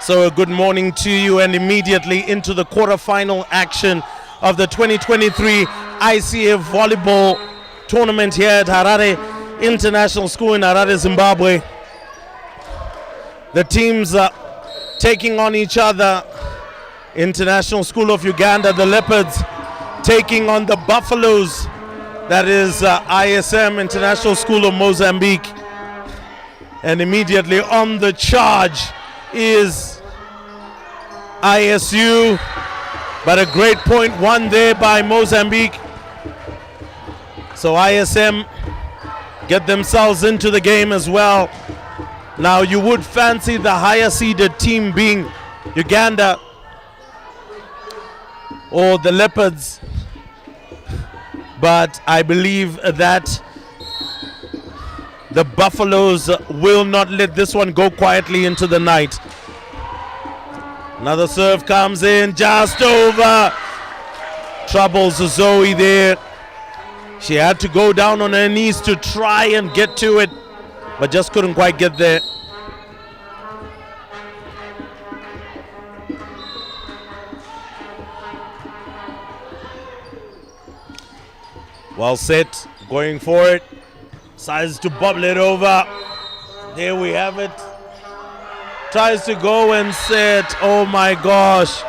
So a good morning to you, and immediately into the quarterfinal action of the 2023 ISSEA Volleyball tournament here at Harare International School in Harare, Zimbabwe. The teams are taking on each other. International School of Uganda, the Leopards, taking on the Buffaloes, that is ISM, International School of Mozambique. And immediately on the charge is ISU, but a great point won there by Mozambique. So ISM get themselves into the game as well. Now you would fancy the higher seeded team being Uganda or the Leopards, but I believe that the Buffaloes will not let this one go quietly into the night. Another serve comes in, just over. Troubles Zoe there. She had to go down on her knees to try and get to it, but just couldn't quite get there. Well set, going for it. Decides to bobble it over. There we have it. Tries to go and set. Oh my gosh.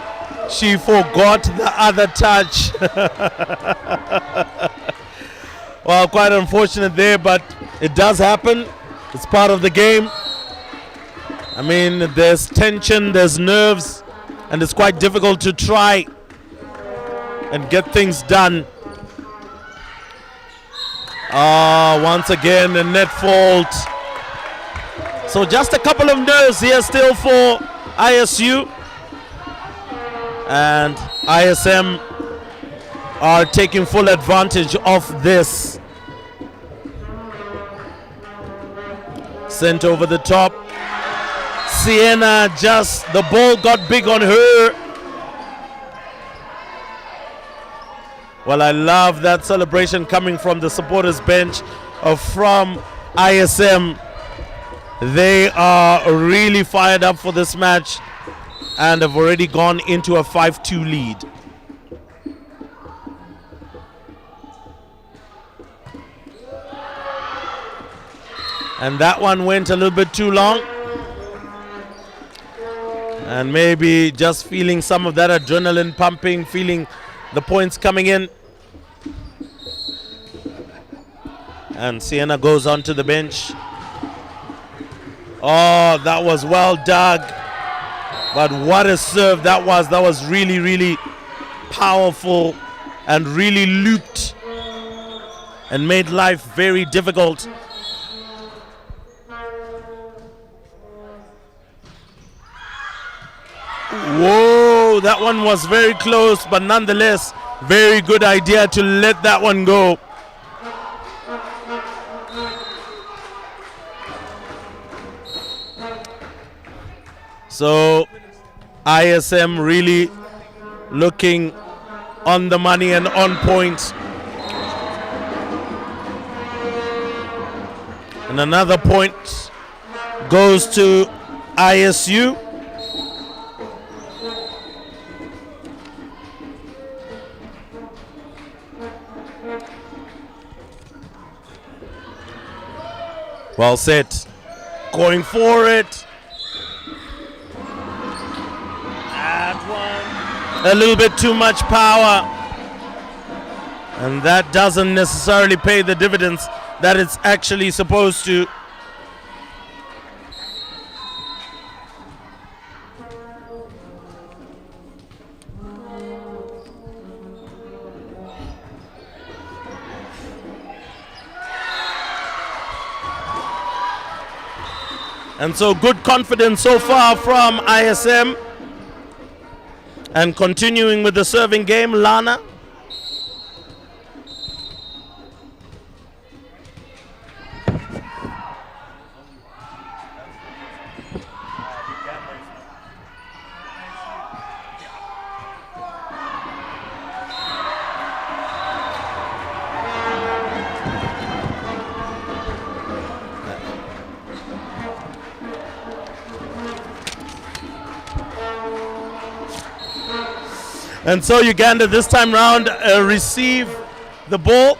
She forgot the other touch. Well, quite unfortunate there, but it does happen. It's part of the game. I mean, there's tension, there's nerves, and it's quite difficult to try and get things done. Once again, a net fault. So just a couple of nerves here still for ISU. And ISM are taking full advantage of this. Sent over the top. Sienna, just the ball got big on her. Well, I love that celebration coming from the supporters bench from ISM. They are really fired up for this match and have already gone into a 5-2 lead. And that one went a little bit too long. And maybe just feeling some of that adrenaline pumping, feeling the points coming in. And Sienna goes onto the bench. Oh, that was well dug. But what a serve that was. That was really, really powerful and really looped and made life very difficult. Whoa, that one was very close, but nonetheless, very good idea to let that one go. So ISM really looking on the money and on point. And another point goes to ISU. Well set. Going for it. That one. A little bit too much power. And that doesn't necessarily pay the dividends that it's actually supposed to. And so good confidence so far from ISM. And continuing with the serving game, Lana. And so Uganda this time round receive the ball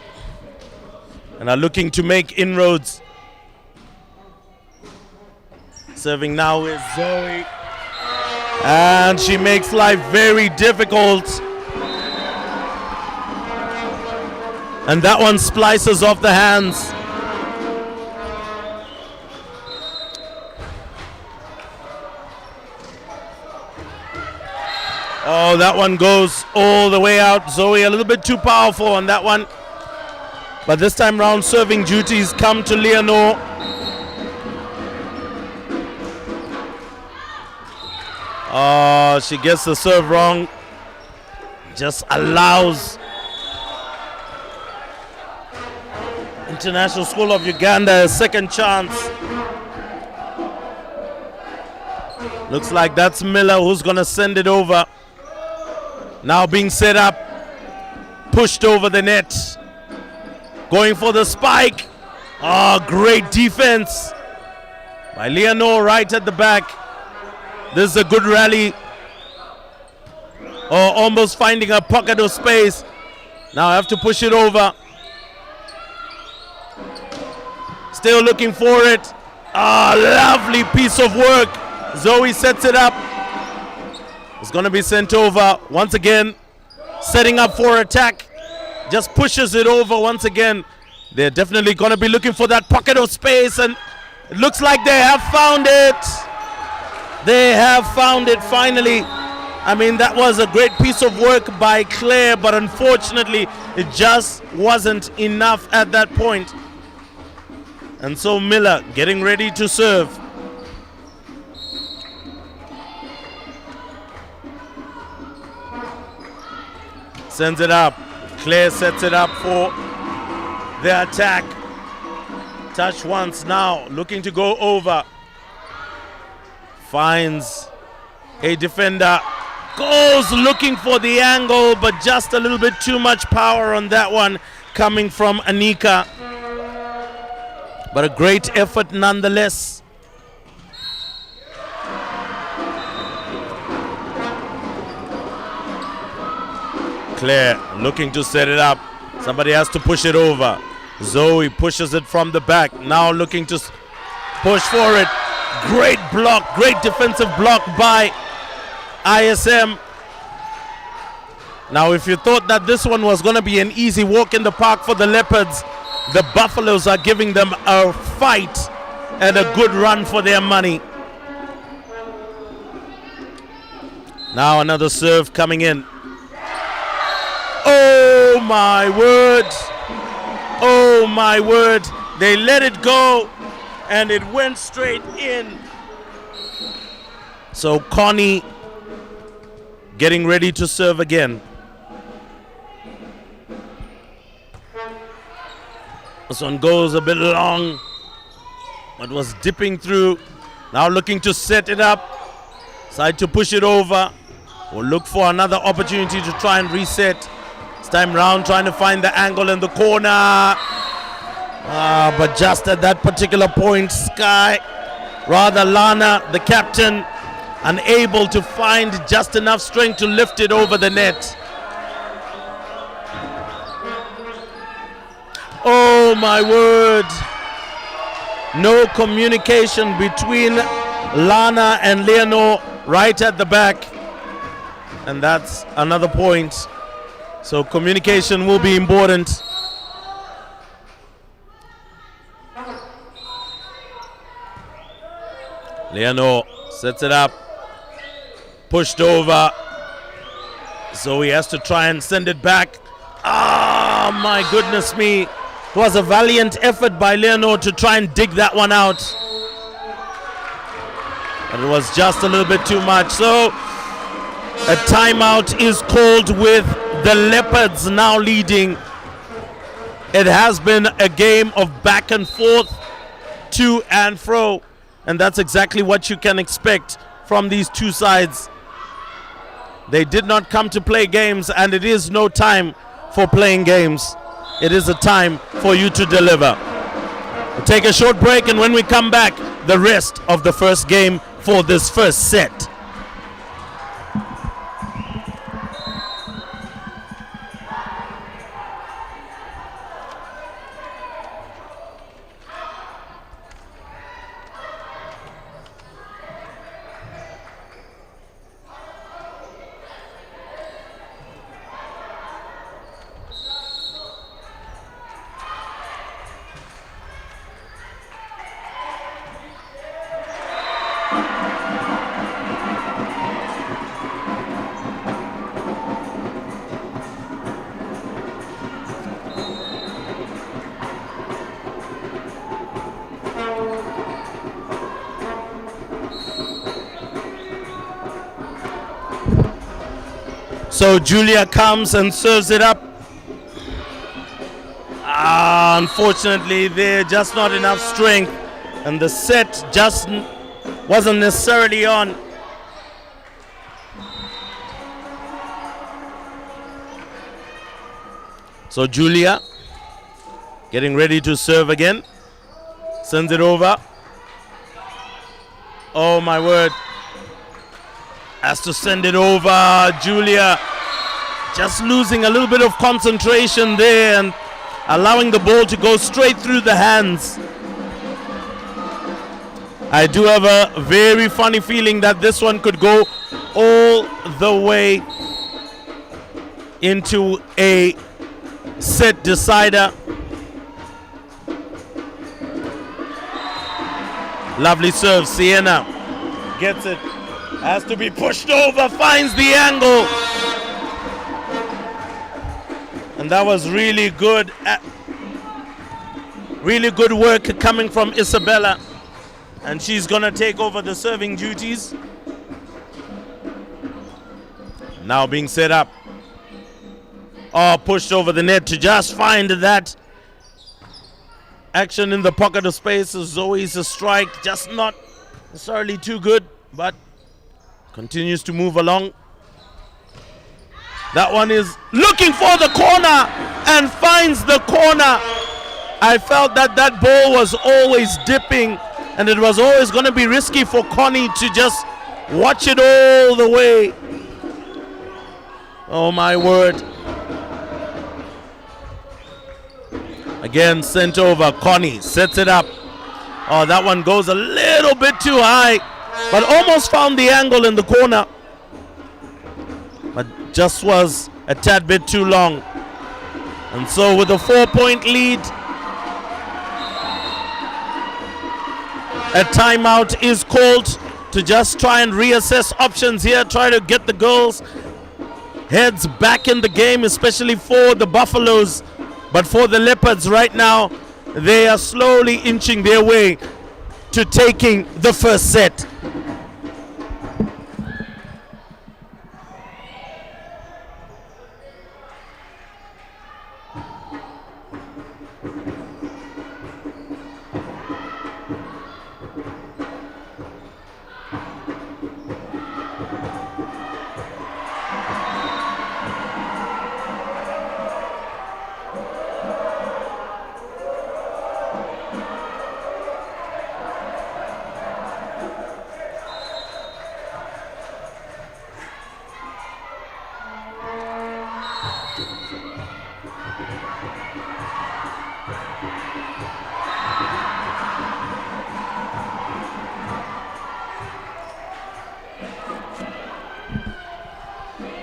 and are looking to make inroads. Serving now is Zoe. And she makes life very difficult. And that one splices off the hands. Oh, that one goes all the way out. Zoe a little bit too powerful on that one. But this time round, serving duties come to Leonore. Oh, she gets the serve wrong. Just allows International School of Uganda a second chance. Looks like that's Miller who's going to send it over. Now being set up, pushed over the net, going for the spike. Oh, great defense by Leonore right at the back. This is a good rally. Oh, almost finding a pocket of space. Now I have to push it over. Still looking for it. Ah, lovely piece of work. Zoe sets it up. It's going to be sent over once again. Setting up for attack. Just pushes it over once again. They're definitely going to be looking for that pocket of space. And it looks like they have found it. They have found it finally. I mean, that was a great piece of work by Claire. But unfortunately, it just wasn't enough at that point. And so Miller getting ready to serve. Sends it up. Claire sets it up for the attack. Touch once now. Looking to go over. Finds a defender. Goes looking for the angle, but just a little bit too much power on that one coming from Anika. But a great effort nonetheless. Claire looking to set it up. Somebody has to push it over. Zoe pushes it from the back. Now looking to push for it. Great block, great defensive block by ISM. Now if you thought that this one was going to be an easy walk in the park for the Leopards, the Buffaloes are giving them a fight and a good run for their money. Now another serve coming in. Oh my word. Oh my word. They let it go and it went straight in. So Connie getting ready to serve again. This one goes a bit long, but was dipping through. Now looking to set it up. Side to push it over. We'll look for another opportunity to try and reset. This time round trying to find the angle in the corner. But just at that particular point, Lana, the captain, unable to find just enough strength to lift it over the net. Oh my word. No communication between Lana and Leonor right at the back. And that's another point. So communication will be important. Leonor sets it up. Pushed over. So he has to try and send it back. Ah, my goodness me. It was a valiant effort by Leonor to try and dig that one out. But it was just a little bit too much. So a timeout is called with the Leopards now leading. It has been a game of back and forth, to and fro. And that's exactly what you can expect from these two sides. They did not come to play games, and it is no time for playing games. It is a time for you to deliver. We'll take a short break, and when we come back, the rest of the first game for this first set. So Julia comes and serves it up. Unfortunately, there just not enough strength, and the set just wasn't necessarily on. So Julia getting ready to serve again. Sends it over. Oh my word. Has to send it over. Julia just losing a little bit of concentration there and allowing the ball to go straight through the hands. I do have a very funny feeling that this one could go all the way into a set decider. Lovely serve. Sienna gets it. Has to be pushed over, finds the angle. And that was really good. Really good work coming from Isabella. And she's going to take over the serving duties. Now being set up. Oh, pushed over the net to just find that action in the pocket of space. Zoe's a strike, just not necessarily too good, but continues to move along. That one is looking for the corner and finds the corner. I felt that that ball was always dipping, and it was always going to be risky for Connie to just watch it all the way. Oh my word. Again sent over. Connie sets it up. Oh, that one goes a little bit too high, but almost found the angle in the corner. But just was a tad bit too long. And so with a 4-point lead, a timeout is called to just try and reassess options here, try to get the girls' heads back in the game, especially for the Buffaloes. But for the Leopards right now, they are slowly inching their way to taking the first set.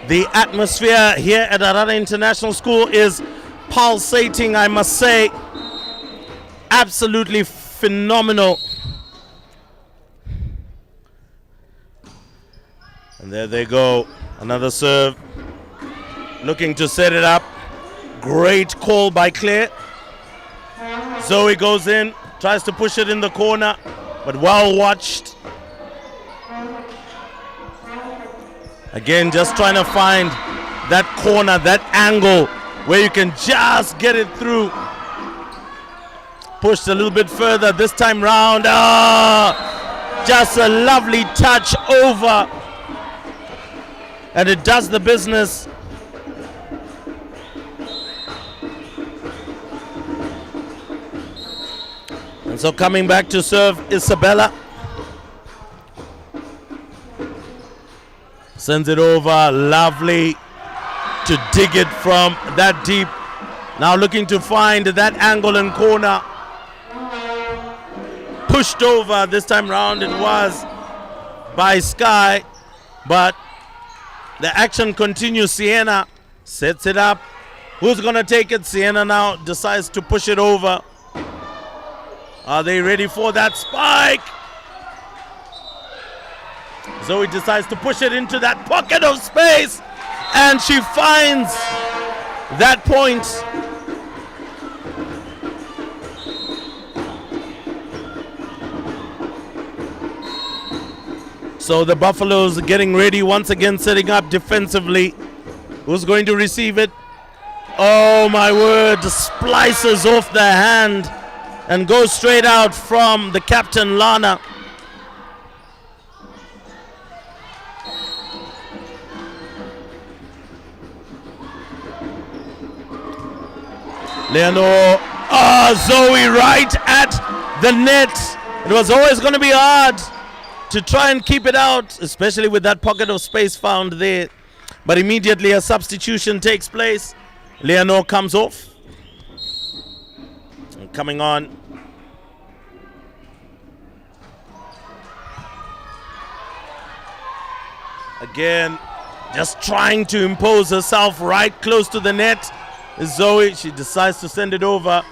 The atmosphere here at Harare International School is pulsating, I must say. Absolutely phenomenal. And there they go. Another serve. Looking to set it up. Great call by Claire. Zoe goes in, tries to push it in the corner, but well watched. Again, just trying to find that corner, that angle where you can just get it through. Pushed a little bit further this time round. Just a lovely touch over. And it does the business. And so coming back to serve, Isabella. Sends it over, lovely to dig it from that deep. Now looking to find that angle and corner. Pushed over, this time round it was by Sky, but the action continues. Sienna sets it up. Who's gonna take it? Sienna now decides to push it over. Are they ready for that spike? Zoe decides to push it into that pocket of space, and she finds that point. So the Buffaloes getting ready once again, setting up defensively. Who's going to receive it? Oh my word, splices off the hand and goes straight out from the captain, Lana. Leonor, Zoe right at the net. It was always going to be hard to try and keep it out, especially with that pocket of space found there. But immediately a substitution takes place. Leonor comes off. And coming on. Again, just trying to impose herself right close to the net. Zoe, she decides to send it over.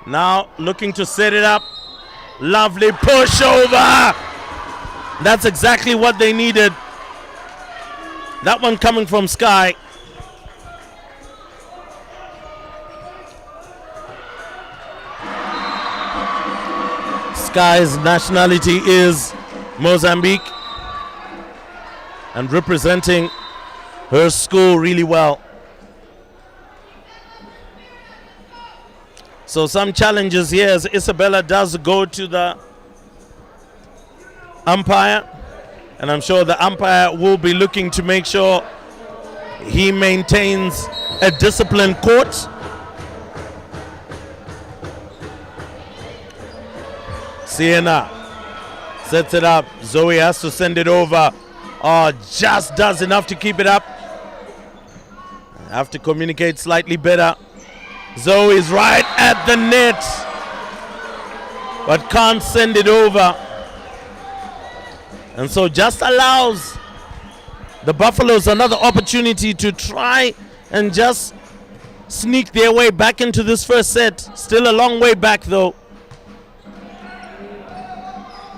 Now looking to set it up. Lovely push over. That's exactly what they needed. That one coming from Sky. Sky's nationality is Mozambique and representing her school really well. So some challenges here as Isabella does go to the umpire, and I'm sure the umpire will be looking to make sure he maintains a disciplined court. Sienna sets it up. Zoe has to send it over. Just does enough to keep it up. Have to communicate slightly better. Zoe is right at the net, but can't send it over. And so just allows the Buffaloes another opportunity to try and just sneak their way back into this first set. Still a long way back though.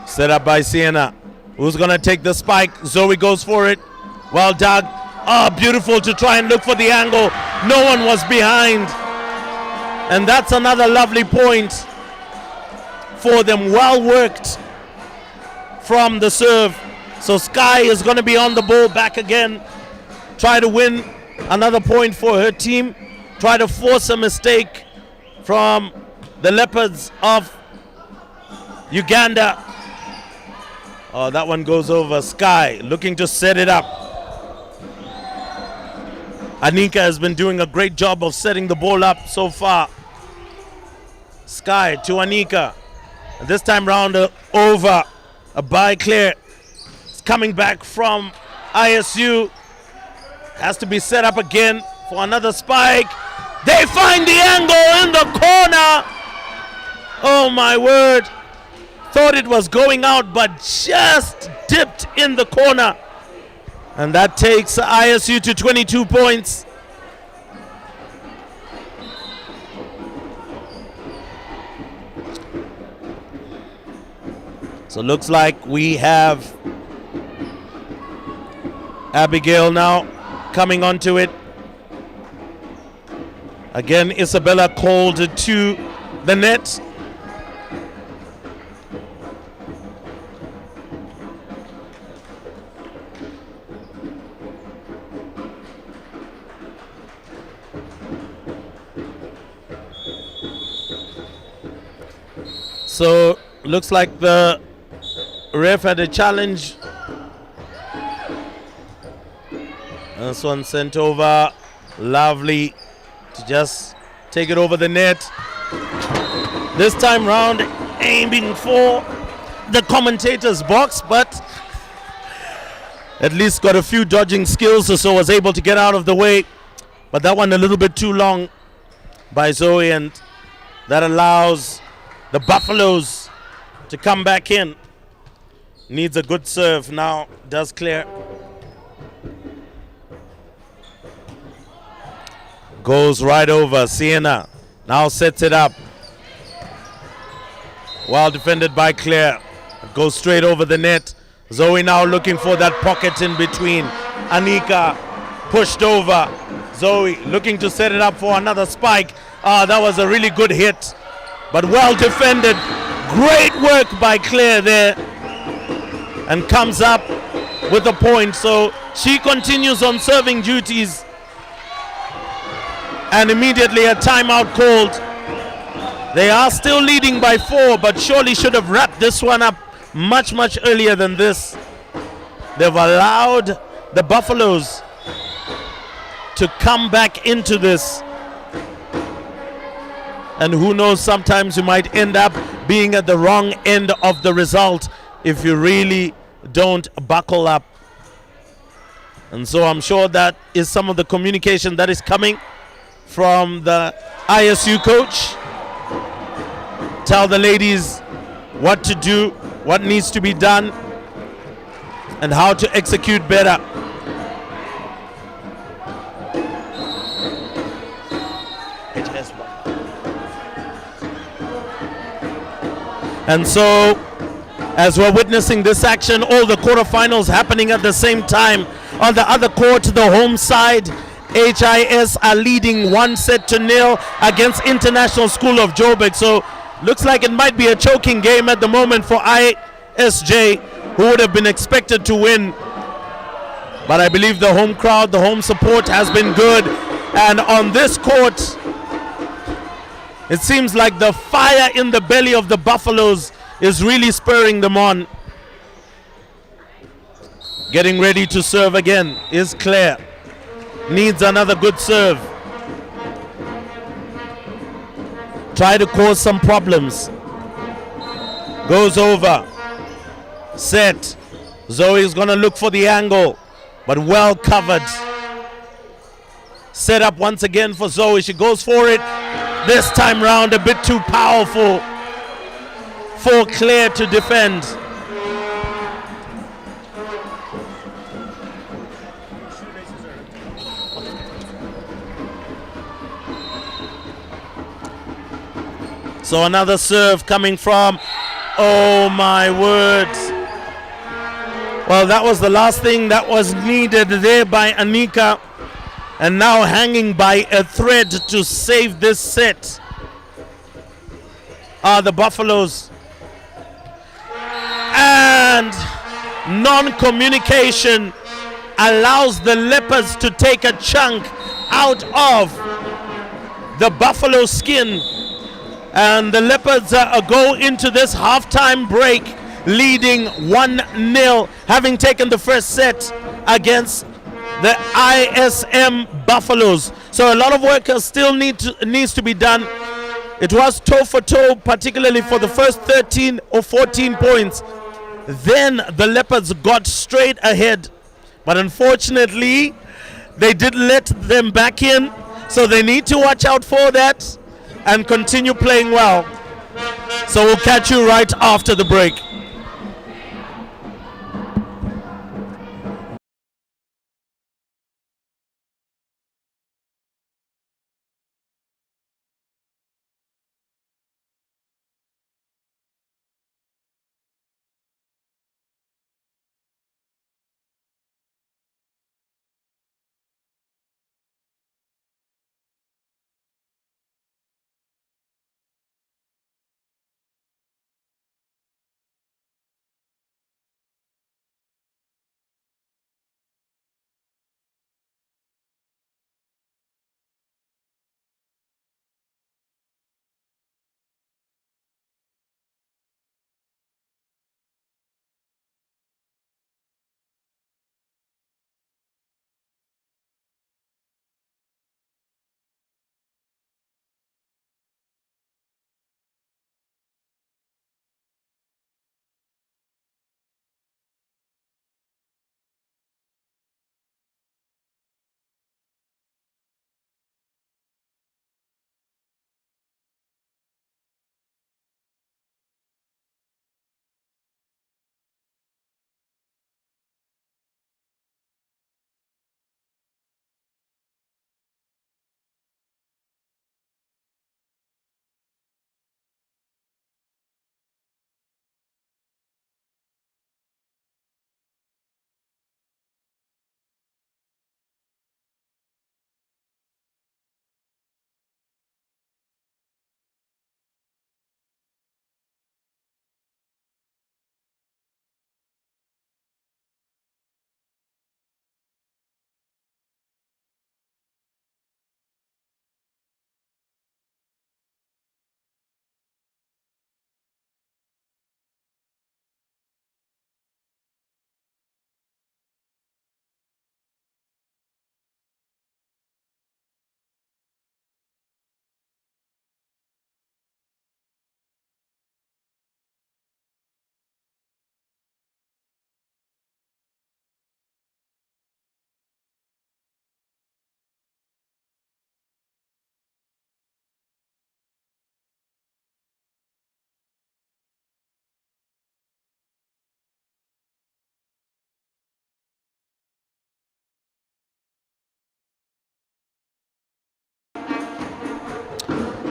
Set up by Sienna. Who's gonna take the spike? Zoe goes for it. Well dug. Beautiful to try and look for the angle. No one was behind. And that's another lovely point for them. Well worked from the serve. So Sky is going to be on the ball back again. Try to win another point for her team. Try to force a mistake from the Leopards of Uganda. That one goes over. Sky looking to set it up. Anika has been doing a great job of setting the ball up so far. Sky to Anika. And this time round over by Claire. It's coming back from ISU. Has to be set up again for another spike. They find the angle in the corner. Oh my word. Thought it was going out, but just dipped in the corner. And that takes ISU to 22 points. So looks like we have Abigail now coming onto it. Again, Isabella called to the net. So looks like the ref had a challenge. This one sent over. Lovely to just take it over the net. This time round aiming for the commentator's box, but at least got a few dodging skills, so was able to get out of the way. But that one a little bit too long by Zoe, and that allows the Buffaloes to come back in. Needs a good serve now, does clear. Goes right over. Sienna now sets it up. Well defended by Claire. Goes straight over the net. Zoe now looking for that pocket in between. Anika pushed over. Zoe looking to set it up for another spike. That was a really good hit, but well defended. Great work by Claire there, and comes up with a point. So she continues on serving duties, and immediately a timeout called. They are still leading by 4, but surely should have wrapped this one up much earlier than this. They've allowed the Buffaloes to come back into this, and who knows, sometimes you might end up being at the wrong end of the result if you really don't buckle up. And so I'm sure that is some of the communication that is coming from the ISU coach. Tell the ladies what to do, what needs to be done, and how to execute better. And so, as we're witnessing this action, all the quarterfinals happening at the same time. On the other court, the home side, HIS are leading 1-0 against International School of Joburg. So, looks like it might be a choking game at the moment for ISJ, who would have been expected to win. But I believe the home crowd, the home support has been good. And on this court, it seems like the fire in the belly of the Buffaloes is really spurring them on. Getting ready to serve again is Claire. Needs another good serve. Try to cause some problems. Goes over. Set. Zoe is going to look for the angle, but well covered. Set up once again for Zoe. She goes for it. This time round a bit too powerful for Claire to defend. So another serve coming from, oh my word. Well, that was the last thing that was needed there by Anika. And now hanging by a thread to save this set are the Buffaloes. And non-communication allows the Leopards to take a chunk out of the Buffalo skin. And the Leopards go into this halftime break leading 1-0, having taken the first set against the ISM Buffaloes. So a lot of work still needs to be done. It was toe for toe, particularly for the first 13 or 14 points. Then the Leopards got straight ahead, but unfortunately they did let them back in, so they need to watch out for that and continue playing well. So we'll catch you right after the break.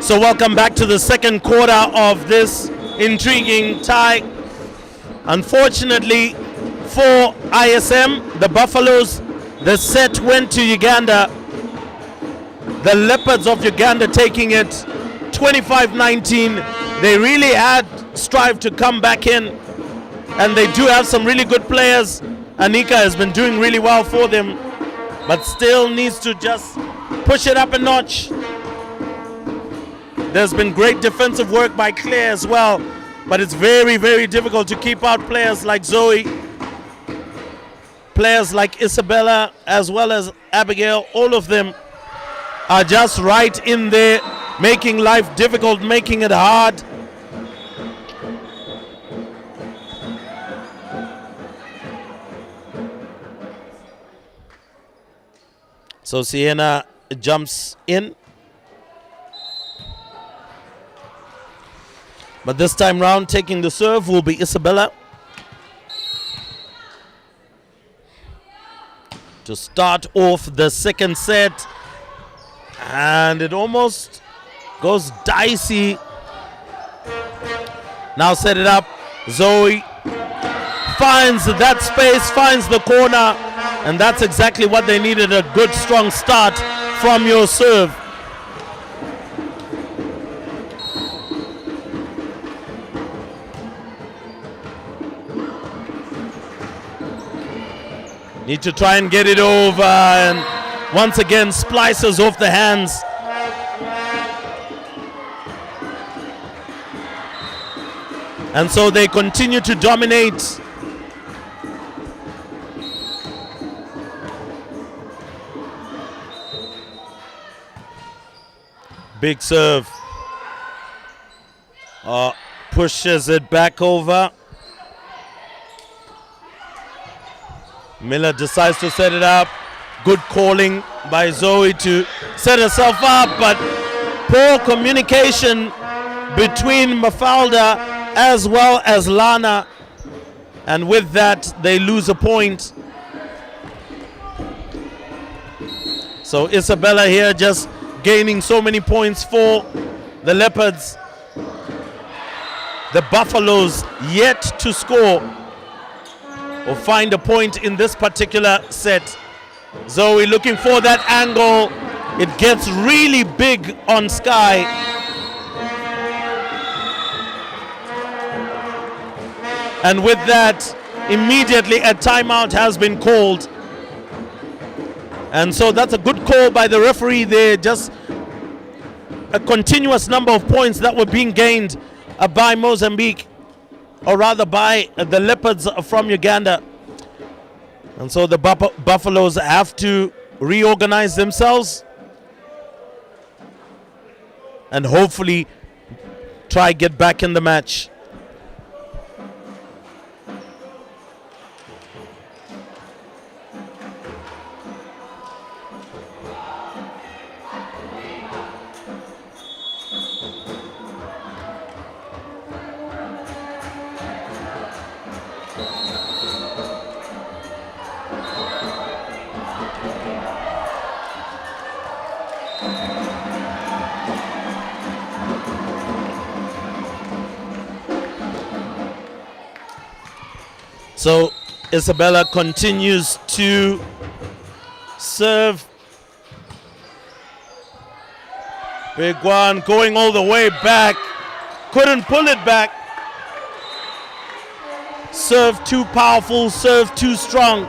So welcome back to the second quarter of this intriguing tie. Unfortunately for ISM, the Buffaloes, the set went to Uganda. The Leopards of Uganda taking it 25-19. They really had strived to come back in, and they do have some really good players. Anika has been doing really well for them, but still needs to just push it up a notch. There's been great defensive work by Claire as well, but it's very, very difficult to keep out players like Zoe, players like Isabella, as well as Abigail. All of them are just right in there, making life difficult, making it hard. So Sienna jumps in. But this time round, taking the serve will be Isabella. To start off the second set. And it almost goes dicey. Now set it up. Zoe finds that space, finds the corner. And that's exactly what they needed, a good strong start from your serve. Need to try and get it over, and once again splices off the hands. And so they continue to dominate. Big serve. Pushes it back over. Miller decides to set it up. Good calling by Zoe to set herself up, but poor communication between Mafalda as well as Lana. And with that, they lose a point. So Isabella here just gaining so many points for the Leopards. The Buffaloes yet to score or find a point in this particular set. Zoe looking for that angle. It gets really big on Sky. And with that, immediately a timeout has been called. And so that's a good call by the referee there. Just a continuous number of points that were being gained by Mozambique, or rather by the Leopards from Uganda. And so the Buffaloes have to reorganize themselves and hopefully try get back in the match. So Isabella continues to serve. Big one going all the way back. Couldn't pull it back. Serve too powerful, serve too strong.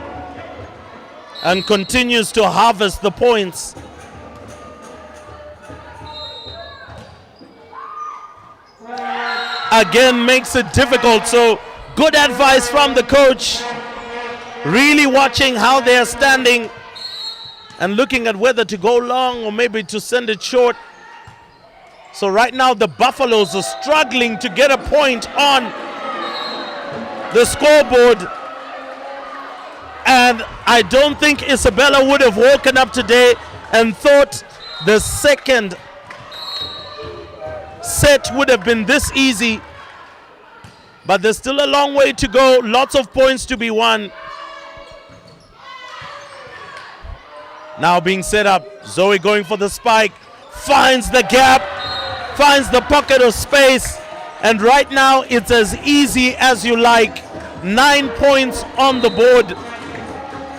And continues to harvest the points. Again makes it difficult. So good advice from the coach. Really watching how they are standing and looking at whether to go long or maybe to send it short. So right now the Buffaloes are struggling to get a point on the scoreboard. And I don't think Isabella would have woken up today and thought the second set would have been this easy. But there's still a long way to go. Lots of points to be won. Now being set up. Zoe going for the spike. Finds the gap. finds the pocket of space, and right now it's as easy as you like. 9 points on the board.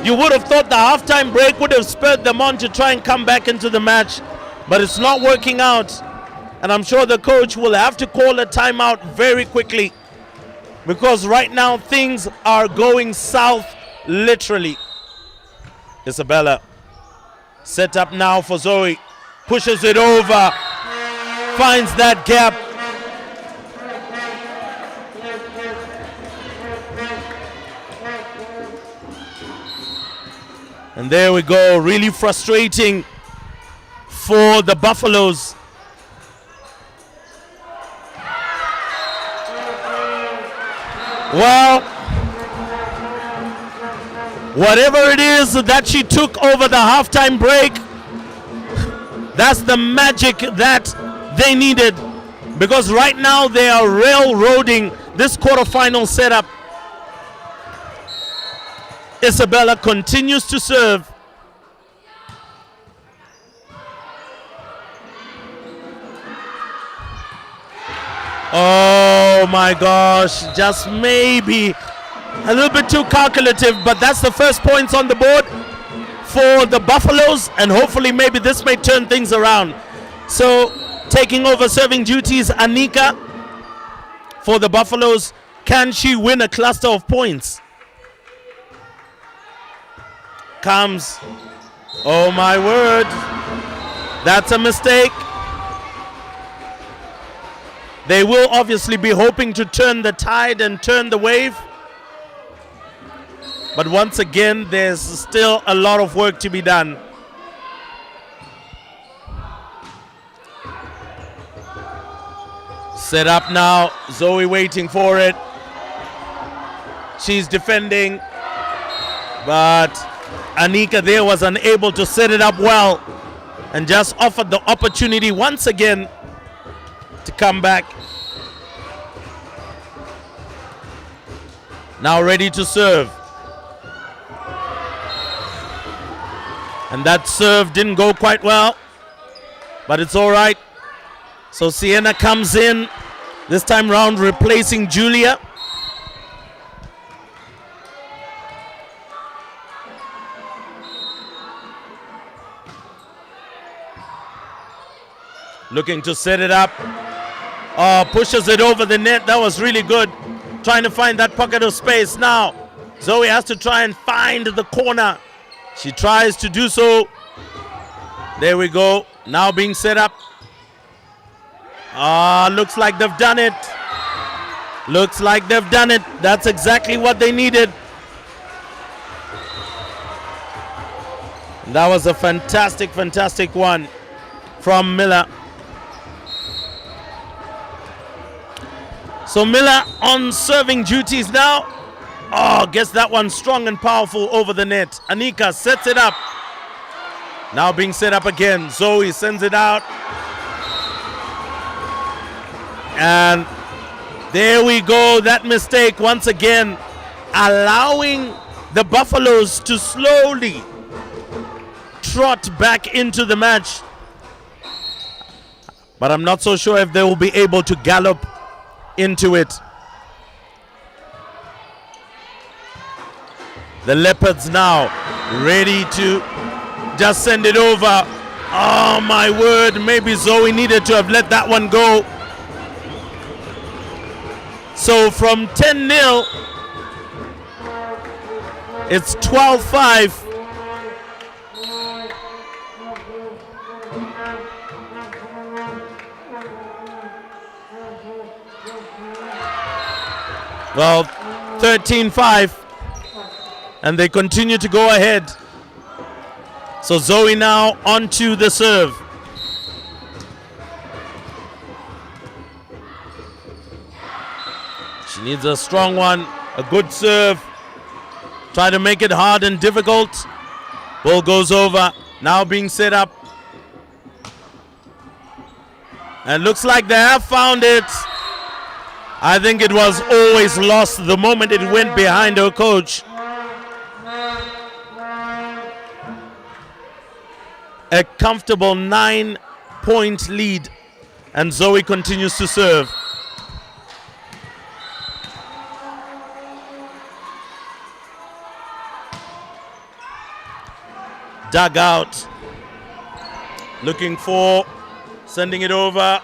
You would have thought the halftime break would have spurred them on to try and come back into the match, but it's not working out. And I'm sure the coach will have to call a timeout very quickly, because right now things are going south, literally. Isabella set up now for Zoe, pushes it over, finds that gap. And there we go, really frustrating for the Buffaloes. Well, whatever it is that she took over the halftime break, that's the magic that they needed, because right now they are railroading this quarterfinal setup. Isabella continues to serve. Oh my gosh, just maybe a little bit too calculative, but that's the first points on the board for the Buffaloes, and hopefully maybe this may turn things around. So taking over serving duties, Anika for the Buffaloes. Can she win a cluster of points? Comes. Oh my word. That's a mistake. They will obviously be hoping to turn the tide and turn the wave. But once again, there's still a lot of work to be done. Set up now. Zoe waiting for it. She's defending. But Anika there was unable to set it up well, and just offered the opportunity once again to come back. Now ready to serve. And that serve didn't go quite well, but it's all right. So Sienna comes in, this time round replacing Julia. Looking to set it up. Oh, pushes it over the net. That was really good. Trying to find that pocket of space now. Zoe has to try and find the corner. She tries to do so. There we go. Now being set up. Looks like they've done it. Looks like they've done it. That's exactly what they needed. That was a fantastic, fantastic one from Miller. So Miller on serving duties now. Oh, gets that one strong and powerful over the net. Anika sets it up. Now being set up again. Zoe sends it out. And there we go. That mistake once again, allowing the Buffaloes to slowly trot back into the match. But I'm not so sure if they will be able to gallop into it. The Leopards now ready to just send it over. Oh my word, maybe Zoe needed to have let that one go. So from 10-0, it's 12-5. Well, 13-5, and they continue to go ahead. So Zoe now onto the serve. She needs a strong one, a good serve. Try to make it hard and difficult. Ball goes over, now being set up. And looks like they have found it. I think it was always lost the moment it went behind her coach. A comfortable 9-point lead And Zoe continues to serve. Dug out. Looking for, sending it over.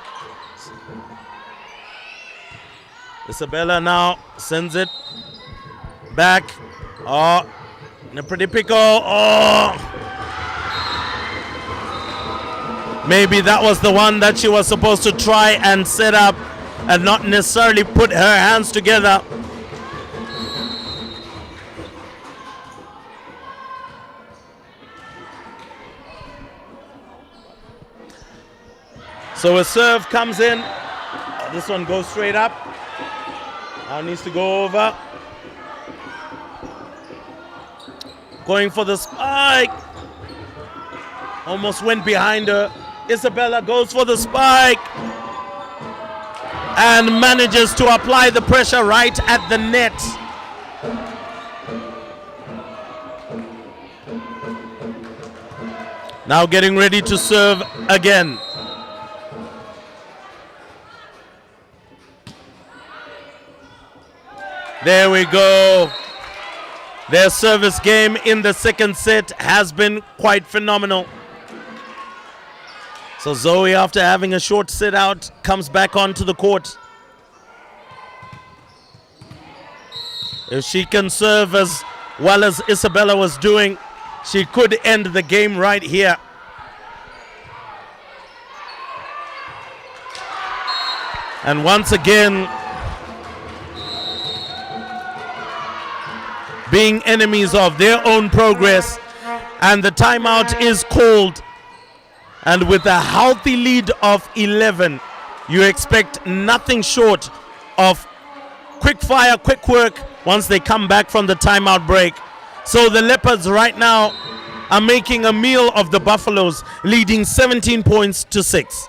Isabella now sends it back. Oh, in a pretty pickle. Oh. Maybe that was the one that she was supposed to try and set up and not necessarily put her hands together. So a serve comes in. This one goes straight up. Now needs to go over. Going for the spike. Almost went behind her. Isabella goes for the spike and manages to apply the pressure right at the net. Now getting ready to serve again. There we go. Their service game in the second set has been quite phenomenal. So Zoe, after having a short sit out, comes back onto the court. If she can serve as well as Isabella was doing, she could end the game right here. And once again, being enemies of their own progress, and the timeout is called. And with a healthy lead of 11, you expect nothing short of quick fire, quick work once they come back from the timeout break. So the Leopards right now are making a meal of the Buffaloes, leading 17 points to 6.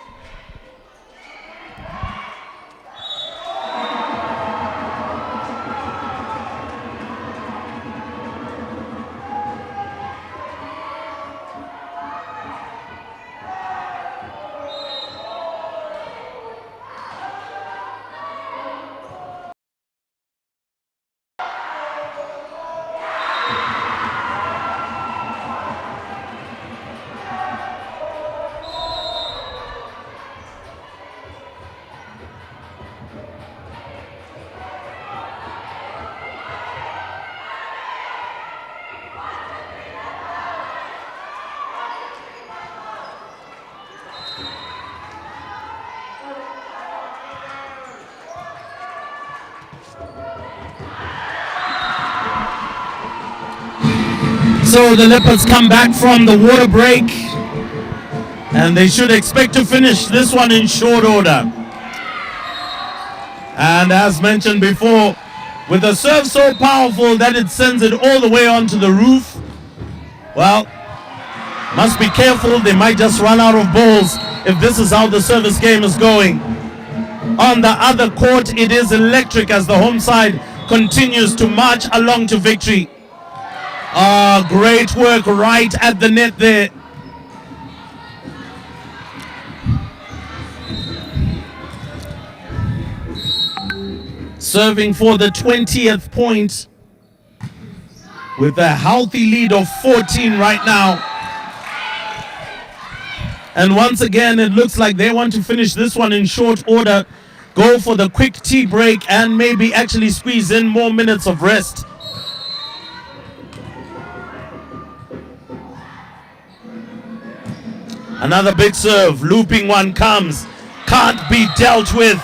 So the Leopards come back from the water break, and they should expect to finish this one in short order. And as mentioned before, with a serve so powerful that it sends it all the way onto the roof, well, must be careful. They might just run out of balls if this is how the service game is going. On the other court, it is electric as the home side continues to march along to victory. Great work right at the net there. Serving for the 20th point with a healthy lead of 14 right now. And once again, it looks like they want to finish this one in short order, go for the quick tea break, and maybe actually squeeze in more minutes of rest. Another big serve, looping one comes, can't be dealt with.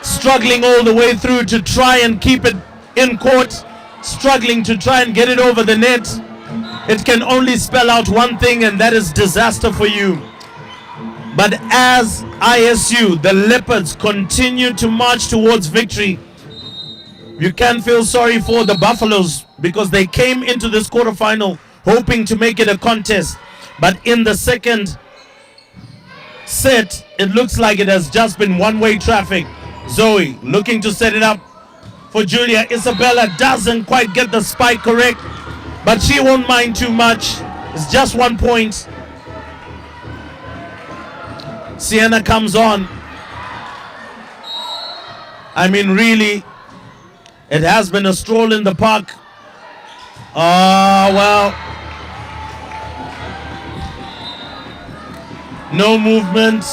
Struggling all the way through to try and keep it in court, struggling to try and get it over the net. It can only spell out one thing, and that is disaster for you. But as ISU, the Leopards, continue to march towards victory, you can feel sorry for the Buffaloes because they came into this quarterfinal hoping to make it a contest. But in the second set, it looks like it has just been one-way traffic. Zoe looking to set it up for Julia. Isabella doesn't quite get the spike correct, but she won't mind too much. It's just 1 point. Sienna comes on. I mean, really, it has been a stroll in the park. Oh, well. No movement.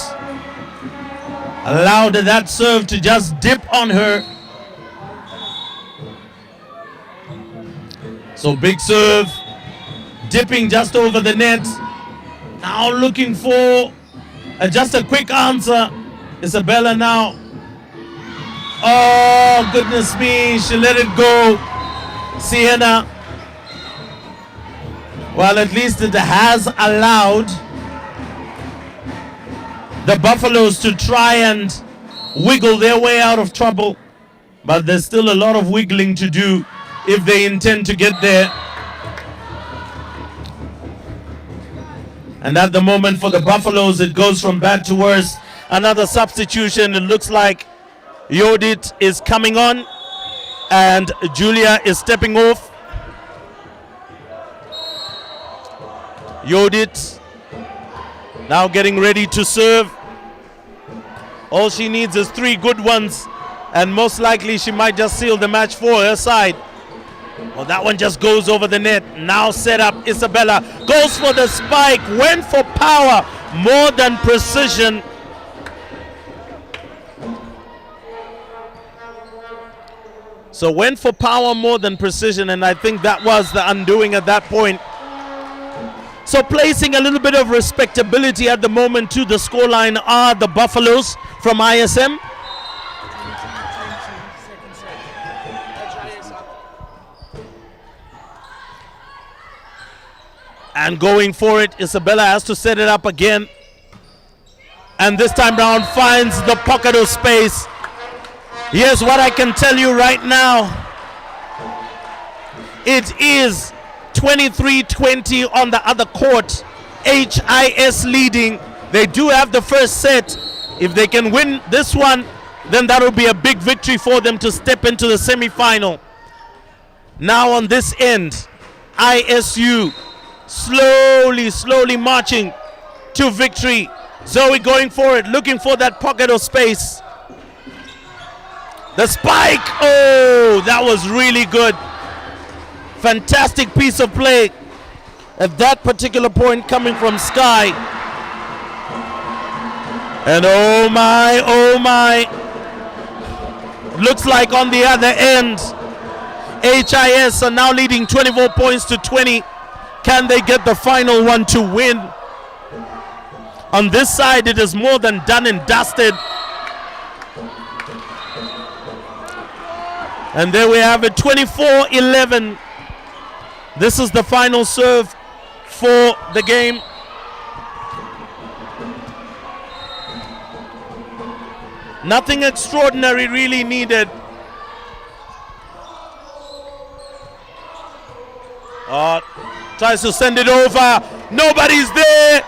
Allowed that serve to just dip on her. So big serve, dipping just over the net. Now looking for just a quick answer. Isabella now. Oh, goodness me, she let it go. Sienna. Well, at least it has allowed the Buffaloes to try and wiggle their way out of trouble. But there's still a lot of wiggling to do if they intend to get there. And at the moment for the Buffaloes, it goes from bad to worse. Another substitution. It looks like Yodit is coming on and Julia is stepping off. Yodit now getting ready to serve. All she needs is 3 good ones, and most likely she might just seal the match for her side. Well, that one just goes over the net. Now set up. Isabella goes for the spike, went for power more than precision. So went for power more than precision, and I think that was the undoing at that point. So placing a little bit of respectability at the moment to the scoreline are the Buffaloes from ISM. And going for it, Isabella has to set it up again. And this time round finds the pocket of space. Here's what I can tell you right now. It is 23-20 on the other court. HIS leading. They do have the first set. If they can win this one, then that will be a big victory for them to step into the semi-final. Now on this end, ISU slowly marching to victory. Zoe going for it, looking for that pocket of space. The spike, oh, that was really good. Fantastic piece of play at that particular point coming from Sky. And oh my, looks like on the other end, HIS are now leading 24 points to 20. Can they get the final one to win? On this side, it is more than done and dusted. And there we have it, 24-11. This is the final serve for the game. Nothing extraordinary really needed. Tries to send it over. Nobody's there.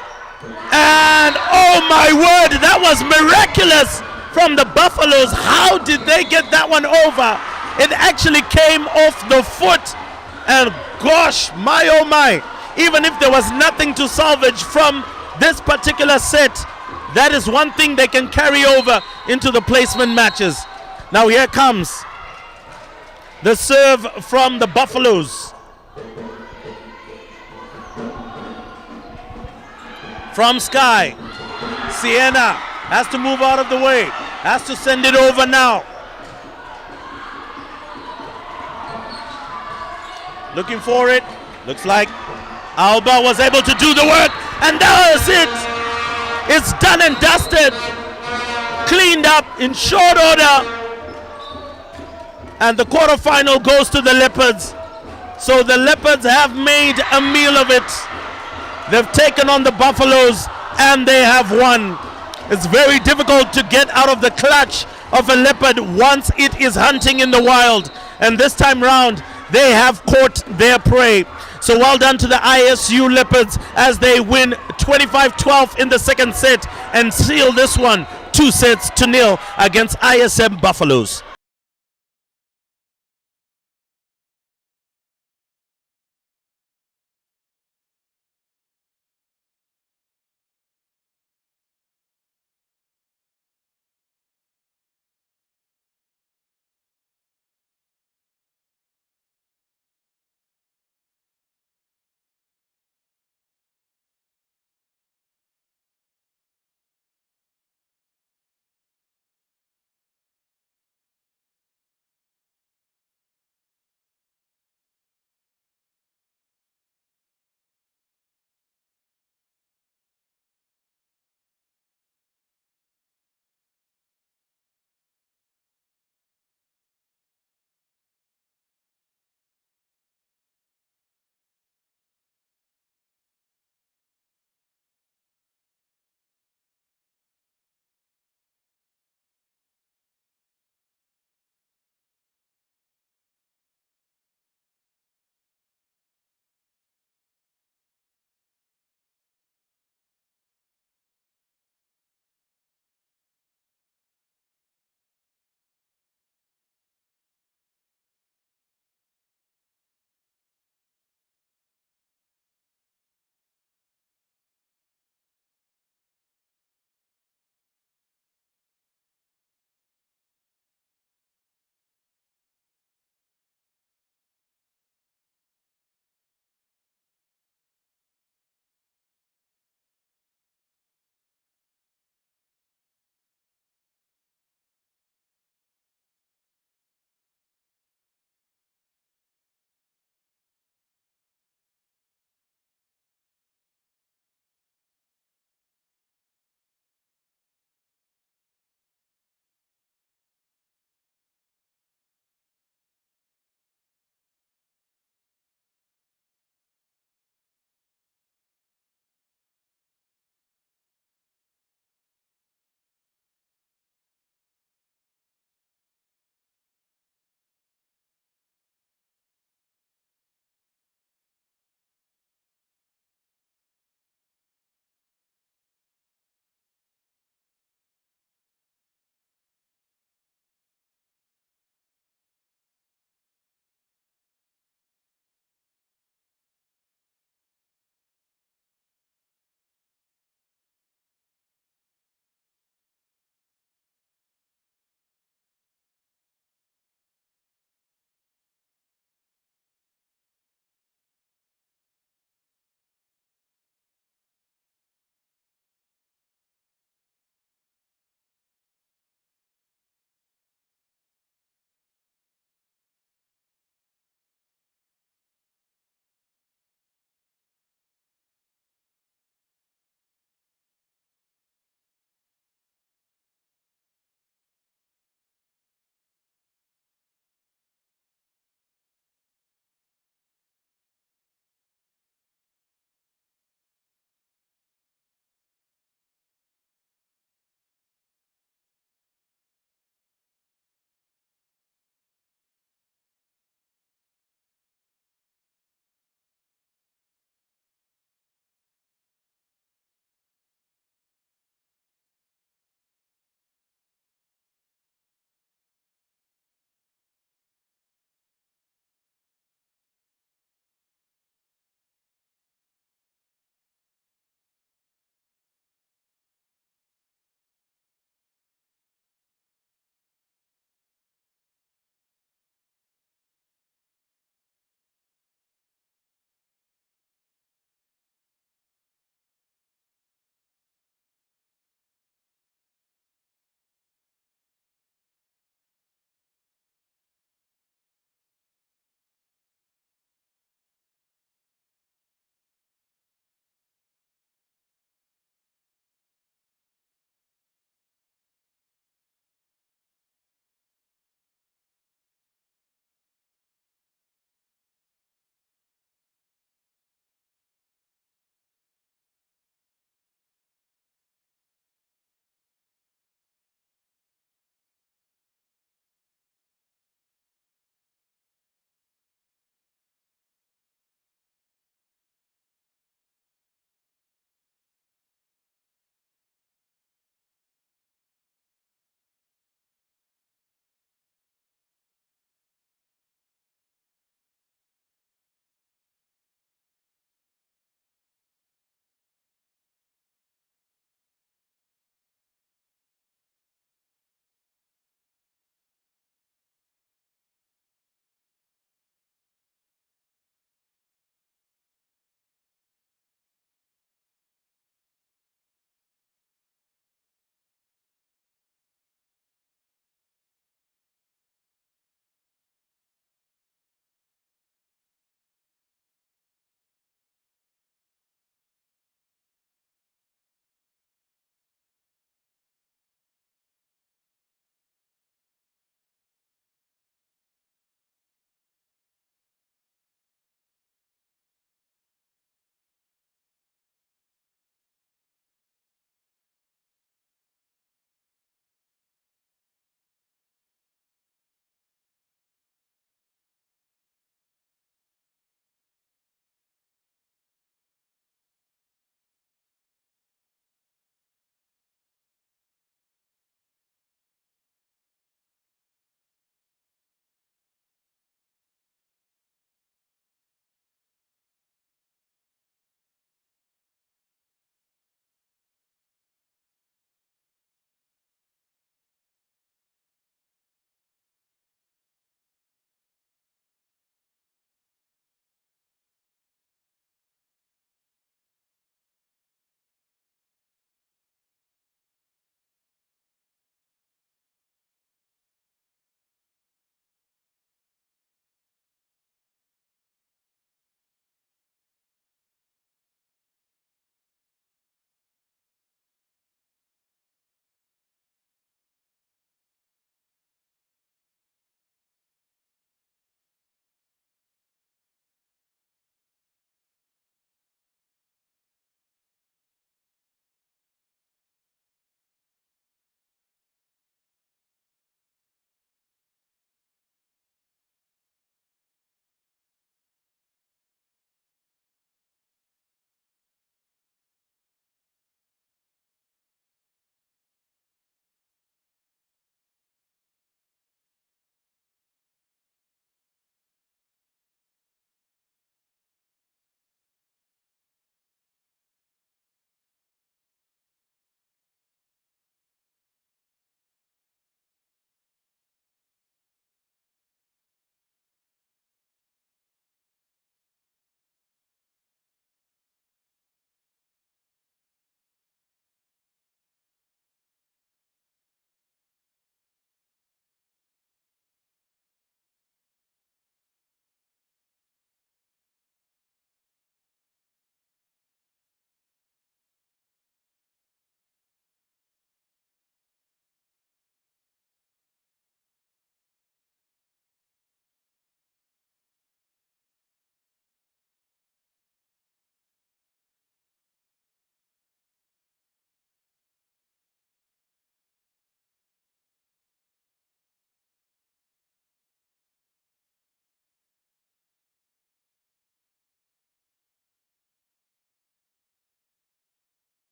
And oh my word, that was miraculous from the Buffaloes. How did they get that one over? It actually came off the foot. And gosh, my oh my, even if there was nothing to salvage from this particular set, that is one thing they can carry over into the placement matches. Now here comes the serve from the Buffaloes. From Sky, Sienna has to move out of the way, has to send it over now. Looking for it, looks like Alba was able to do the work, and that was it. It's done and dusted, cleaned up in short order, and the quarterfinal goes to the Leopards. So the Leopards have made a meal of it. They've taken on the Buffaloes and they have won. It's very difficult to get out of the clutch of a leopard once it is hunting in the wild. And this time round, they have caught their prey. So well done to the ISU Leopards as they win 25-12 in the second set and seal this one 2-0 against ISM Buffaloes.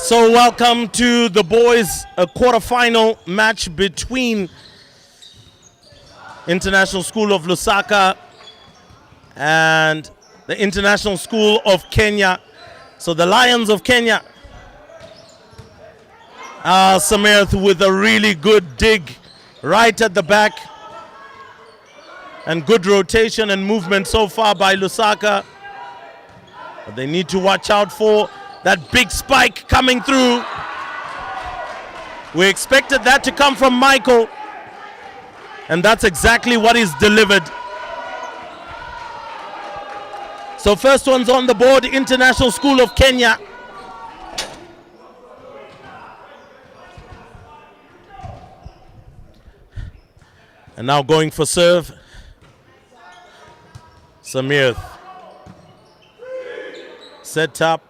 So welcome to the boys, a quarterfinal match between International School of Lusaka and the International School of Kenya. So the Lions of Kenya, Samirth with a really good dig right at the back, and good rotation and movement so far by Lusaka. But they need to watch out for that big spike coming through. We expected that to come from Michael, and that's exactly what he's delivered. So first one's on the board, International School of Kenya. And now going for serve, Samirth. Set up.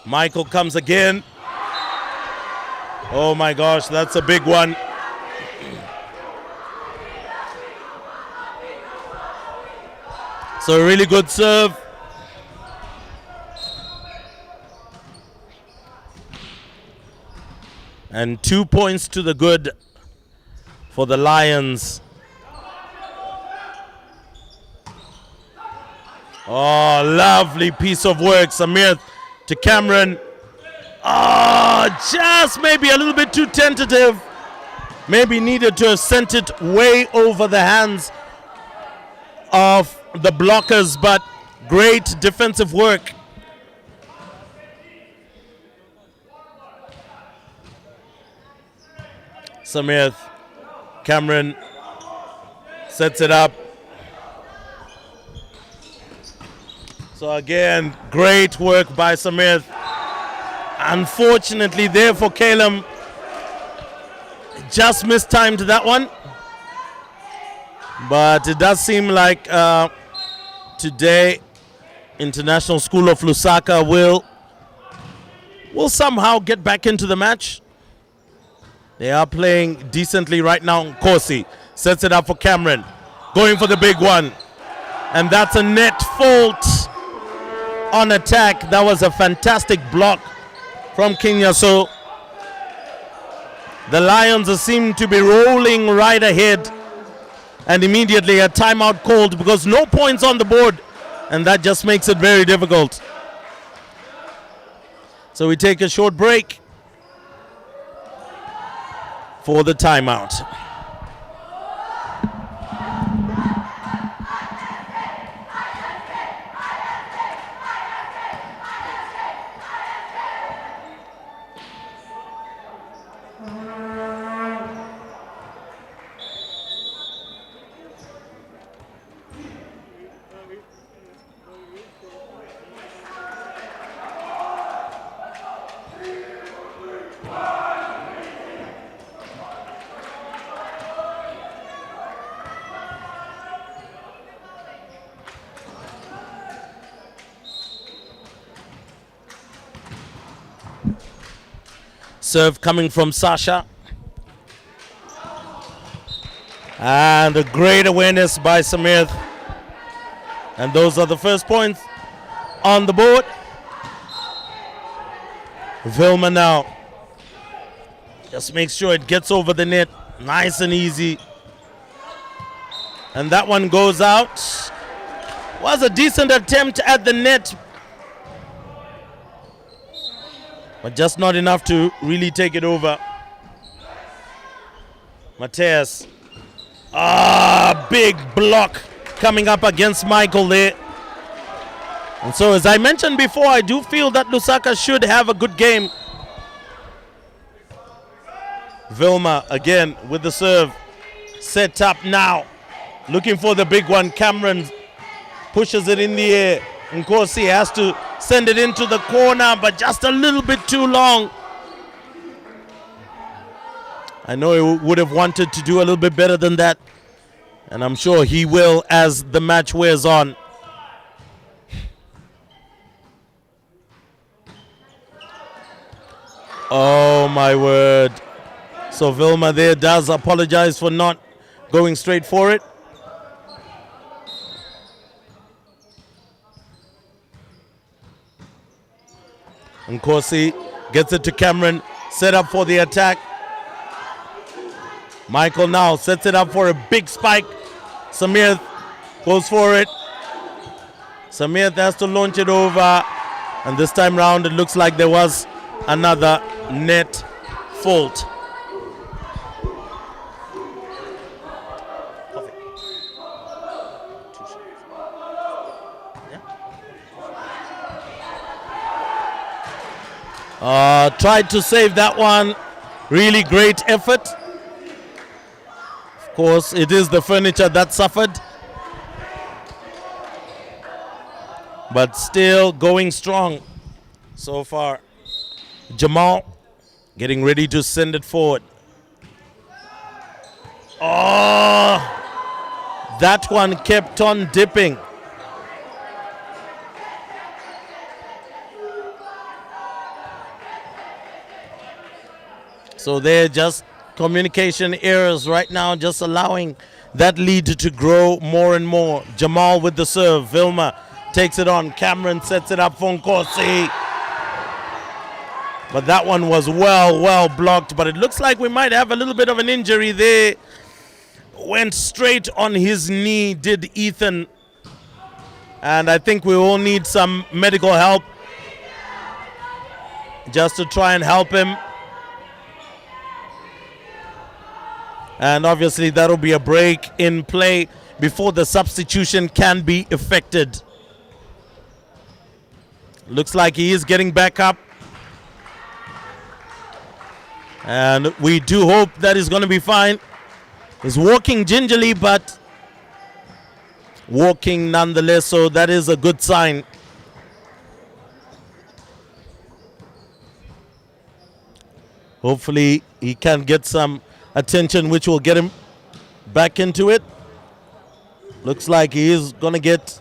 Michael comes again. Oh my gosh, that's a big one. So a really good serve. And 2 points to the good for the Lions. Oh, lovely piece of work, Samirth to Cameron. Oh, just maybe a little bit too tentative. Maybe needed to have sent it way over the hands of the blockers, but great defensive work. Samirth, Cameron sets it up. So again, great work by Samirth. Unfortunately there for Kalem, just mistimed that one. But it does seem like today International School of Lusaka will somehow get back into the match. They are playing decently right now. Corsi sets it up for Cameron, going for the big one. And that's a net fault on attack. That was a fantastic block from Kenya. So the Lions seem to be rolling right ahead, and immediately a timeout called because no points on the board, and that just makes it very difficult. So we take a short break for the timeout. Serve coming from Sasha. And a great awareness by Samirth. And those are the first points on the board. Vilma now. Just make sure it gets over the net. Nice and easy. And that one goes out. Was a decent attempt at the net, but just not enough to really take it over. Mateus. Big block coming up against Michael there. And so as I mentioned before, I do feel that Lusaka should have a good game. Vilma again with the serve. Set up now. Looking for the big one. Cameron pushes it in the air. Nkosi has to send it into the corner, but just a little bit too long. I know he would have wanted to do a little bit better than that, and I'm sure he will as the match wears on. Oh my word. So Vilma there does apologize for not going straight for it. Nkosi gets it to Cameron, set up for the attack. Michael now sets it up for a big spike. Samir goes for it. Samir has to launch it over. And this time round, it looks like there was another net fault. Tried to save that one. Really great effort. Of course, it is the furniture that suffered. But still going strong so far. Jamal getting ready to send it forward. Oh, that one kept on dipping. So they're just communication errors right now, just allowing that lead to grow more and more. Jamal with the serve. Vilma takes it on. Cameron sets it up for Nkosi. But that one was well blocked. But it looks like we might have a little bit of an injury there. Went straight on his knee, did Ethan. And I think we all need some medical help just to try and help him. And obviously that'll be a break in play before the substitution can be effected. Looks like he is getting back up. And we do hope that he's going to be fine. He's walking gingerly, but walking nonetheless, so that is a good sign. Hopefully he can get some attention, which will get him back into it. Looks like he is going to get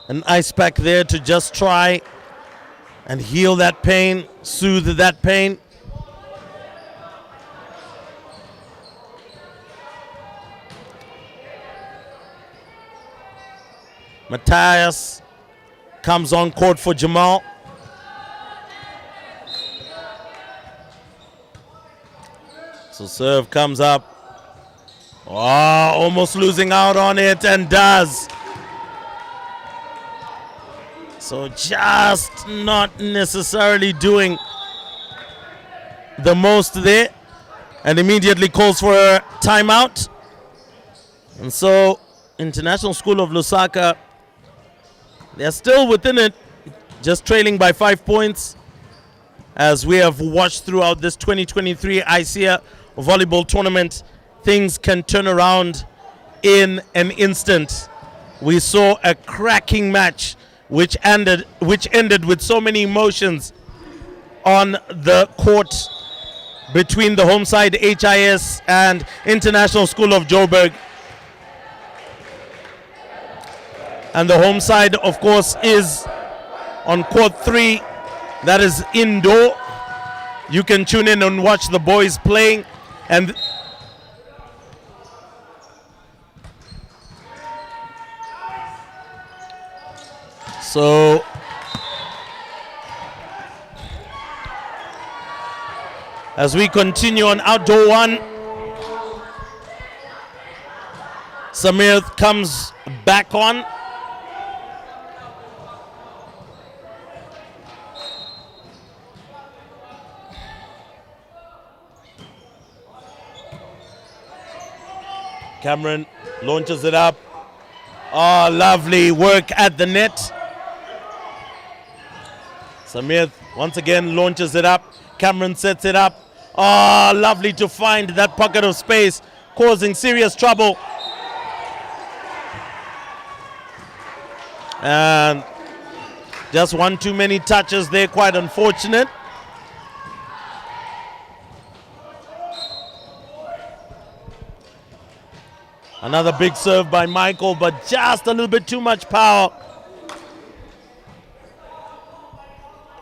an ice pack there to just try and heal that pain, soothe that pain. Matthias comes on court for Jamal. So serve comes up. Oh, almost losing out on it, and does. So just not necessarily doing the most there. And immediately calls for a timeout. And so International School of Lusaka, they're still within it, just trailing by 5 points. As we have watched throughout this 2023 ISSEA Volleyball tournament, things can turn around in an instant. We saw a cracking match which ended with so many emotions on the court between the home side HIS and International School of Joburg. And the home side, of course, is on court 3. That is indoor. You can tune in and watch the boys playing. And so as we continue on outdoor 1, Samir comes back on. Cameron launches it up. Oh, lovely work at the net. Samir once again launches it up. Cameron sets it up. Oh, lovely to find that pocket of space, causing serious trouble. And just one too many touches there, quite unfortunate. Another big serve by Michael, but just a little bit too much power.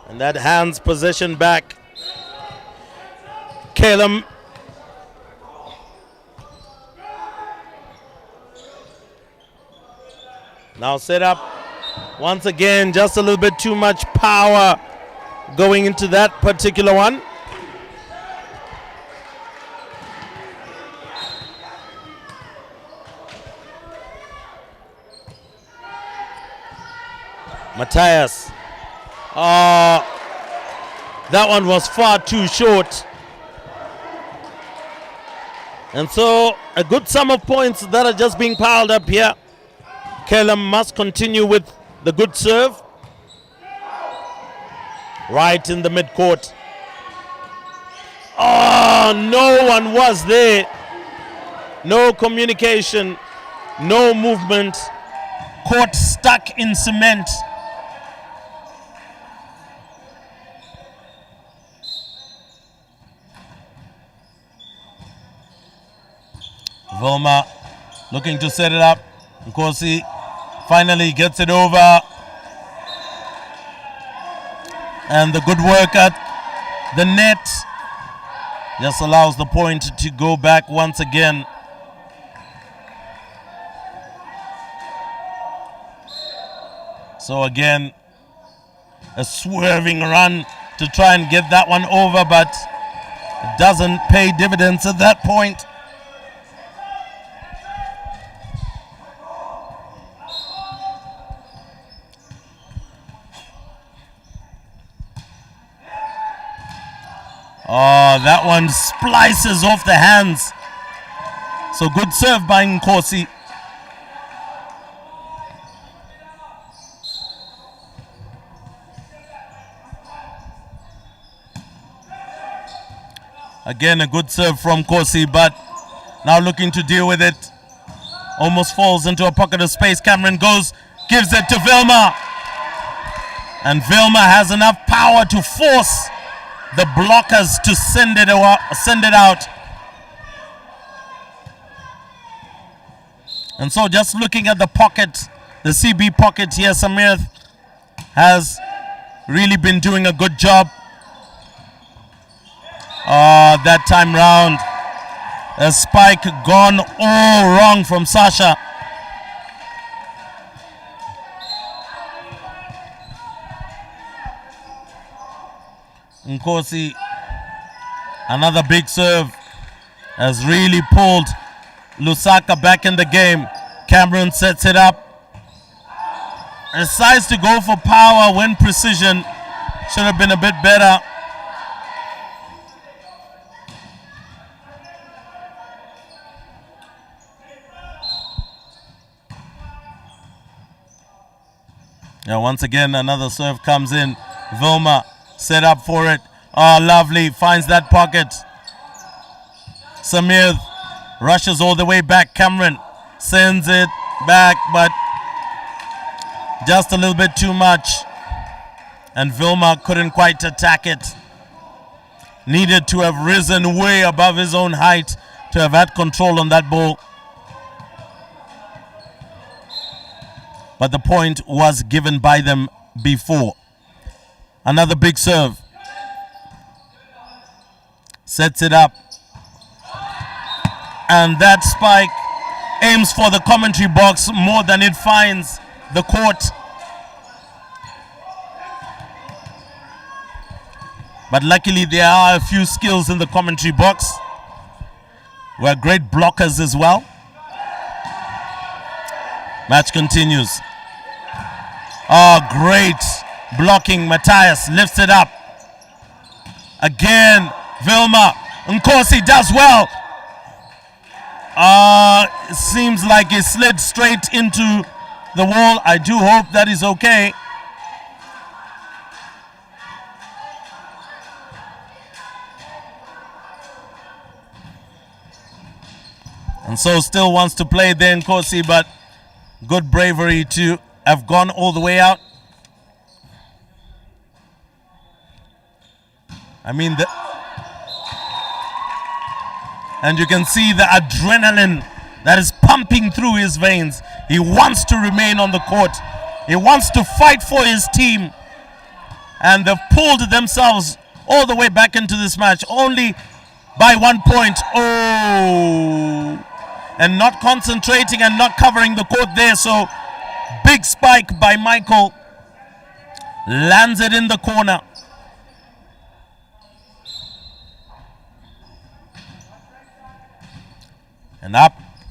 And that hands possession back. Calum. Now set up. Once again, just a little bit too much power going into that particular one. Matthias. That one was far too short. And so a good sum of points that are just being piled up here. Kellam must continue with the good serve. Right in the midcourt. Oh, no one was there. No communication, no movement. Court stuck in cement. Vilma looking to set it up. Nkosi finally gets it over. And the good work at the net just allows the point to go back once again. So again, a swerving run to try and get that one over, but it doesn't pay dividends at that point. Oh, that one splices off the hands. So good serve by Nkosi. Again, a good serve from Nkosi, but now looking to deal with it. Almost falls into a pocket of space. Cameron goes, gives it to Vilma. And Vilma has enough power to force the blockers to send it out. And so just looking at the pocket, the CB pocket here, Samir has really been doing a good job. That time round, a spike gone all wrong from Sasha. Nkosi, another big serve, has really pulled Lusaka back in the game. Cameron sets it up. Decides to go for power when precision should have been a bit better. Now once again another serve comes in. Vilma set up for it. Oh, lovely. Finds that pocket. Samir rushes all the way back. Cameron sends it back, but just a little bit too much. And Vilma couldn't quite attack it. Needed to have risen way above his own height to have had control on that ball. But the point was given by them before. Another big serve. Sets it up. And that spike aims for the commentary box more than it finds the court. But luckily there are a few skills in the commentary box. We're great blockers as well. Match continues. Oh, great blocking. Matthias lifts it up. Again, Vilma. Nkosi does well. It seems like he slid straight into the wall. I do hope that is okay. And so still wants to play there, Nkosi, but good bravery to have gone all the way out. I mean, and you can see the adrenaline that is pumping through his veins. He wants to remain on the court. He wants to fight for his team. And they've pulled themselves all the way back into this match, only by 1 point. Oh! And not concentrating and not covering the court there. So big spike by Michael. Lands it in the corner.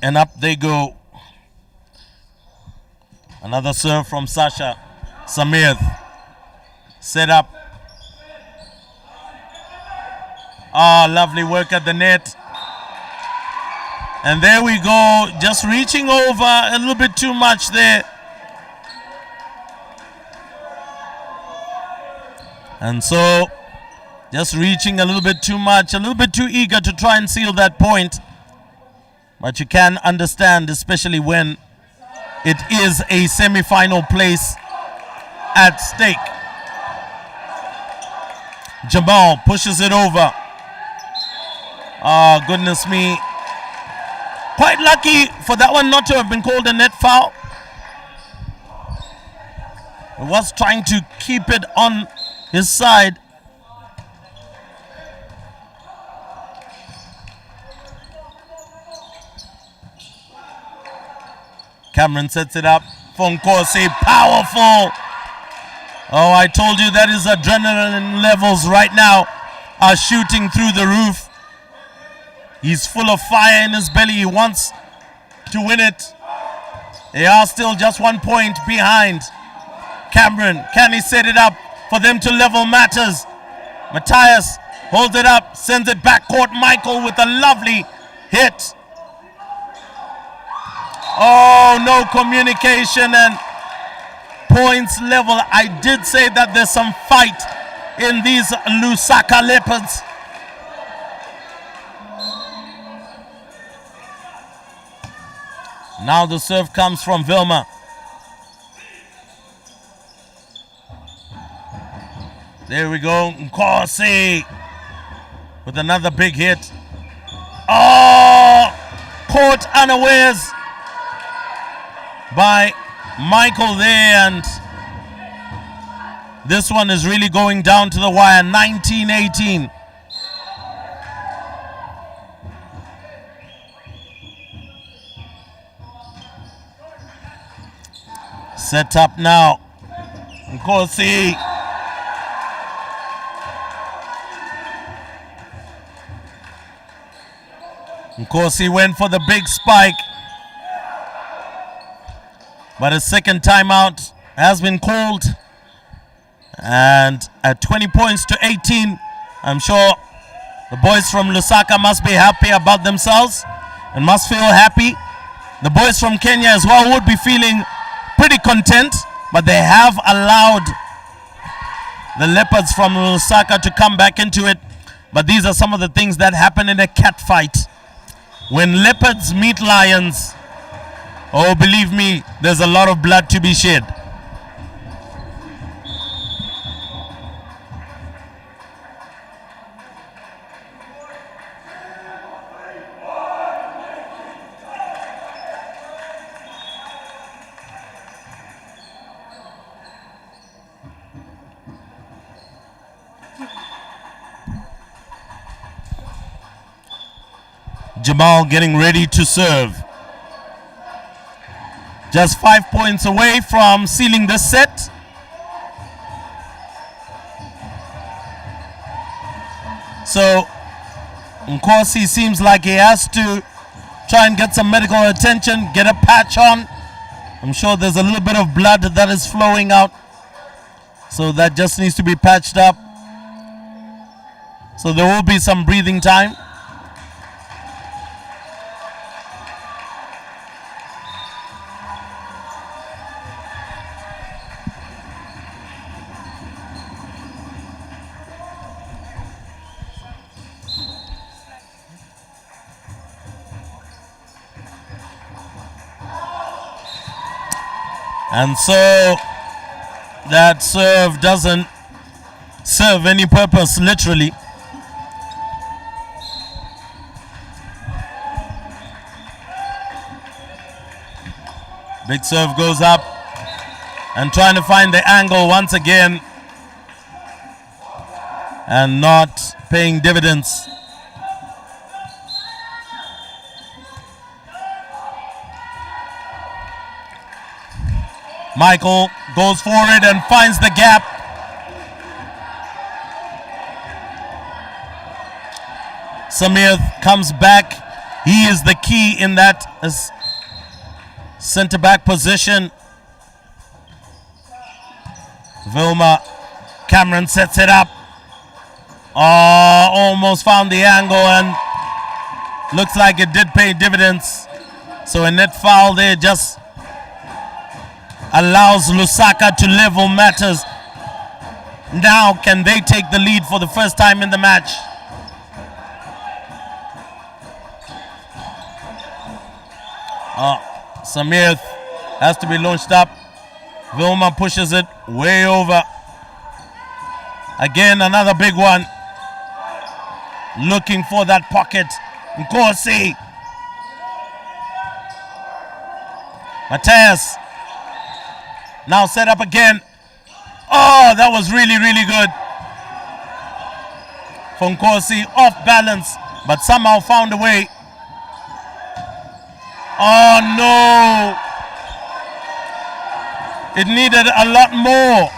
And up they go. Another serve from Sasha. Samir. Set up. Lovely work at the net. And there we go. Just reaching over a little bit too much there. And so, just reaching a little bit too much, a little bit too eager to try and seal that point. But you can understand, especially when it is a semi-final place at stake. Jamal pushes it over. Oh, goodness me. Quite lucky for that one not to have been called a net foul. He was trying to keep it on his side. Cameron sets it up. Fonkosi, powerful. Oh, I told you that his adrenaline levels right now are shooting through the roof. He's full of fire in his belly. He wants to win it. They are still just 1 point behind. Cameron, can he set it up for them to level matters? Matthias holds it up, sends it back court. Michael with a lovely hit. Oh, no communication and points level. I did say that there's some fight in these Lusaka Leopards. Now the serve comes from Vilma. There we go. Nkosi with another big hit. Oh, caught unawares by Michael there, and this one is really going down to the wire. 19-18. Set up now. Nkosi. Nkosi went for the big spike, but a second timeout has been called. And at 20 points to 18, I'm sure the boys from Lusaka must be happy about themselves and must feel happy. The boys from Kenya as well would be feeling pretty content, but they have allowed the Leopards from Lusaka to come back into it. But these are some of the things that happen in a cat fight. When leopards meet lions, oh, believe me, there's a lot of blood to be shed. Jamal getting ready to serve. Just 5 points away from sealing the set. So Nkosi seems like he has to try and get some medical attention, get a patch on. I'm sure there's a little bit of blood that is flowing out, so that just needs to be patched up. So there will be some breathing time. And so that serve doesn't serve any purpose, literally. Big serve goes up and trying to find the angle once again and not paying dividends. Michael goes for it and finds the gap. Samir comes back He is the key in that center back position. Vilma, Cameron sets it up. Almost found the angle and looks like it did pay dividends. So a net foul there just allows Lusaka to level matters. Now can they take the lead for the first time in the match? Samir has to be launched up. Vilma pushes it way over. Again, another big one. Looking for that pocket. Nkosi. Matthias. Now set up again. Oh, that was really, really good. For Nkosi, off balance, but somehow found a way. Oh no. It needed a lot more.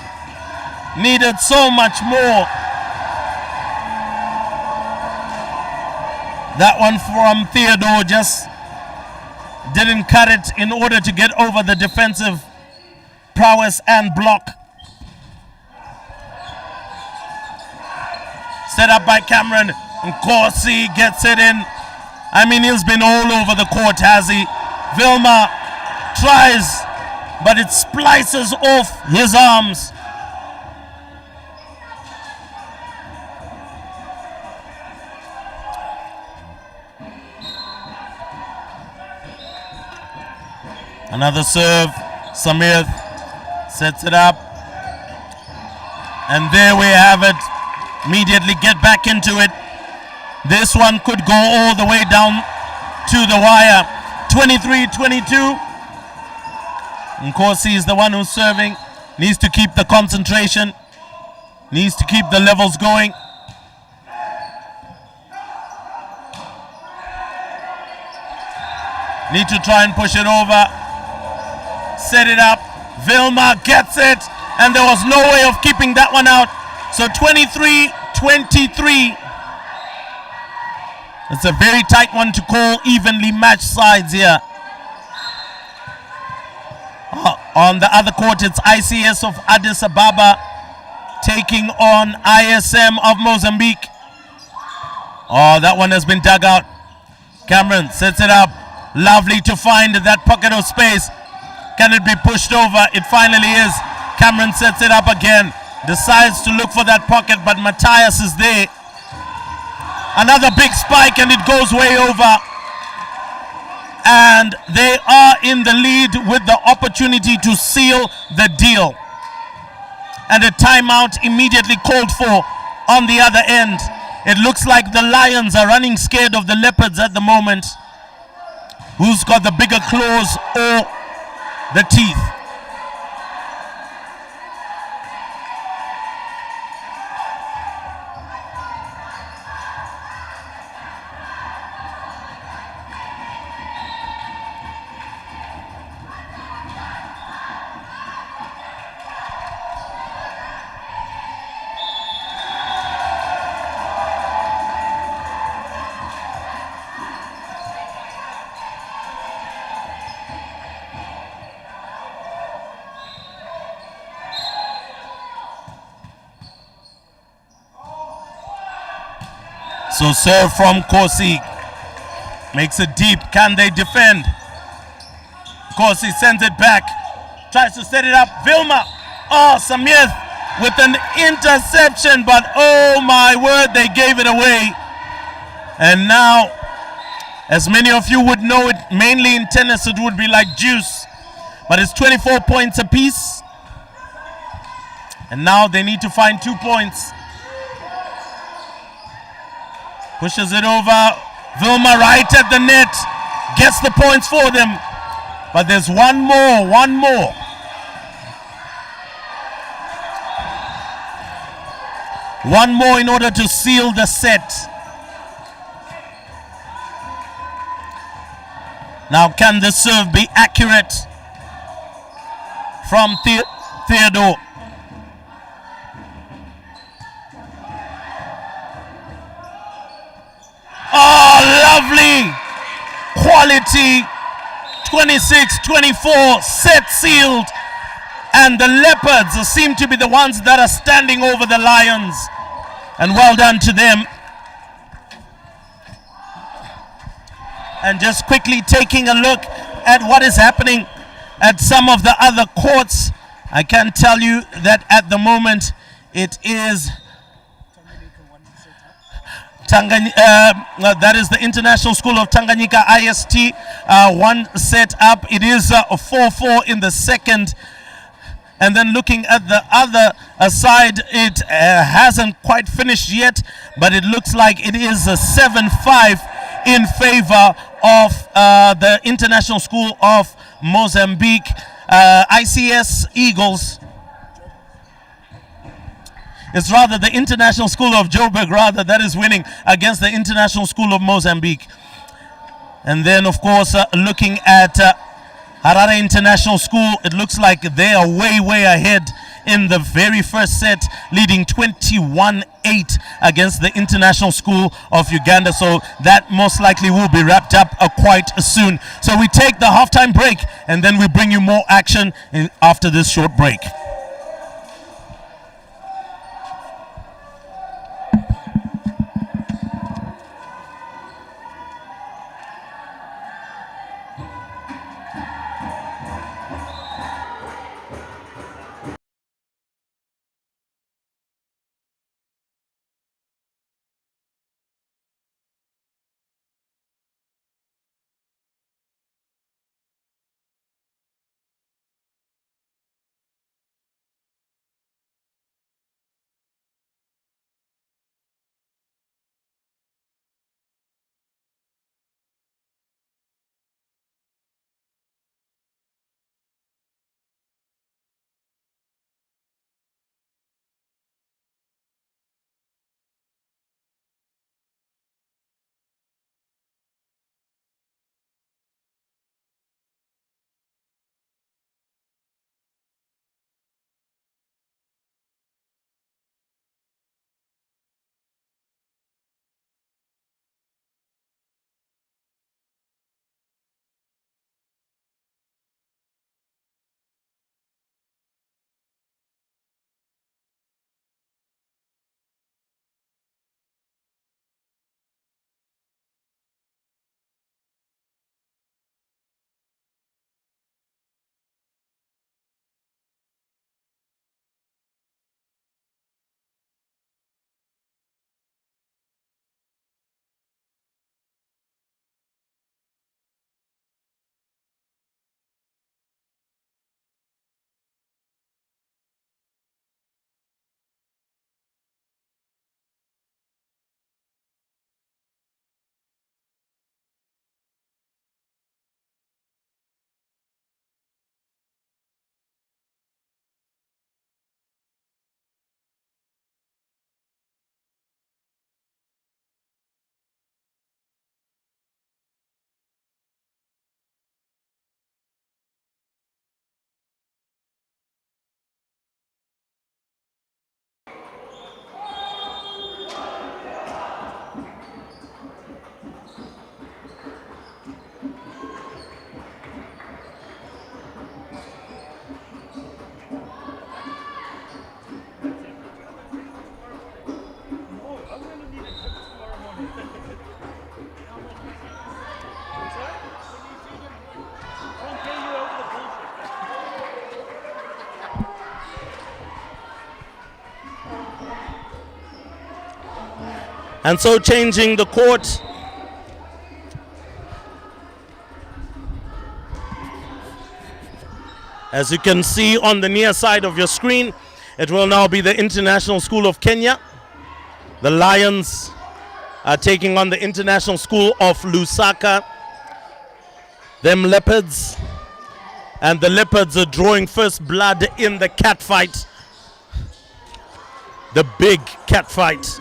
Needed so much more. That one from Theodore just didn't cut it in order to get over the defensive prowess and block. Set up by Cameron. Nkosi gets it in. I mean, he's been all over the court, has he? Vilma tries, but it splices off his arms. Another serve. Samir sets it up. And there we have it. Immediately get back into it. This one could go all the way down to the wire. 23-22. Nkosi is the one who's serving. Needs to keep the concentration. Needs to keep the levels going. Need to try and push it over. Set it up. Vilma gets it. And there was no way of keeping that one out. So 23-23. It's a very tight one to call. Evenly matched sides here. On the other court, it's ICS of Addis Ababa taking on ISM of Mozambique. Oh, that one has been dug out. Cameron sets it up. Lovely to find that pocket of space. Can it be pushed over? It finally is. Cameron sets it up again. Decides to look for that pocket, but Matthias is there. Another big spike and it goes way over. And they are in the lead with the opportunity to seal the deal. And a timeout immediately called for on the other end. It looks like the Lions are running scared of the Leopards at the moment. Who's got the bigger claws or the teeth? So serve from Nkosi. Makes it deep. Can they defend? Nkosi sends it back. Tries to set it up. Vilma. Oh, Samir with an interception. But oh my word, they gave it away. And now, as many of you would know it, mainly in tennis it would be like juice. But it's 24 points apiece. And now they need to find 2 points. Pushes it over. Vilma right at the net. Gets the points for them. But there's one more. One more in order to seal the set. Now can the serve be accurate from Theodore? Oh, lovely! quality. 26-24, set sealed. And the Leopards seem to be the ones that are standing over the Lions. And well done to them. And just quickly taking a look at what is happening at some of the other courts. I can tell you that at the moment it is that is the International School of Tanganyika IST, one set up. It is a 4-4 in the second. And then looking at the other side, it hasn't quite finished yet, but it looks like it is a 7-5 in favor of the International School of Mozambique. ICS Eagles. It's rather the International School of Joburg, rather, that is winning against the International School of Mozambique. And then, of course, looking at Harare International School, it looks like they are way ahead in the very first set, leading 21-8 against the International School of Uganda. So that most likely will be wrapped up quite soon. So we take the halftime break and then we bring you more action after this short break. And so changing the court. As you can see on the near side of your screen, it will now be the International School of Kenya. The Lions are taking on the International School of Lusaka. Them Leopards. And the Leopards are drawing first blood in the cat fight. The big cat fight.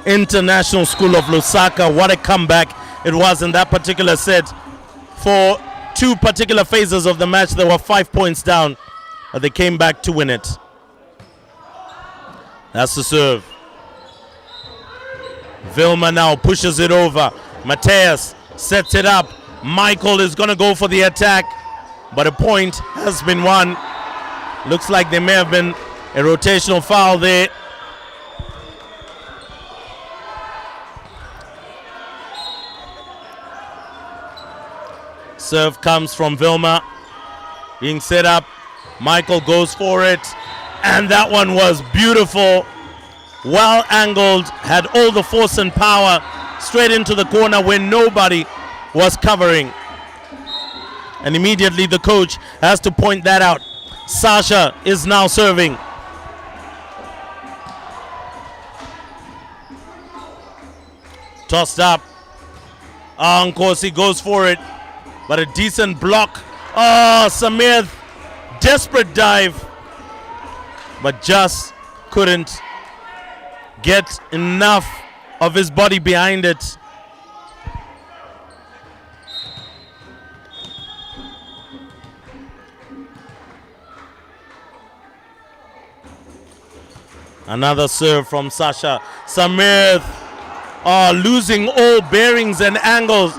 International School of Lusaka, what a comeback it was in that particular set. For two particular phases of the match, they were 5 points down, but they came back to win it. That's the serve. Vilma now pushes it over. Mateus sets it up. Michael is going to go for the attack, but a point has been won. Looks like there may have been a rotational foul there. Serve comes from Vilma, being set up. Michael goes for it, and that one was beautiful. Well angled, had all the force and power straight into the corner where nobody was covering. And immediately the coach has to point that out. Sasha is now serving. Tossed up. Nkosi goes for it, but a decent block. Oh, Samir, desperate dive, but just couldn't get enough of his body behind it. Another serve from Sasha. Samir losing all bearings and angles.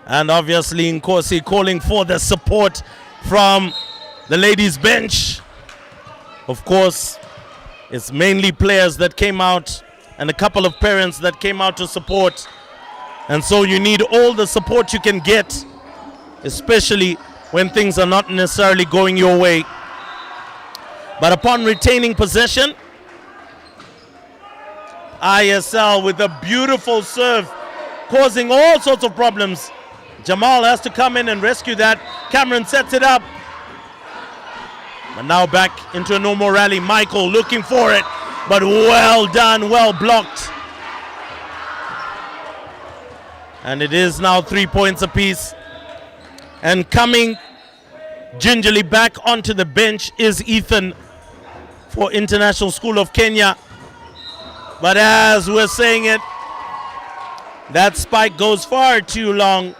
And obviously Nkosi calling for the support from the ladies' bench. Of course, it's mainly players that came out and a couple of parents that came out to support. And so you need all the support you can get, especially when things are not necessarily going your way. But upon retaining possession, ISL with a beautiful serve, causing all sorts of problems. Jamal has to come in and rescue that. Cameron sets it up. But now back into a normal rally. Michael looking for it, but well done, well blocked. And it is now 3 points apiece. And coming gingerly back onto the bench is Ethan for International School of Kenya. But as we're saying it, that spike goes far too long.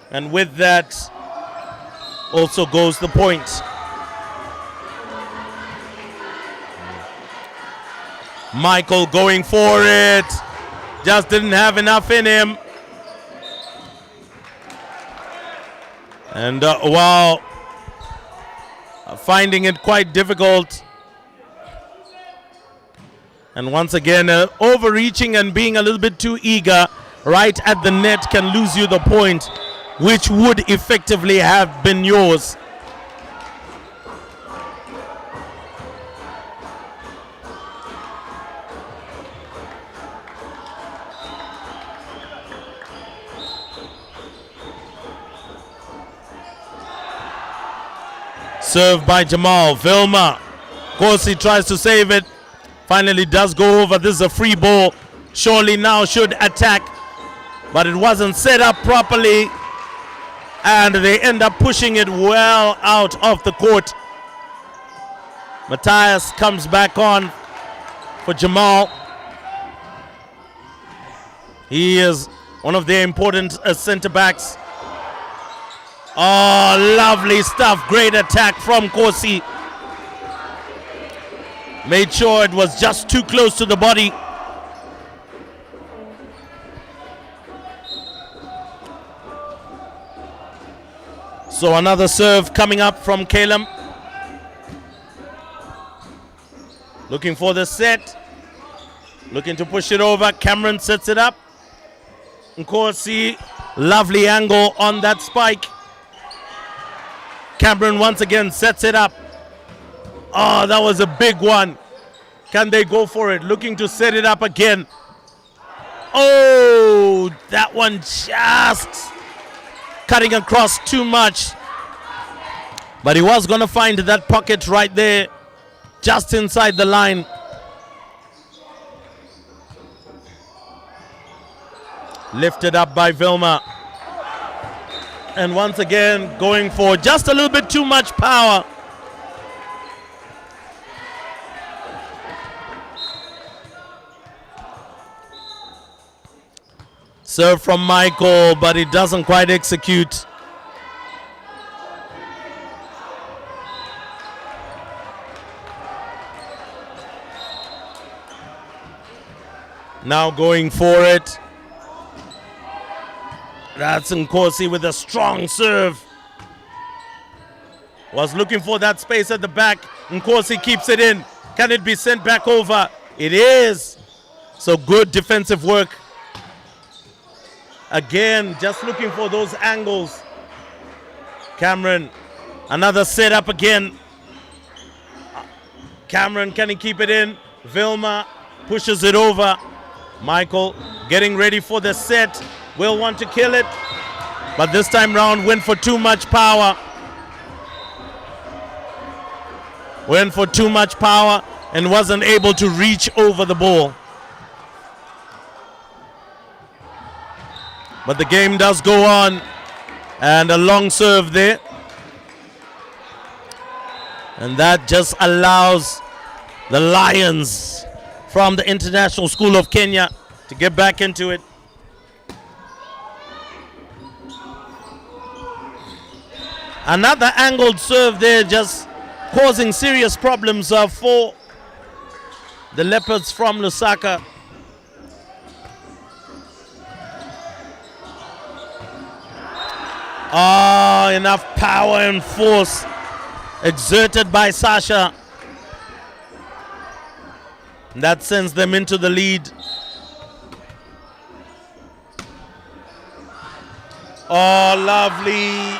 And with that, also goes the point. Michael going for it. Just didn't have enough in him. And while finding it quite difficult. And once again, overreaching and being a little bit too eager right at the net can lose you the point, which would effectively have been yours. Served by Jamal. Vilma. Of course, he tries to save it. Finally does go over. This is a free ball. Surely now should attack. But it wasn't set up properly. And they end up pushing it well out of the court. Matthias comes back on for Jamal. He is one of their important center backs. Oh, lovely stuff. Great attack from Nkosi. Made sure it was just too close to the body. So another serve coming up from Calum. Looking for the set. Looking to push it over. Cameron sets it up. Nkosi, lovely angle on that spike. Cameron once again sets it up. Oh, that was a big one. Can they go for it? Looking to set it up again. Oh, that one just cutting across too much. But he was going to find that pocket right there, just inside the line. Lifted up by Vilma. And once again, going for just a little bit too much power. Serve from Michael, but he doesn't quite execute. Now going for it. That's Nkosi with a strong serve. Was looking for that space at the back. Nkosi keeps it in. Can it be sent back over? It is. So good defensive work. Again, just looking for those angles. Cameron, another setup again. Cameron, can he keep it in? Vilma pushes it over. Michael getting ready for the set. Will want to kill it. But this time round went for too much power. Went for too much power and wasn't able to reach over the ball. But the game does go on. And a long serve there. And that just allows the Lions from the International School of Kenya to get back into it. Another angled serve there, just causing serious problems for the Leopards from Lusaka. Oh, enough power and force exerted by Sasha. That sends them into the lead. Oh, lovely.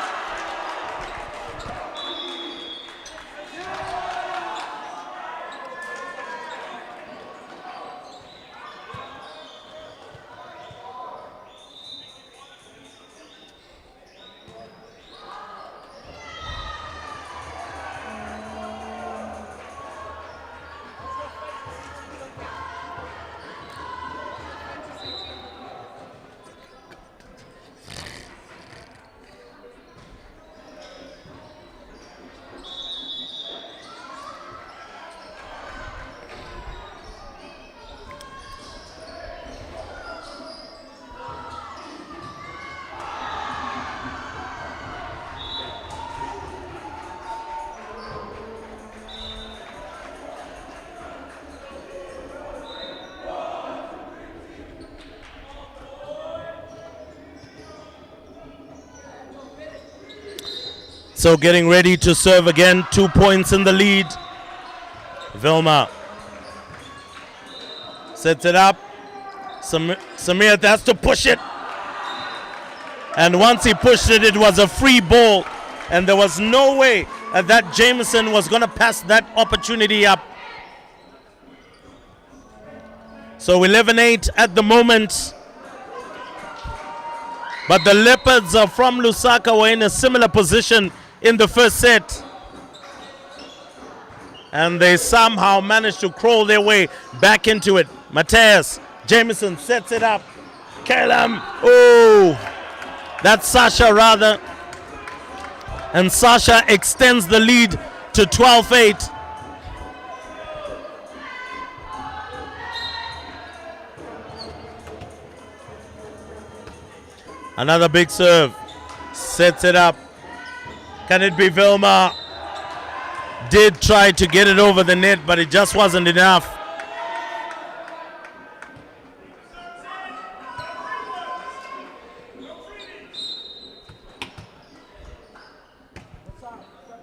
So getting ready to serve again, 2 points in the lead. Vilma sets it up. Samir has to push it. And once he pushed it, it was a free ball. And there was no way that Jameson was going to pass that opportunity up. So 11-8 at the moment. But the Leopards from Lusaka were in a similar position in the first set. And they somehow managed to crawl their way back into it. Mateus, Jameson sets it up. Kalam, oh, that's Sasha rather. And Sasha extends the lead to 12-8. Another big serve. Sets it up. Can it be Vilma? Did try to get it over the net, but it just wasn't enough.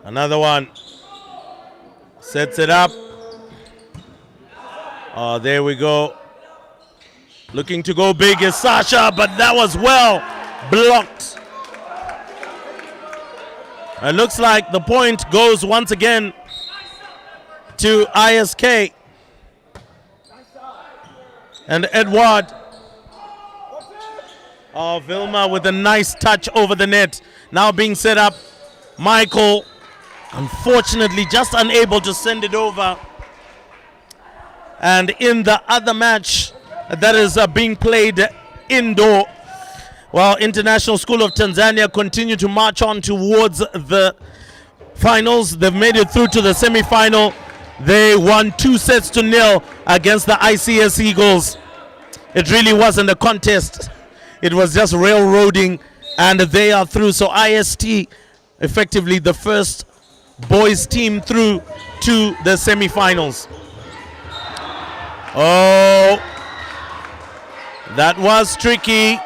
Another one. Sets it up. Oh, there we go. Looking to go big is Sasha, but that was well blocked. It looks like the point goes once again to ISK. And Edward. Oh, Vilma with a nice touch over the net. Now being set up. Michael, unfortunately, just unable to send it over. And in the other match that is being played indoor, while International School of Tanzania continue to march on towards the finals. They've made it through to the semi-final. They won 2-0 against the ICS Eagles. It really wasn't a contest. It was just railroading, and they are through. So IST, effectively the first boys team through to the semi-finals. Oh, That was tricky.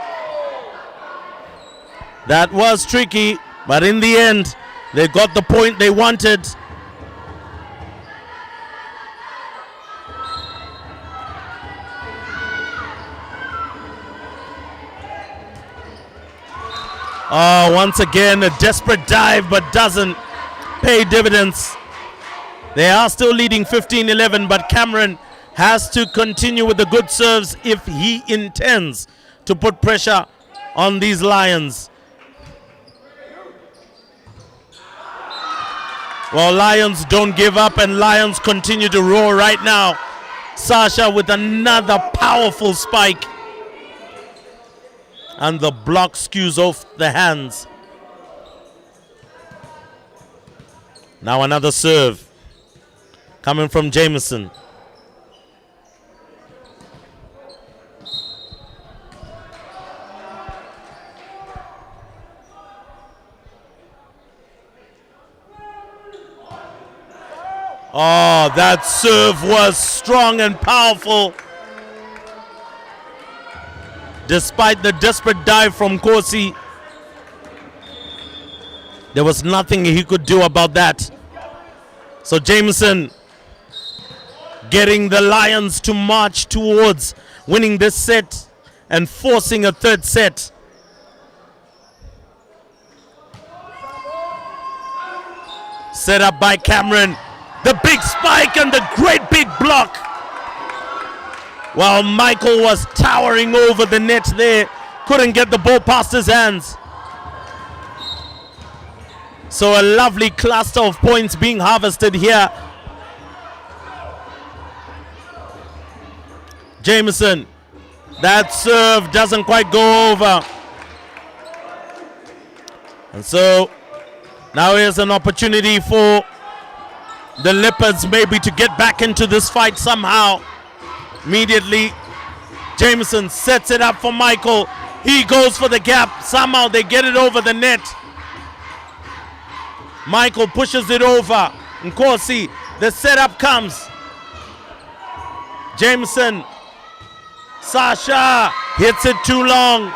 That was tricky, but in the end, they got the point they wanted. Oh, once again, a desperate dive, but doesn't pay dividends. They are still leading 15-11, but Cameron has to continue with the good serves if he intends to put pressure on these Lions. Well, Lions don't give up, and Lions continue to roar right now. Sasha with another powerful spike. And the block skews off the hands. Now another serve coming from Jameson. Oh, that serve was strong and powerful. Despite the desperate dive from Nkosi, there was nothing he could do about that. So Jameson getting the Lions to march towards winning this set and forcing a third set. Set up by Cameron. The big spike and the great big block. While Michael was towering over the net there, couldn't get the ball past his hands. So a lovely cluster of points being harvested here. Jameson, that serve doesn't quite go over. And so now here's an opportunity for the Leopards maybe to get back into this fight somehow. Immediately, Jameson sets it up for Michael. He goes for the gap. Somehow they get it over the net. Michael pushes it over. Nkosi, the setup comes. Jameson. Sasha hits it too long.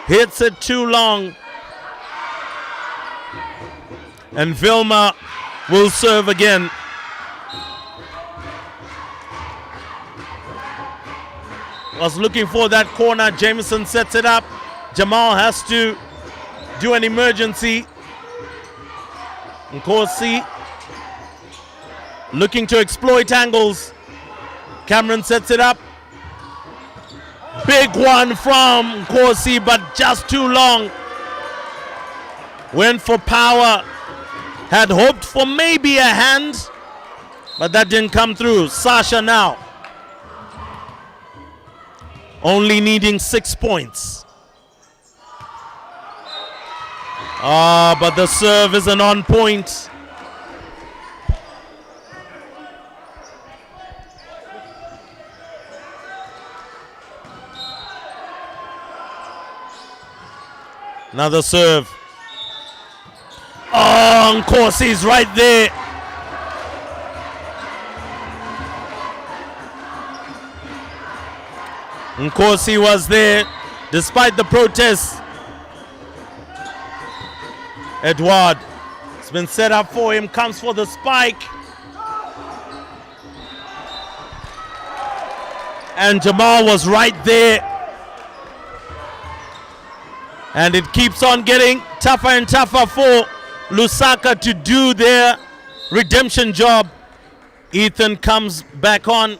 Hits it too long. And Vilma will serve again. Was looking for that corner. Jameson sets it up. Jamal has to do an emergency. Nkosi looking to exploit angles. Cameron sets it up. Big one from Nkosi, but just too long. Went for power. Had hoped for maybe a hand, but that didn't come through. Sasha now. Only needing 6 points. But the serve isn't on point. Another serve. Oh, Nkosi's right there. Nkosi was there despite the protests. Edward, it's been set up for him, comes for the spike. And Jamal was right there. And it keeps on getting tougher and tougher for Lusaka to do their redemption job. Ethan comes back on.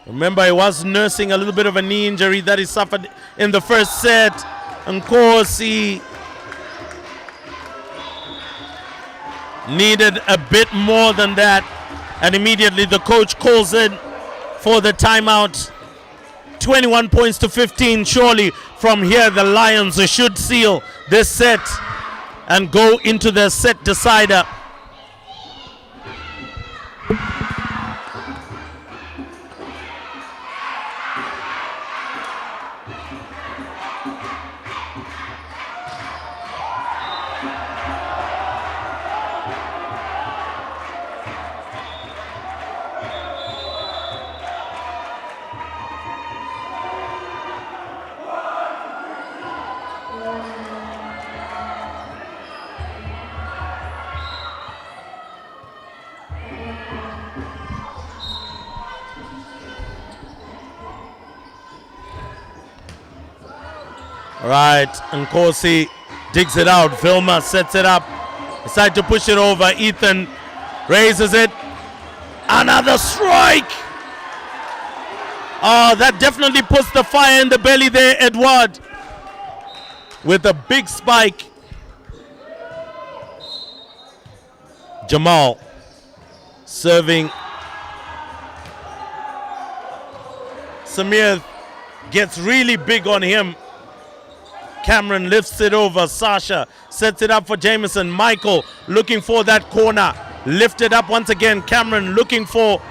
Remember, he was nursing a little bit of a knee injury that he suffered in the first set. Nkosi needed a bit more than that. And immediately the coach calls in for the timeout. 21 points to 15. Surely from here the Lions should seal this set and go into the set decider. Right, Nkosi digs it out. Vilma sets it up. Decide to push it over. Ethan raises it. Another strike. Oh, that definitely puts the fire in the belly there, Edward. With a big spike. Jamal serving. Samir gets really big on him. Cameron lifts it over. Sasha sets it up for Jameson. Michael looking for that corner. Lifted up once again. Cameron looking for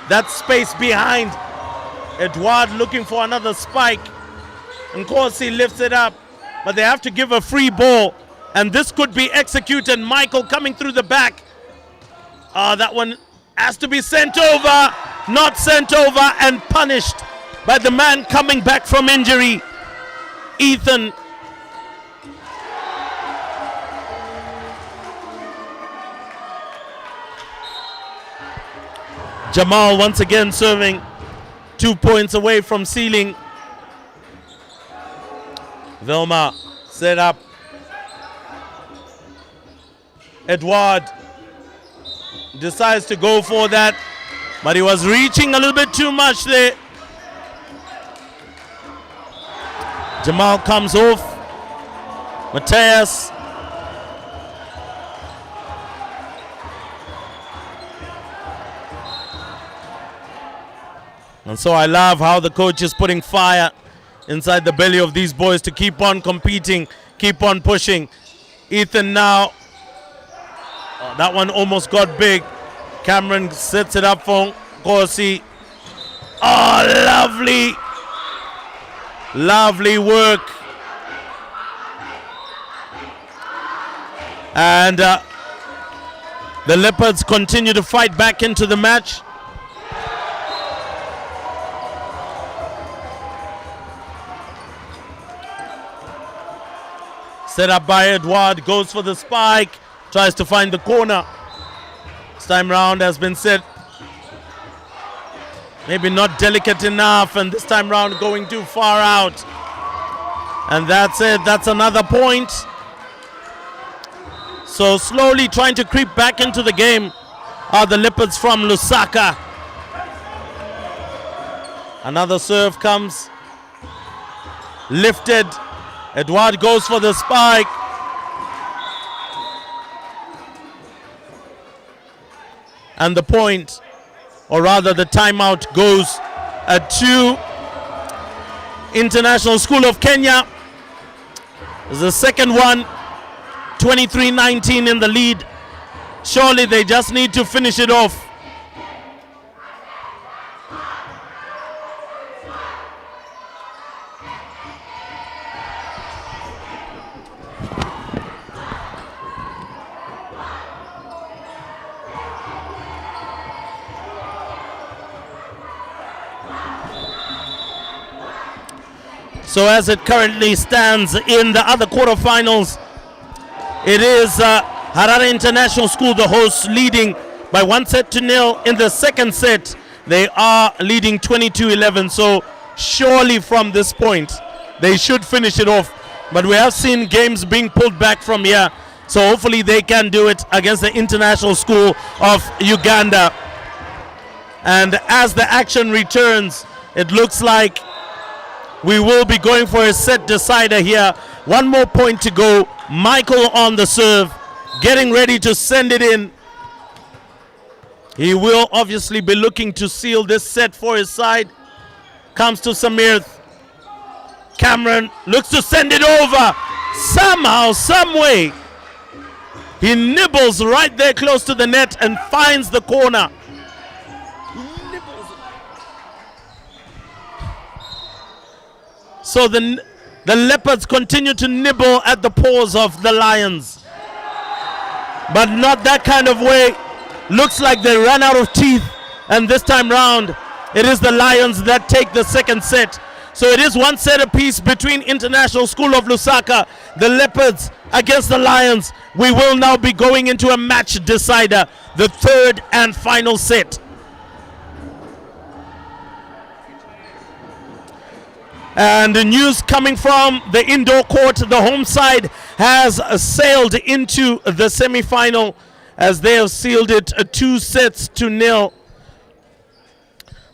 that space behind. Edward looking for another spike. Nkosi lifts it up, but they have to give a free ball, and this could be executed. Michael coming through the back. That one has to be sent over. Not sent over and punished by the man coming back from injury. Ethan. Jamal once again serving. 2 points away from sealing. Vilma set up. Edward decides to go for that, but he was reaching a little bit too much there. Jamal comes off. Mateus. And so I love how the coach is putting fire inside the belly of these boys to keep on competing, keep on pushing. Ethan now. Oh, that one almost got big. Cameron sets it up for Nkosi. Oh, lovely. Lovely work. And the Leopards continue to fight back into the match. Set up by Edward, goes for the spike, tries to find the corner. This time round has been set. Maybe not delicate enough, and this time round going too far out. And that's it, that's another point. So slowly trying to creep back into the game are the Leopards from Lusaka. Another serve comes. Lifted. Edward goes for the spike. And the point, or rather the timeout, goes to International School of Kenya. It's the second one, 23-19 in the lead. Surely they just need to finish it off. So as it currently stands in the other quarterfinals, it is Harare International School, the hosts, leading by 1-0 in the second set. They are leading 22-11, so surely from this point, they should finish it off. But we have seen games being pulled back from here, so hopefully they can do it against the International School of Uganda. And as the action returns, it looks like we will be going for a set decider here. One more point to go. Michael on the serve, getting ready to send it in. He will obviously be looking to seal this set for his side. Comes to Samir. Cameron looks to send it over. Somehow, some way, he nibbles right there close to the net and finds the corner. So the Leopards continue to nibble at the paws of the Lions. But not that kind of way. Looks like they ran out of teeth. And this time round, it is the Lions that take the second set. So it is one set apiece between International School of Lusaka, the Leopards against the Lions. We will now be going into a match decider, the third and final set. And the news coming from the indoor court, the home side has sailed into the semi-final as they have sealed it 2-0.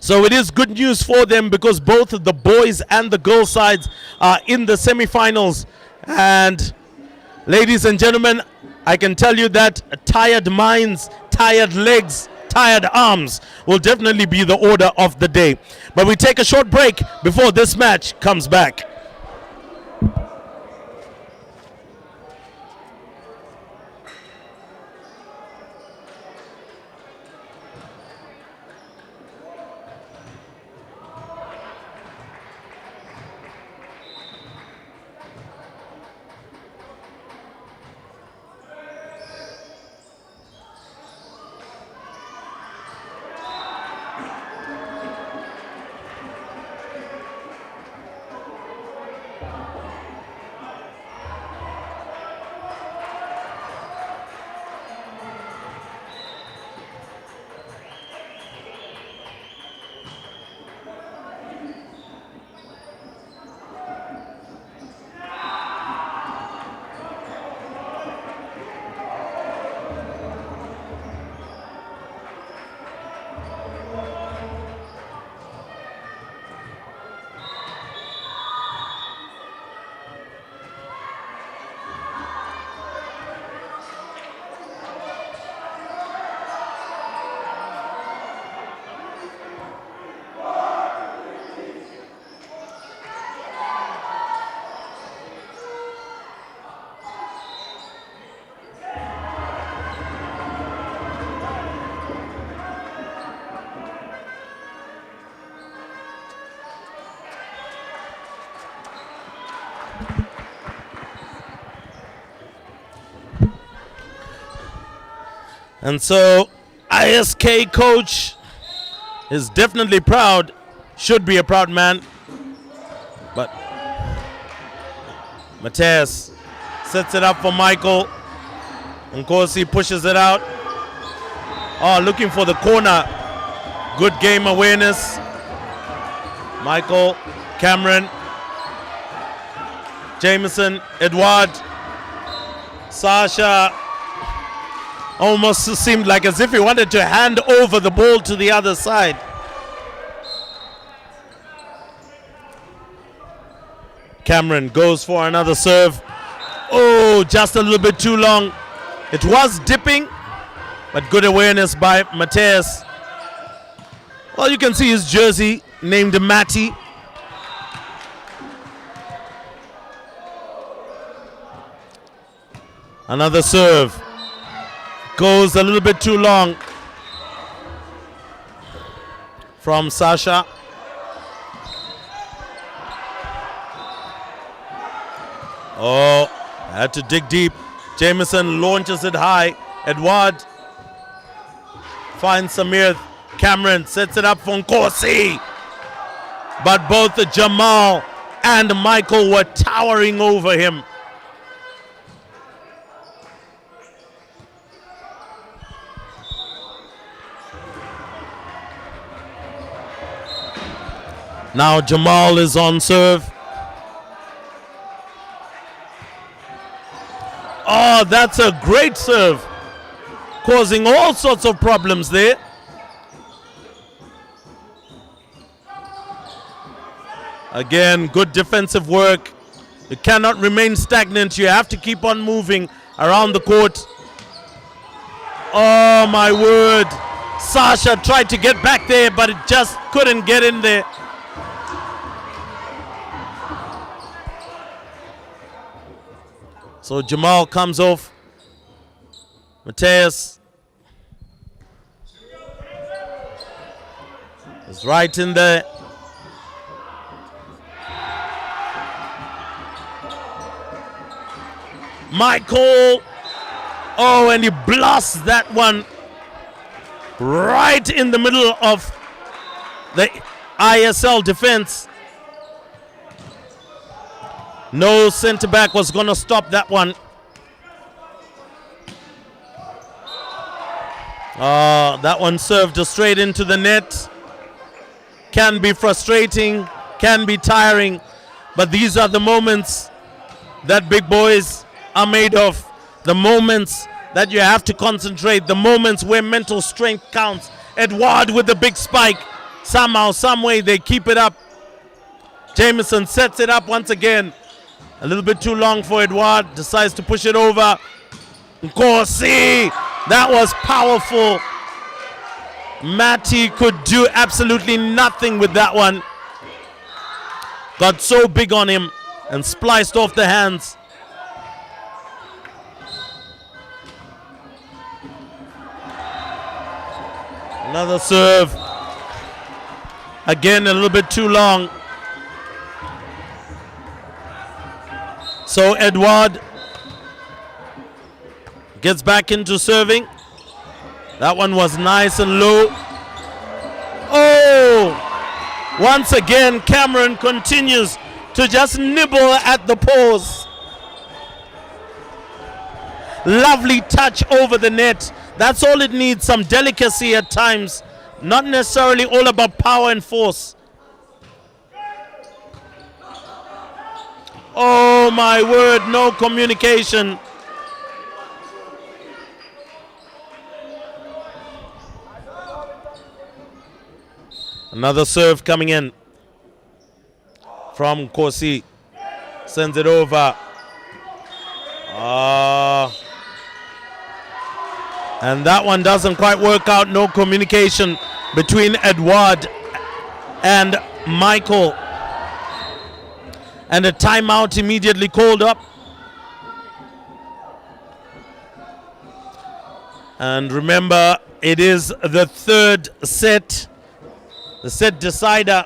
So it is good news for them because both the boys and the girls sides are in the semi-finals. And ladies and gentlemen, I can tell you that tired minds, tired legs, tired arms will definitely be the order of the day. But we take a short break before this match comes back. And so ISK coach is definitely proud, should be a proud man. But Mateus sets it up for Michael. And Nkosi pushes it out. Oh, looking for the corner. Good game awareness. Michael, Cameron, Jameson, Edward, Sasha. Almost seemed like as if he wanted to hand over the ball to the other side. Cameron goes for another serve. Oh, just a little bit too long. It was dipping, but good awareness by Mateus. Well, you can see his jersey named Matty. Another serve. Goes a little bit too long from Sasha. Oh, had to dig deep. Jameson launches it high. Edward finds Samir. Cameron sets it up for Nkosi. But both Jamal and Michael were towering over him. Now Jamal is on serve. Oh, that's a great serve. Causing all sorts of problems there. Again, good defensive work. You cannot remain stagnant. You have to keep on moving around the court. Oh, my word. Sasha tried to get back there, but it just couldn't get in there. So Jamal comes off. Mateus is right in there. Michael. Oh, and he blasts that one right in the middle of the ISL defense. No center back was going to stop that one. That one served straight into the net. Can be frustrating, can be tiring, But these are the moments that big boys are made of. The moments that you have to concentrate. The moments where mental strength counts. Edward with the big spike. Somehow, some way they keep it up. Jamison sets it up once again. A little bit too long for Edward. Decides to push it over. Nkosi. That was powerful. Matty could do absolutely nothing with that one. Got so big on him and spliced off the hands. Another serve. Again, a little bit too long. So Edward gets back into serving. That one was nice and low. Oh! Once again, Cameron continues to just nibble at the paws. Lovely touch over the net. That's all it needs, some delicacy at times. Not necessarily all about power and force. Oh my word, no communication. Another serve coming in from Nkosi. Sends it over. And that one doesn't quite work out. No communication between Edward and Michael. And a timeout immediately called up. And remember, it is the third set. The set decider.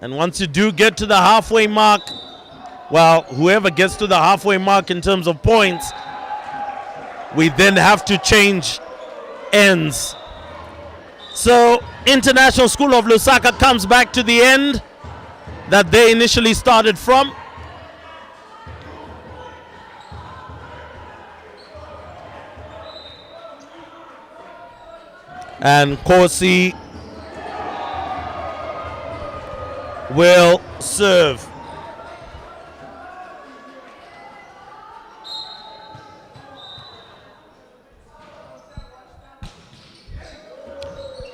And once you do get to the halfway mark, well, whoever gets to the halfway mark in terms of points, we then have to change ends. So International School of Lusaka comes back to the end that they initially started from. And Nkosi will serve.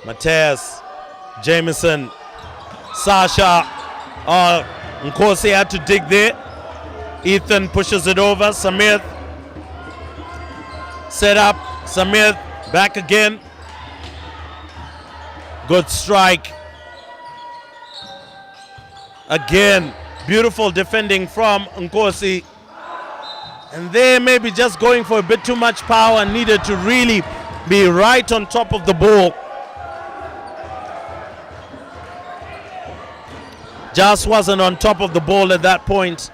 Mateus, Jamison, Sasha. Nkosi had to dig there. Ethan pushes it over. Samir set up. Samir back again. Good strike. Again, beautiful defending from Nkosi. And they may be just going for a bit too much power and needed to really be right on top of the ball. Just wasn't on top of the ball at that point.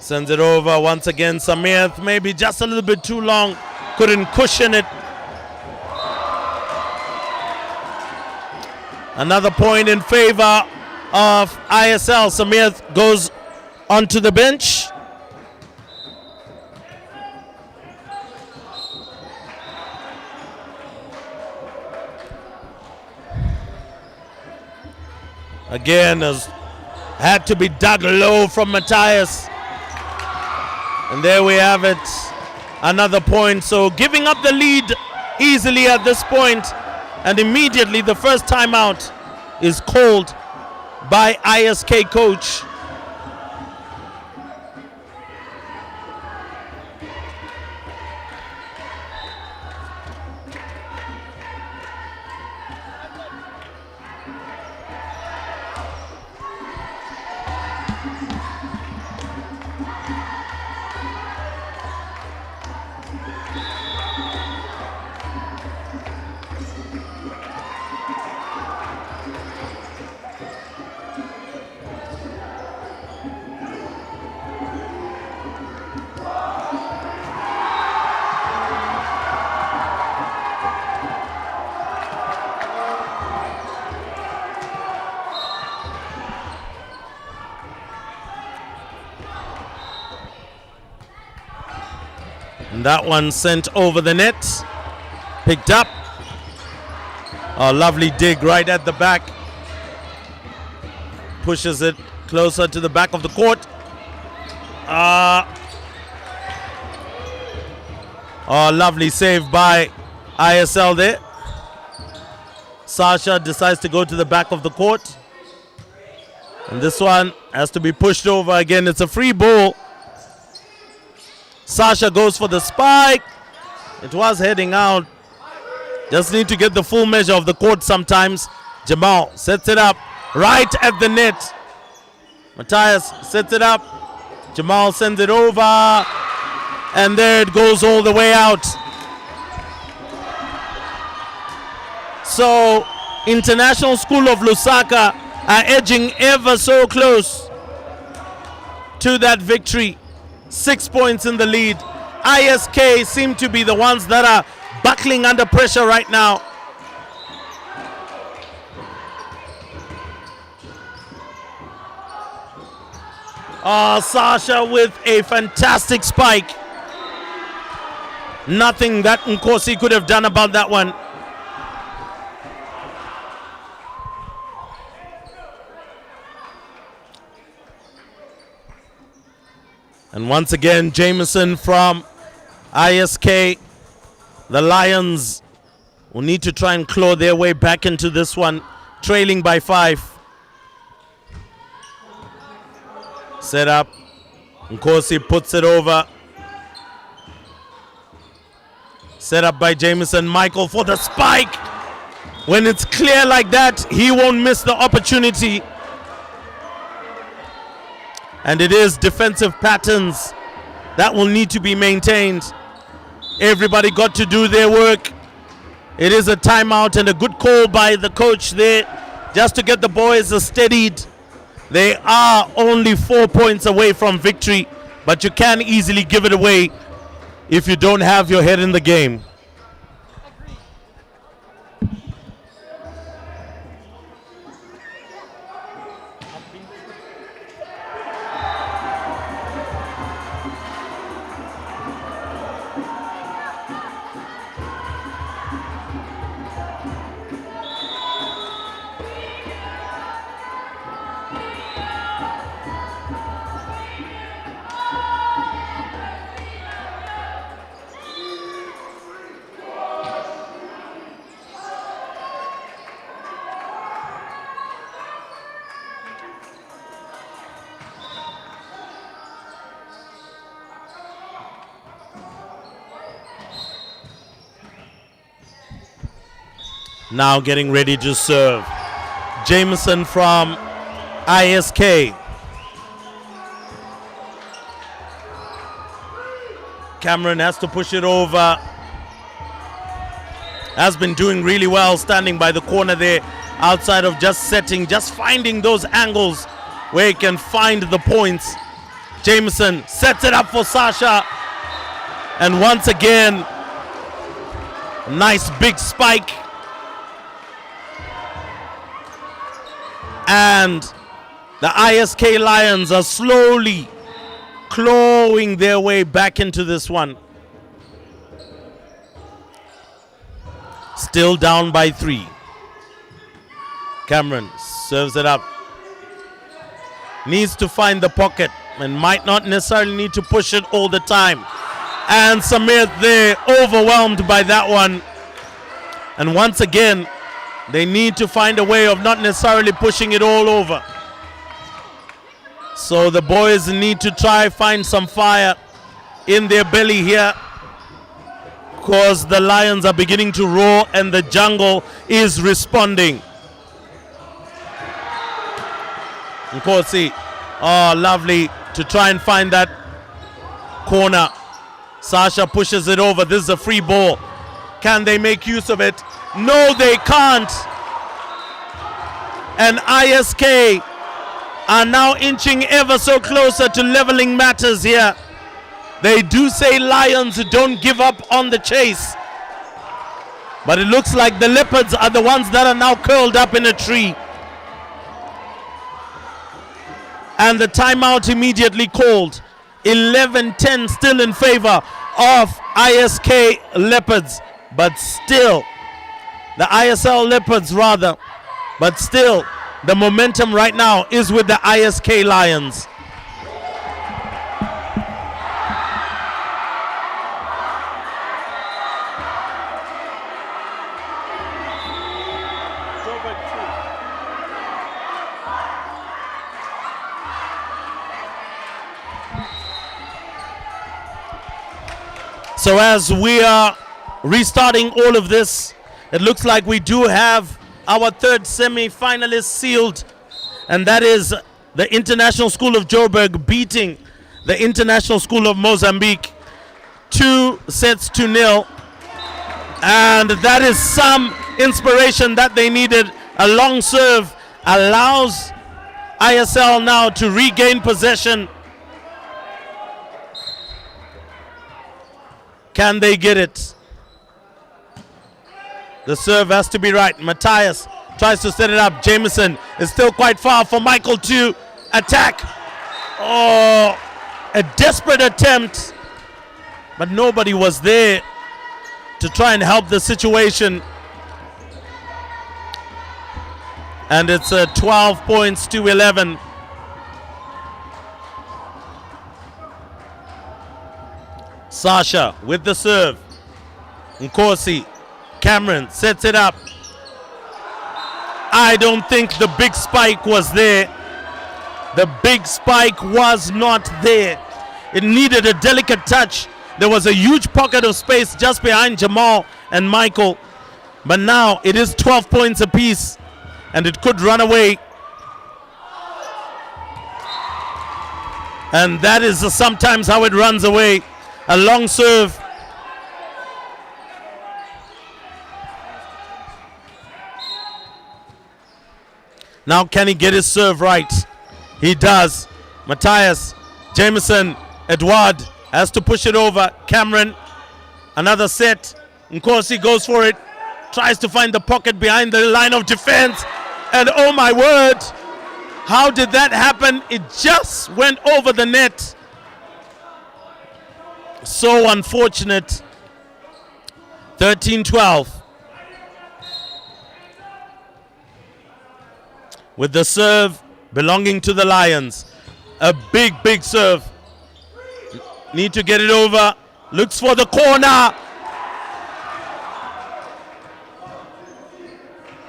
Sends it over once again. Samir, maybe just a little bit too long. Couldn't cushion it. Another point in favor of ISL. Samir goes onto the bench. Again, had to be dug low from Matthias. And there we have it. Another point. So giving up the lead easily at this point. And immediately the first timeout is called by ISK coach. And that one sent over the net. Picked up. A lovely dig right at the back. Pushes it closer to the back of the court. Lovely save by ISL there. Sasha decides to go to the back of the court. And this one has to be pushed over again. It's a free ball. Sasha goes for the spike. It was heading out. Just need to get the full measure of the court sometimes. Jamal sets it up right at the net. Matthias sets it up. Jamal sends it over. And there it goes all the way out. So, International School of Lusaka are edging ever so close to that victory. 6 points in the lead. ISK seem to be the ones that are buckling under pressure right now. Sasha with a fantastic spike. Nothing that Nkosi could have done about that one. And once again, Jameson from ISK. The Lions will need to try and claw their way back into this one, trailing by 5. Set up. Nkosi puts it over. Set up by Jameson. Michael for the spike. When it's clear like that, he won't miss the opportunity. And it is defensive patterns that will need to be maintained. Everybody got to do their work. It is a timeout and a good call by the coach there just to get the boys steadied. They are only 4 points away from victory, but you can easily give it away if you don't have your head in the game. Now getting ready to serve. Jameson from ISK. Cameron has to push it over. Has been doing really well standing by the corner there, outside of just setting, just finding those angles where he can find the points. Jameson sets it up for Sasha. And once again, nice big spike. And the ISK Lions are slowly clawing their way back into this one. Still down by 3. Cameron serves it up. Needs to find the pocket and might not necessarily need to push it all the time. And Samir there, overwhelmed by that one. And once again, they need to find a way of not necessarily pushing it all over. So the boys need to try find some fire in their belly here, because the Lions are beginning to roar and the jungle is responding. Nkosi, lovely to try and find that corner. Sasha pushes it over. This is a free ball. Can they make use of it? No, they can't. And ISK are now inching ever so closer to leveling matters here. They do say Lions don't give up on the chase, but it looks like the Leopards are the ones that are now curled up in a tree. And the timeout immediately called. 11-10 still in favor of ISK Leopards, but still, the ISL Leopards rather, but still, the momentum right now is with the ISK Lions. So as we are restarting all of this, it looks like we do have our third semi-finalist sealed, and that is the International School of Joburg beating the International School of Mozambique 2-0. And that is some inspiration that they needed. A long serve allows ISL now to regain possession. Can they get it? The serve has to be right. Matthias tries to set it up. Jameson is still quite far for Michael to attack. Oh, a desperate attempt, but nobody was there to try and help the situation. And it's 12 points to 11. Sasha with the serve. Nkosi. Cameron sets it up. I don't think the big spike was there. The big spike was not there. It needed a delicate touch. There was a huge pocket of space just behind Jamal and Michael. But now it is 12 points apiece, and it could run away. And that is sometimes how it runs away. A long serve. Now can he get his serve right? He does. Matthias, Jameson, Edward has to push it over. Cameron, another set. Nkosi goes for it. Tries to find the pocket behind the line of defense. And oh my word, how did that happen? It just went over the net. So unfortunate. 13-12. With the serve belonging to the Lions. A big, big serve. Need to get it over. Looks for the corner.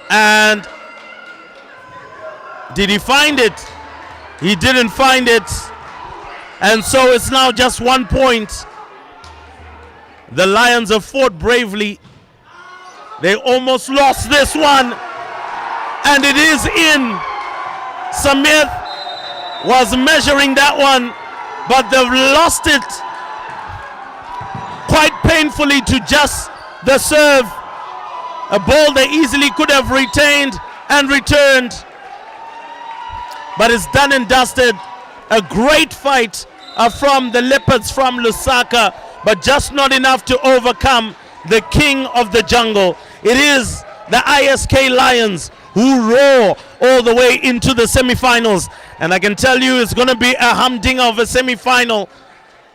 And did he find it? He didn't find it. And so it's now just 1 point. The Lions have fought bravely. They almost lost this one. And it is in. Samir was measuring that one, but they've lost it quite painfully to just the serve. A ball they easily could have retained and returned. But it's done and dusted. A great fight from the Leopards from Lusaka, but just not enough to overcome the king of the jungle. It is the ISK Lions who roar all the way into the semifinals. And I can tell you it's going to be a humdinger of a semifinal.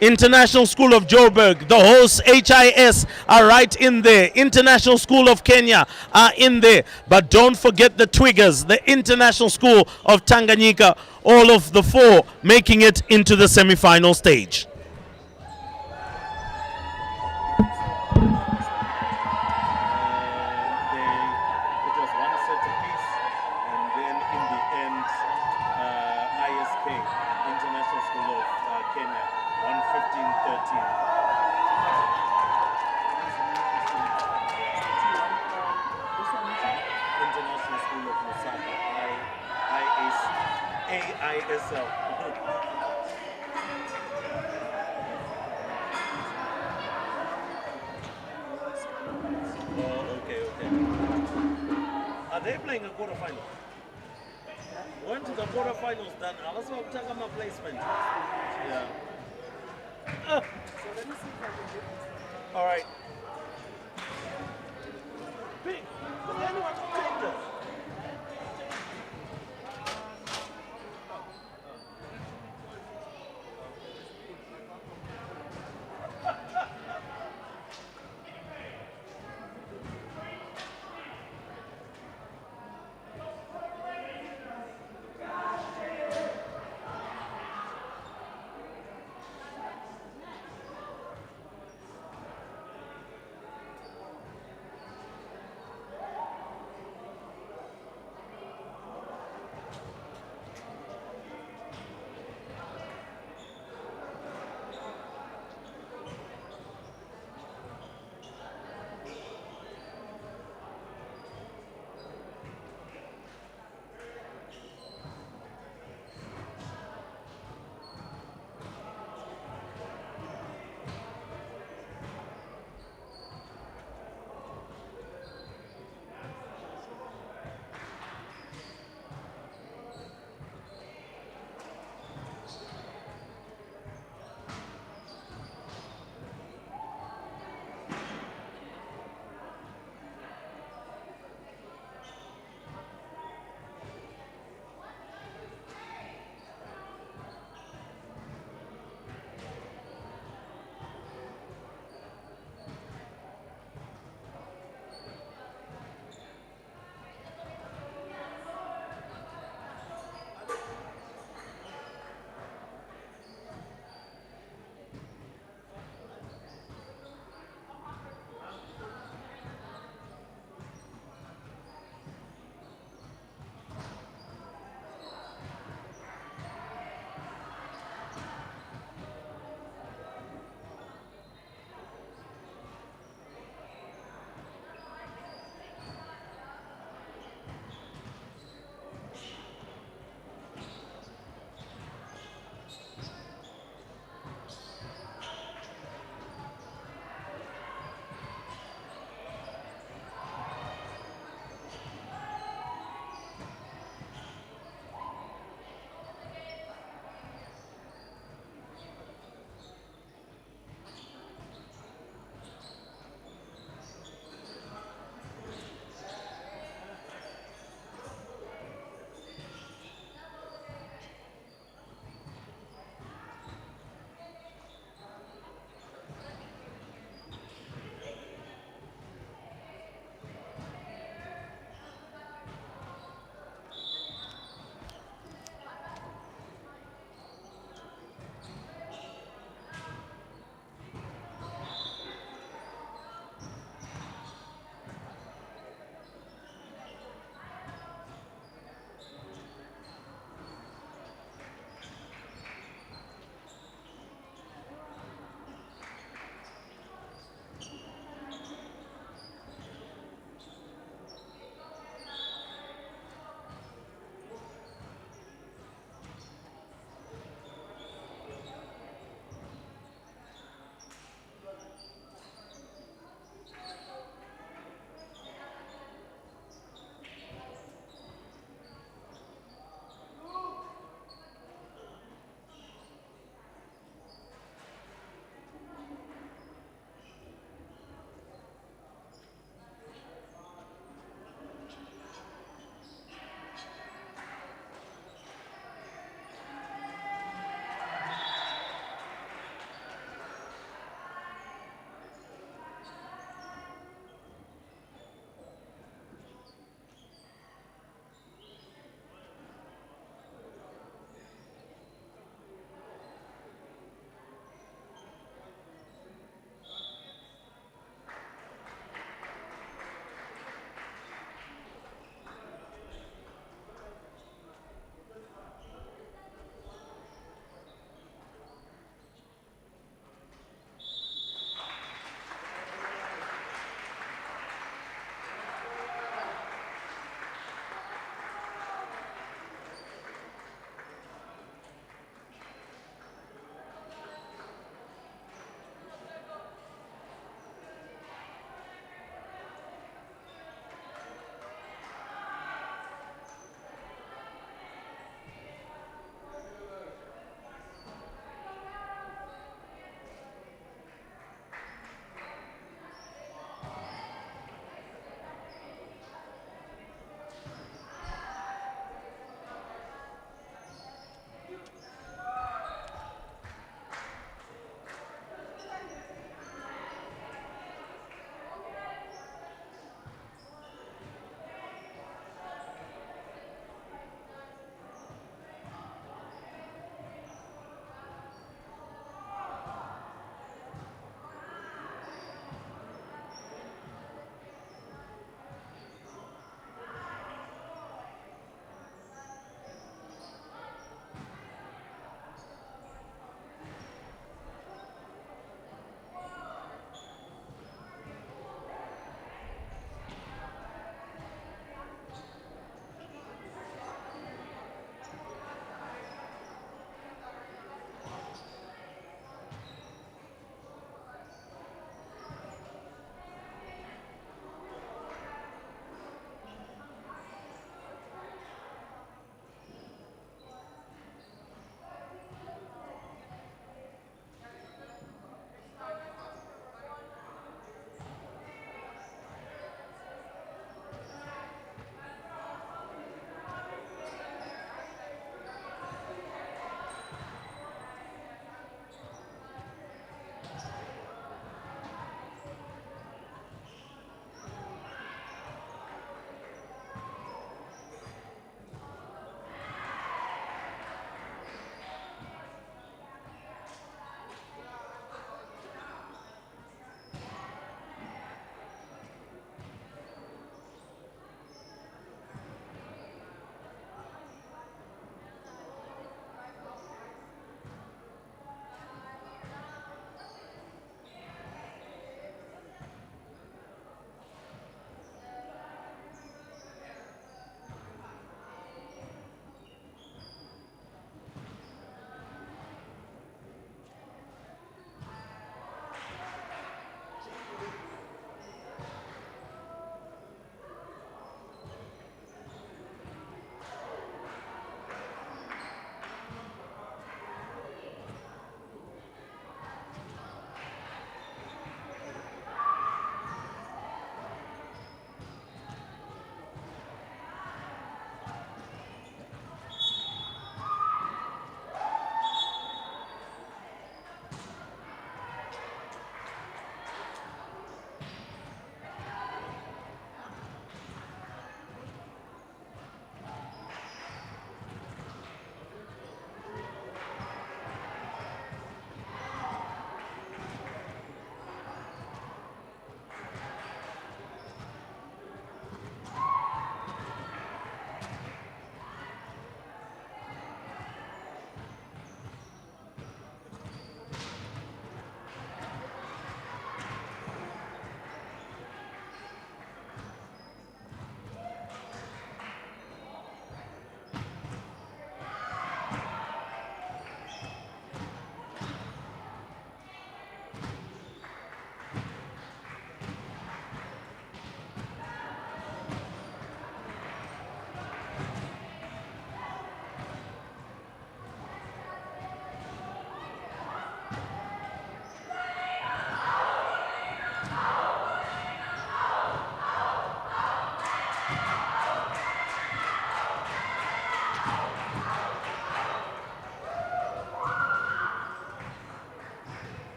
International School of Joburg, the hosts HIS are right in there. International School of Kenya are in there. But don't forget the Twiggers, the International School of Tanganyika, all of the four making it into the semifinal stage. AISL. Oh, okay. Are they playing a quarterfinal? Went to the quarterfinals done. I was going to take my placement. Yeah. All right. Big. Does anyone take this?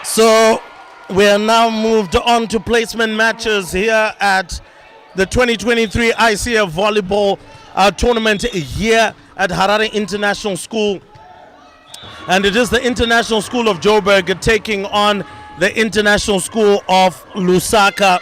So we are now moved on to placement matches here at the 2023 ISSEA Volleyball tournament here at Harare International School. And it is the International School of Joburg taking on the International School of Lusaka.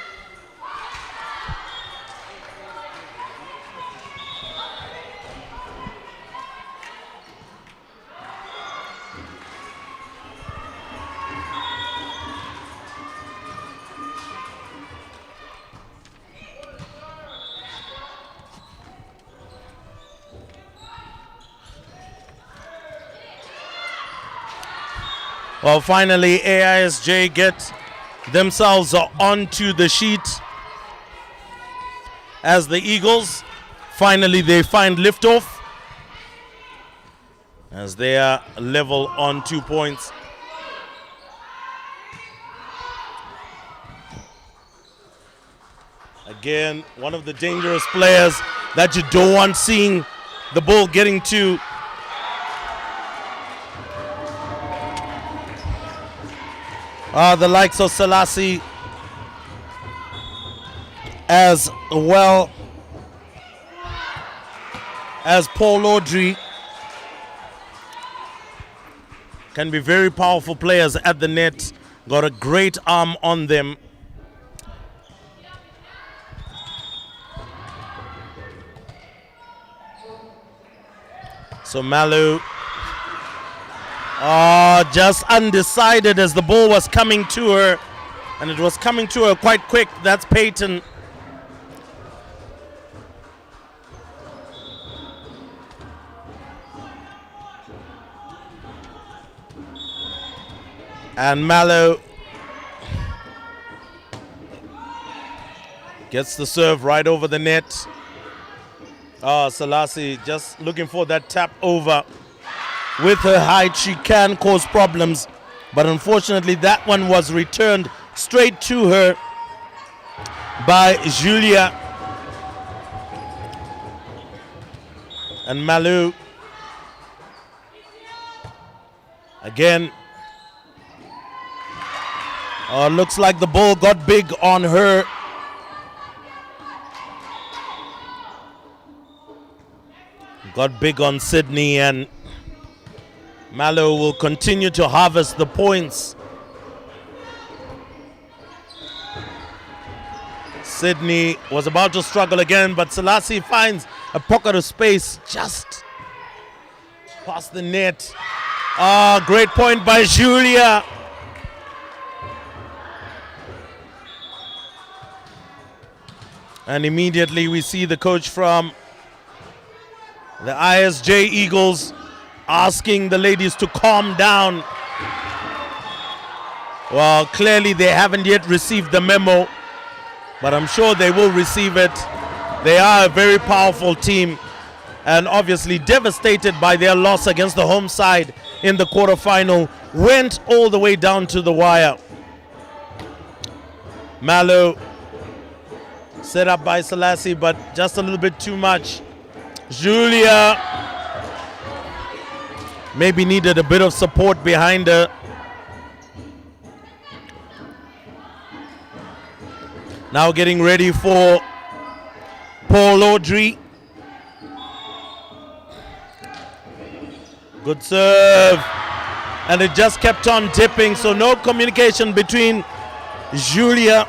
Well, finally, AISJ get themselves onto the sheet as the Eagles. Finally, they find liftoff as they are level on 2 points. Again, one of the dangerous players that you don't want seeing the ball getting to. The likes of Selassie as well as Paul Audrey can be very powerful players at the net. Got a great arm on them. So Malu just undecided as the ball was coming to her, and it was coming to her quite quick. That's Peyton. And Mallow gets the serve right over the net. Selassie just looking for that tap over. With her height, she can cause problems, but unfortunately that one was returned straight to her by Julia. And Malou again. Looks like the ball got big on her. got big on Sydney, and Mallow will continue to harvest the points. Sydney was about to struggle again, but Selassie finds a pocket of space just past the net. Great point by Julia. And immediately we see the coach from the ISJ Eagles asking the ladies to calm down. Well, clearly they haven't yet received the memo, but I'm sure they will receive it. They are a very powerful team and obviously devastated by their loss against the home side in the quarterfinal. Went all the way down to the wire. Mallow set up by Selassie, but just a little bit too much. Julia maybe needed a bit of support behind her. Now getting ready for Paul Audrey. Good serve. And it just kept on dipping, so no communication between Julia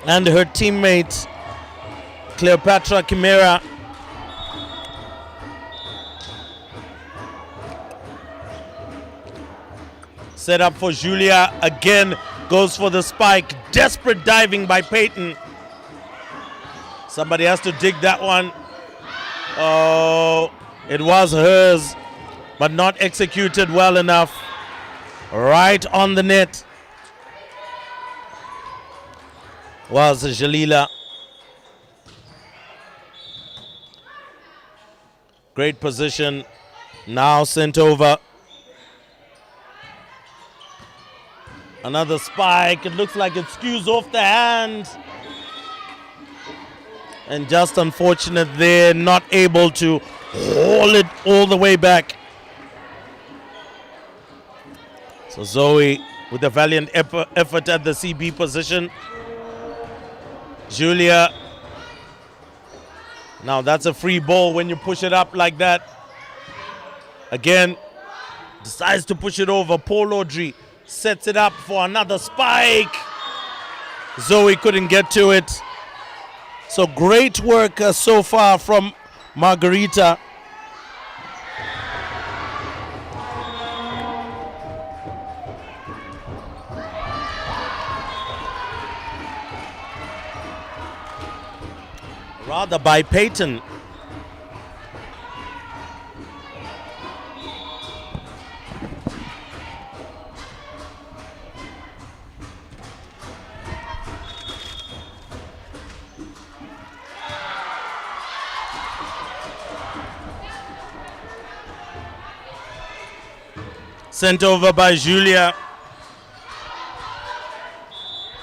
and her teammate Cleopatra Chimera. Set up for Julia again, goes for the spike. Desperate diving by Peyton. Somebody has to dig that one. Oh, it was hers, but not executed well enough. Right on the net was Jalila. Great position. Now sent over. Another spike. It looks like it skews off the hand. And just unfortunate they're not able to haul it all the way back. So Zoe with a valiant effort at the CB position. Julia. Now that's a free ball when you push it up like that. Again, decides to push it over. Paul Audrey sets it up for another spike. Zoe couldn't get to it. So great work so far from Margarita. Rather by Peyton. Sent over by Julia.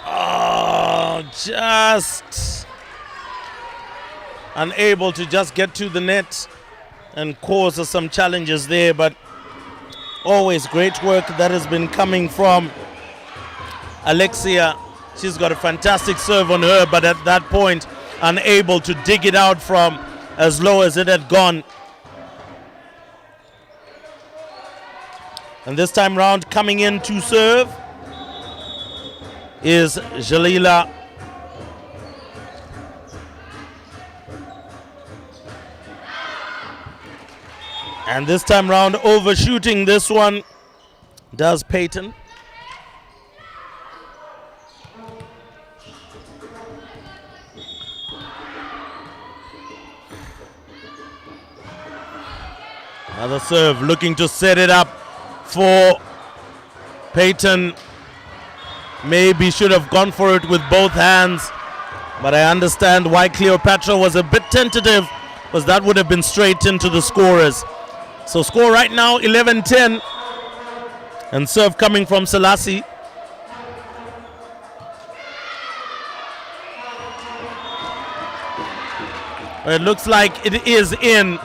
Oh, just unable to just get to the net and cause some challenges there, but always great work that has been coming from Alexia. She's got a fantastic serve on her, but at that point unable to dig it out from as low as it had gone. And this time round coming in to serve is Jalila. And this time round overshooting this one does Peyton. Another serve looking to set it up for Peyton. Maybe should have gone for it with both hands, but I understand why Cleopatra was a bit tentative, because that would have been straight into the scorers. So score right now 11-10, and serve coming from Selassie. It looks like it is in.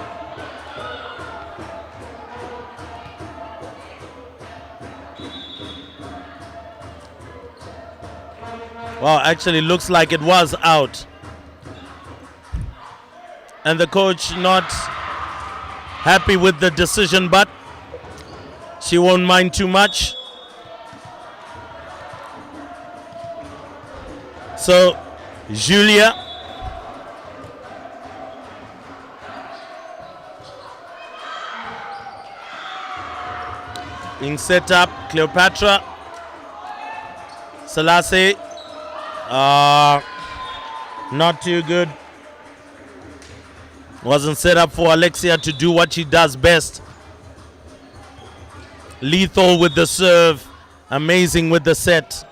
Well, actually looks like it was out. and the coach not happy with the decision, but she won't mind too much. So Julia being set up. Cleopatra Selassie, not too good. Wasn't set up for Alexia to do what she does best. Lethal with the serve, amazing with the set.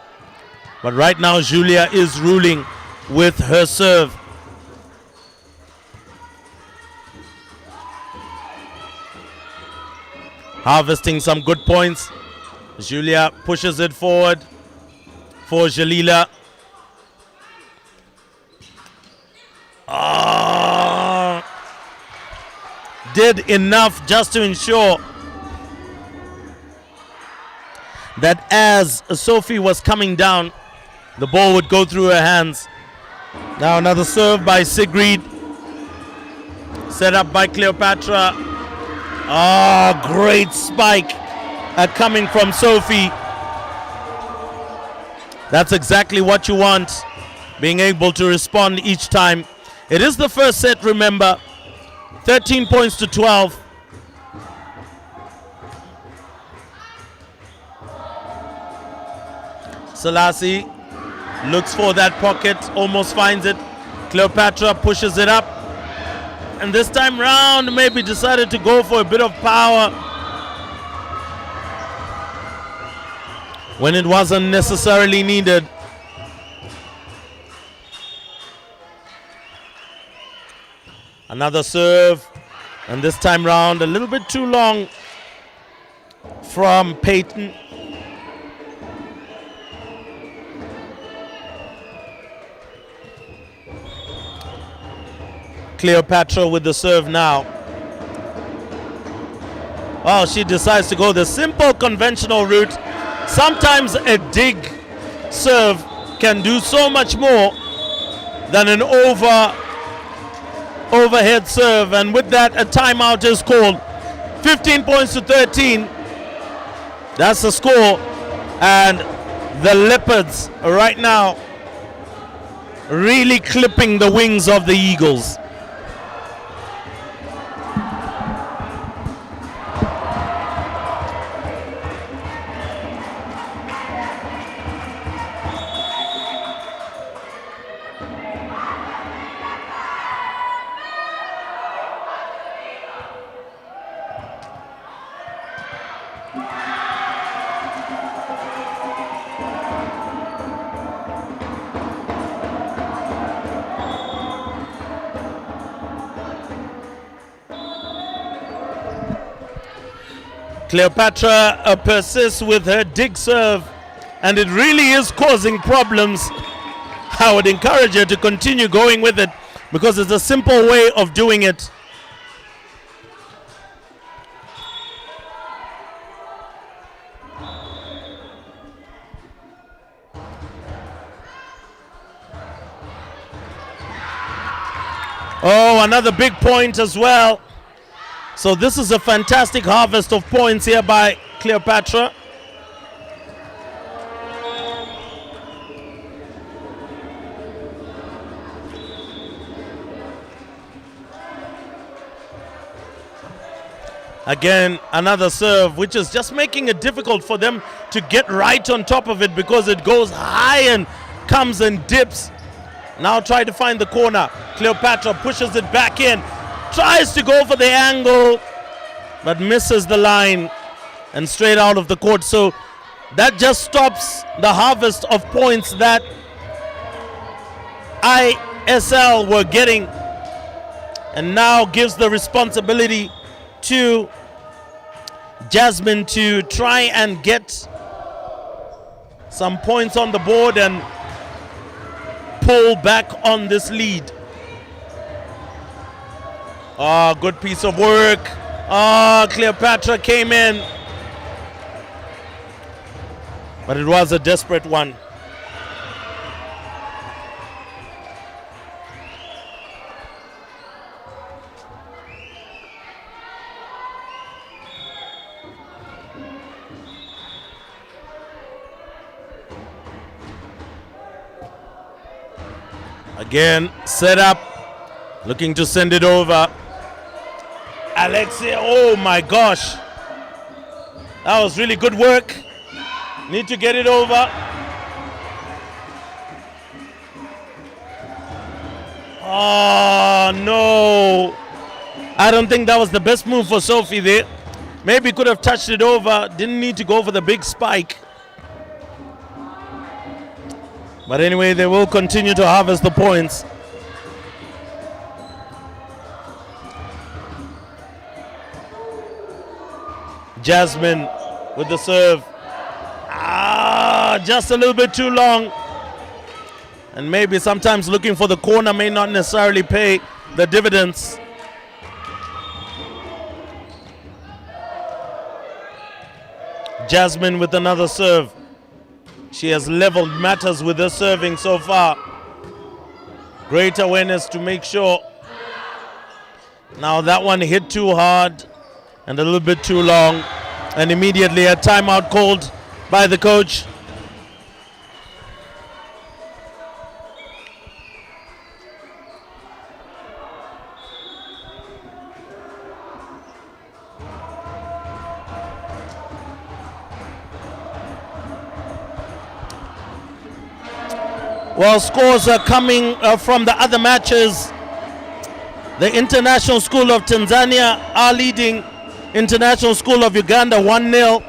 But right now Julia is ruling with her serve. Harvesting some good points. Julia pushes it forward for Jalila. Did enough just to ensure that as Sophie was coming down, the ball would go through her hands. Now another serve by Sigrid. Set up by Cleopatra. Great spike coming from Sophie. That's exactly what you want, being able to respond each time. It is the first set, remember. 13 points to 12. Selassie looks for that pocket, almost finds it. Cleopatra pushes it up. And this time round, maybe decided to go for a bit of power when it wasn't necessarily needed. Another serve, and this time round a little bit too long from Peyton. Cleopatra with the serve now. Oh, she decides to go the simple conventional route. Sometimes a dig serve can do so much more than an overhead serve, and with that a timeout is called. 15 points to 13. That's the score, and the Leopards right now really clipping the wings of the Eagles. Cleopatra persists with her dig serve, and it really is causing problems. I would encourage her to continue going with it because it's a simple way of doing it. Oh, another big point as well. So this is a fantastic harvest of points here by Cleopatra. Again, another serve, which is just making it difficult for them to get right on top of it because it goes high and comes and dips. Now try to find the corner. Cleopatra pushes it back in. Tries to go for the angle, but misses the line and straight out of the court. So that just stops the harvest of points that ISL were getting, and now gives the responsibility to Jasmine to try and get some points on the board and pull back on this lead. Good piece of work. Cleopatra came in, but it was a desperate one. Again, set up, looking to send it over. Alexia, oh my gosh. That was really good work. Need to get it over. Oh no. I don't think that was the best move for Sophie there. Maybe could have touched it over. Didn't need to go for the big spike. But anyway, they will continue to harvest the points. Jasmine with the serve. Just a little bit too long. And maybe sometimes looking for the corner may not necessarily pay the dividends. Jasmine with another serve. She has leveled matters with her serving so far. Great awareness to make sure. Now that one hit too hard and a little bit too long. And immediately a timeout called by the coach. Well, scores are coming from the other matches. The International School of Tanzania are leading International School of Uganda 1-0.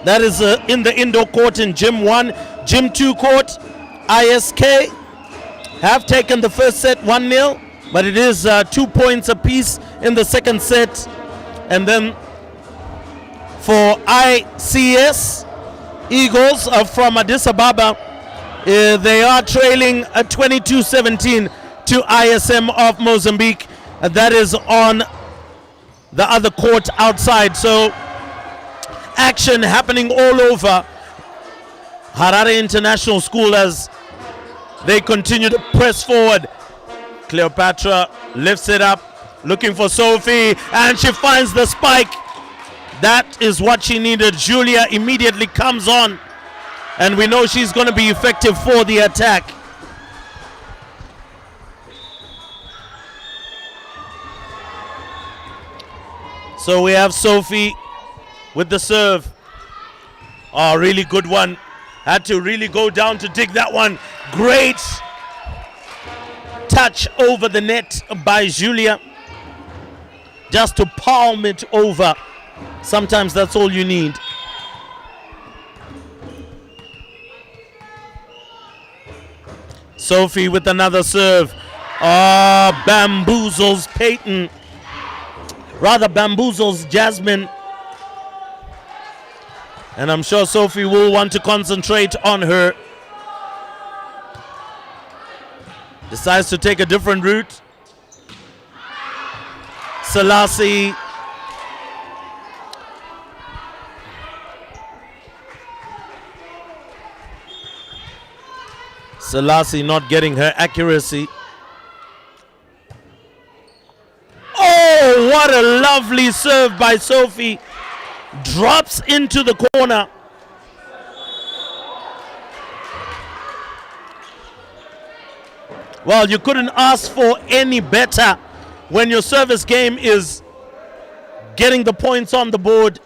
That is in the indoor court in Gym 1. Gym 2 court, ISK have taken the first set 1-0, but it is 2 points apiece in the second set. And then for ICS Eagles from Addis Ababa, they are trailing 22-17 to ISM of Mozambique. That is on the other court outside. So action happening all over Harare International School as they continue to press forward. Cleopatra lifts it up, looking for Sophie, and she finds the spike. That is what she needed. Julia immediately comes on, and we know she's going to be effective for the attack. So we have Sophie with the serve. Oh, really good one. Had to really go down to dig that one. Great touch over the net by Julia. Just to palm it over. Sometimes that's all you need. Sophie with another serve. Bamboozles Peyton. Rather bamboozles Jasmine. And I'm sure Sophie will want to concentrate on her. Decides to take a different route. Selassie. Selassie not getting her accuracy. Oh, what a lovely serve by Sophie. Drops into the corner. Well, you couldn't ask for any better when your service game is getting the points on the board.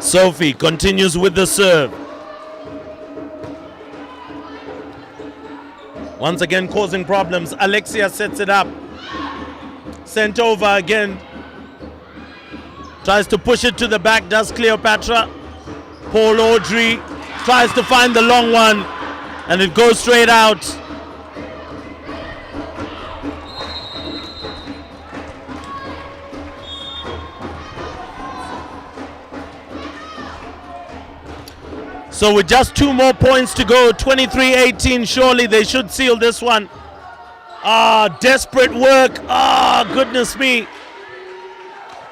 Sophie continues with the serve. Once again causing problems. Alexia sets it up. Sent over again. Tries to push it to the back, does Cleopatra. Paul Audrey tries to find the long one, and it goes straight out. So with just 2 more points to go, 23-18, surely they should seal this one. Desperate work. Goodness me.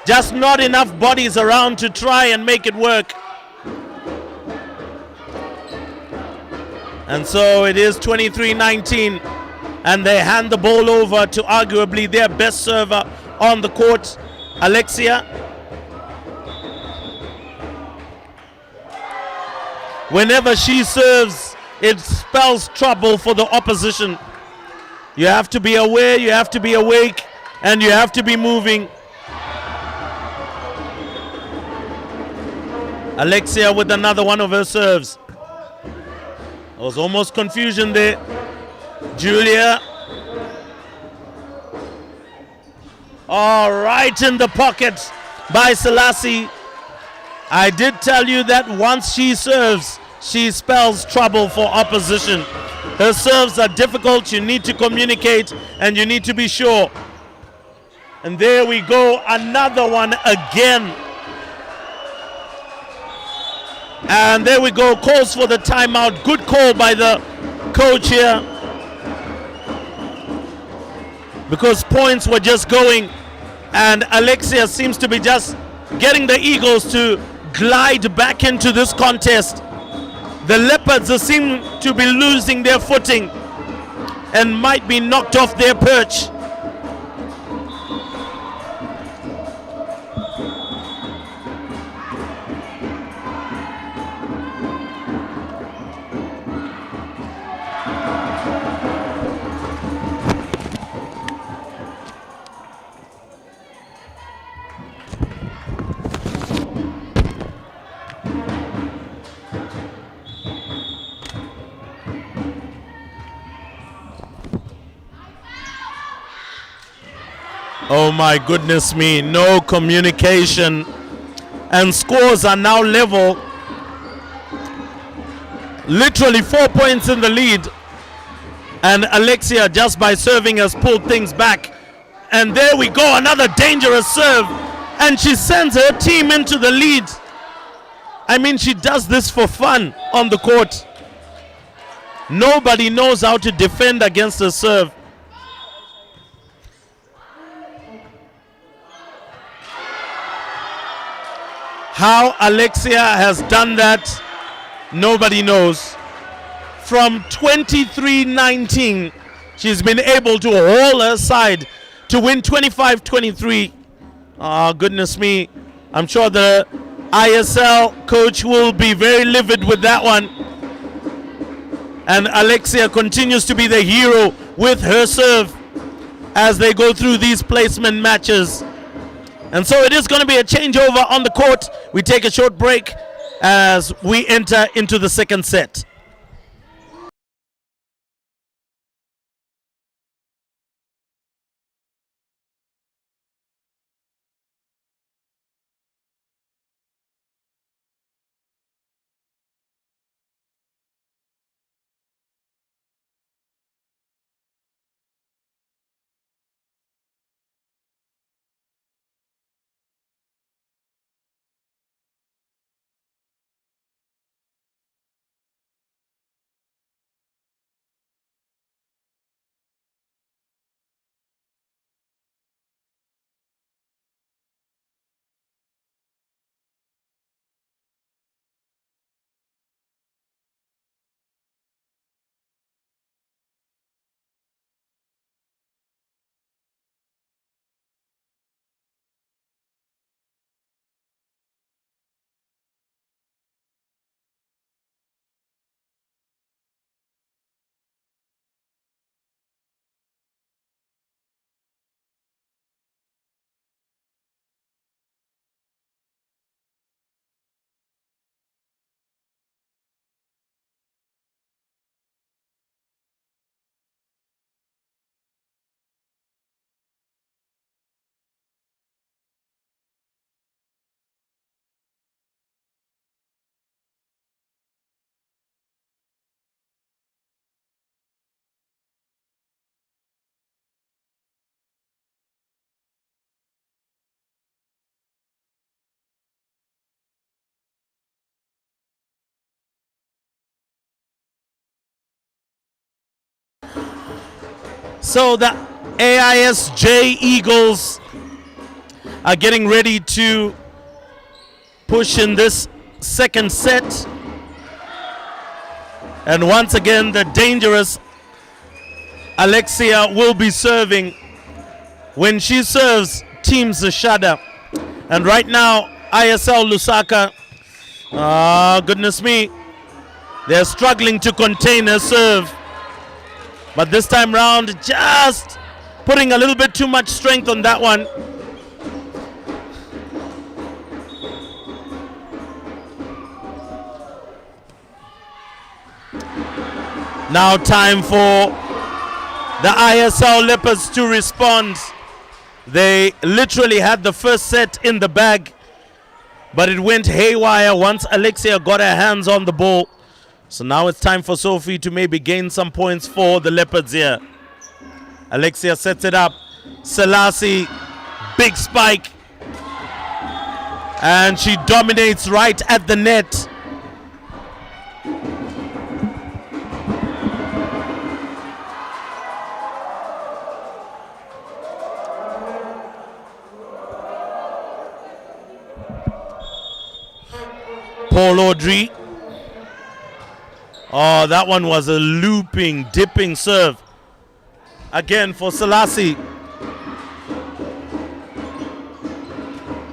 Just not enough bodies around to try and make it work. And so it is 23-19. And they hand the ball over to arguably their best server on the court, AISL. Whenever she serves, it spells trouble for the opposition. You have to be aware, you have to be awake, and you have to be moving. AISL with another one of her serves. There was almost confusion there. Julia. Right in the pocket by Selassie. I did tell you that once she serves, she spells trouble for opposition. Her serves are difficult, you need to communicate, and you need to be sure. And there we go, another one again. And there we go, calls for the timeout. Good call by the coach here. Because points were just going, and AISL seems to be just getting the Eagles to glide back into this contest. The Leopards seem to be losing their footing and might be knocked off their perch. Oh my goodness me, no communication. And scores are now level. Literally 4 points in the lead. And AISL, just by serving, has pulled things back. And there we go, another dangerous serve. And she sends her team into the lead. I mean, she does this for fun on the court. Nobody knows how to defend against a serve. How AISL has done that, nobody knows. From 23-19, she's been able to hold her side to win 25-23. Goodness me. I'm sure the ISL coach will be very livid with that one. And AISL continues to be the hero with her serve as they go through these placement matches. And so it is going to be a changeover on the court. We take a short break as we enter into the second set. So the AISJ Eagles are getting ready to push in this second set. And once again, the dangerous Alexia will be serving. When she serves, teams shudder. And right now, ISL Lusaka, goodness me, they're struggling to contain her serve. But this time round, just putting a little bit too much strength on that one. Now time for the ISL Leopards to respond. They literally had the first set in the bag, but it went haywire once Alexia got her hands on the ball. So now it's time for Sophie to maybe gain some points for the Leopards here. Alexia sets it up. Selassie, big spike. And she dominates right at the net. Paul Audrey. Oh, that one was a looping, dipping serve. Again for Selassie.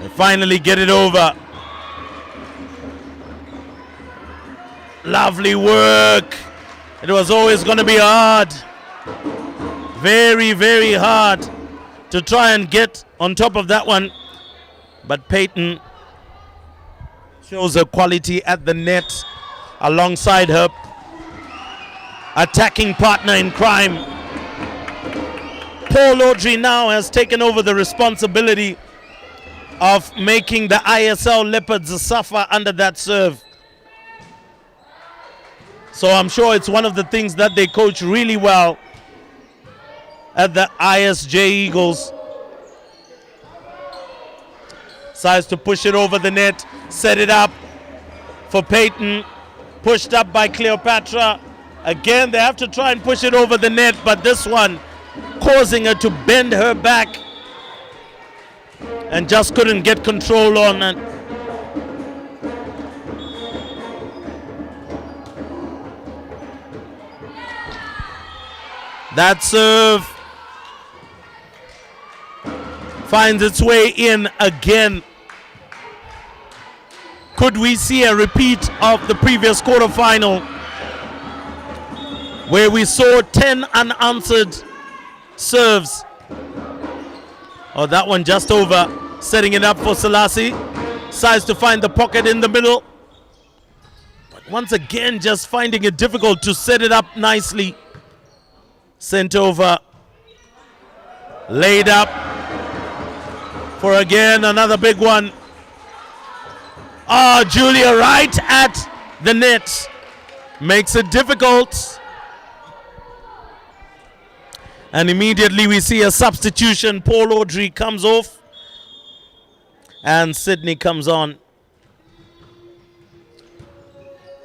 They finally get it over. Lovely work. It was always going to be hard. Very, very hard to try and get on top of that one. But Peyton shows her quality at the net alongside her attacking partner in crime. Paul Audrey now has taken over the responsibility of making the ISL Leopards suffer under that serve. So I'm sure it's one of the things that they coach really well at the ISJ Eagles. Decides to push it over the net, set it up for Peyton. Pushed up by Cleopatra. Again, they have to try and push it over the net, but this one causing her to bend her back and just couldn't get control on it. That serve finds its way in again. Could we see a repeat of the previous quarterfinal where we saw 10 unanswered serves? Oh, that one just over. Setting it up for Selassie. Decides to find the pocket in the middle. But once again, just finding it difficult to set it up nicely. Sent over. Laid up. For again, another big one. Oh, Julia right at the net. Makes it difficult. And immediately we see a substitution. Paul Audrey comes off. And Sydney comes on.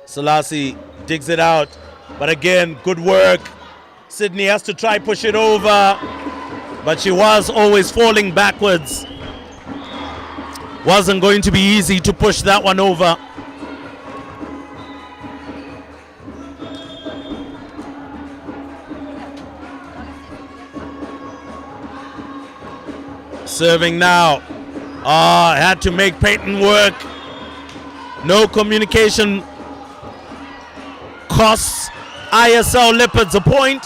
Selassie digs it out. But again, good work. Sydney has to try push it over. But she was always falling backwards. Wasn't going to be easy to push that one over. Serving now. Had to make Peyton work. No communication costs ISL Leopards a point.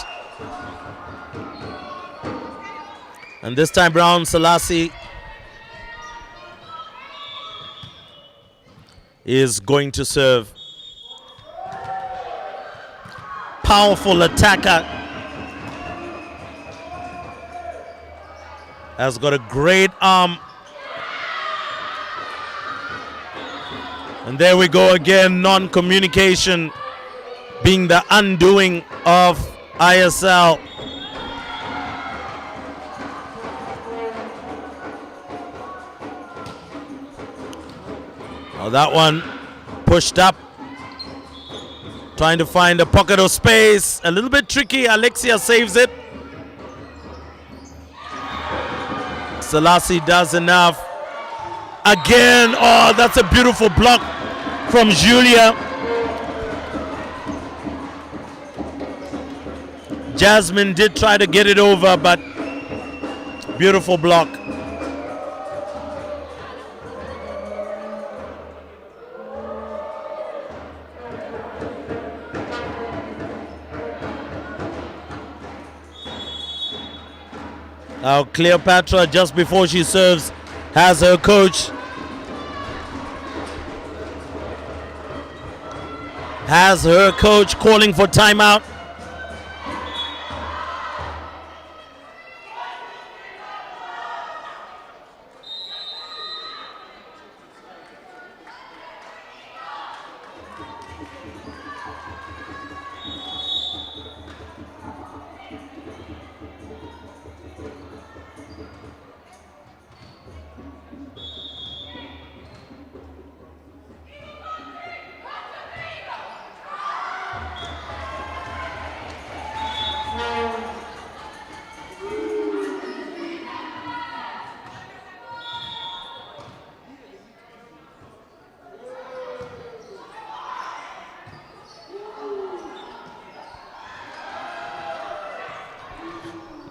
And this time round, Selassie is going to serve. Powerful attacker. Has got a great arm. And there we go again, non-communication being the undoing of ISL. Now that one pushed up, trying to find a pocket of space. A little bit tricky. Alexia saves it. Selassie does enough. Again, oh, that's a beautiful block from Julia. Jasmine did try to get it over, but beautiful block. Now Cleopatra, just before she serves, has her coach. Calling for timeout.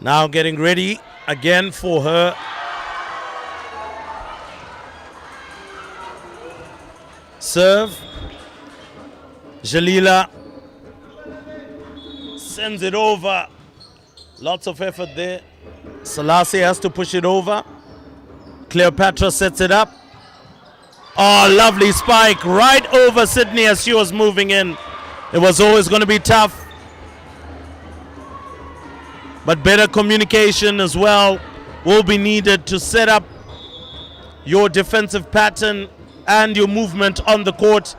Now getting ready again for her serve. Jalila sends it over. Lots of effort there. Selassie has to push it over. Cleopatra sets it up. Oh, lovely spike right over Sydney as she was moving in. It was always going to be tough. But better communication as well will be needed to set up your defensive pattern and your movement on the court.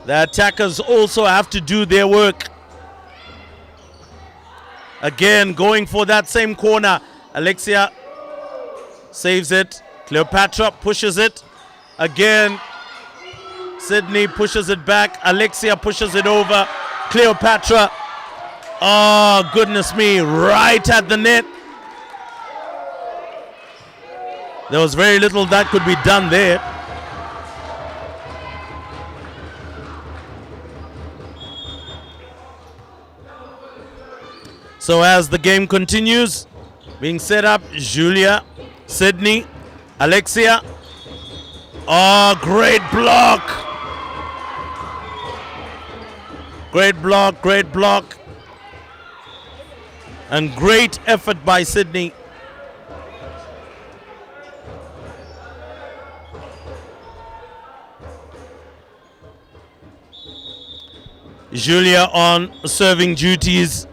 The attackers also have to do their work. Again, going for that same corner. Alexia saves it. Cleopatra pushes it. Again, Sydney pushes it back. Alexia pushes it over. Cleopatra. Oh, goodness me, right at the net. There was very little that could be done there. So as the game continues, being set up, Julia, Sydney, Alexia. Oh, great block. Great block, great block. And great effort by Sydney. Julia on serving duties,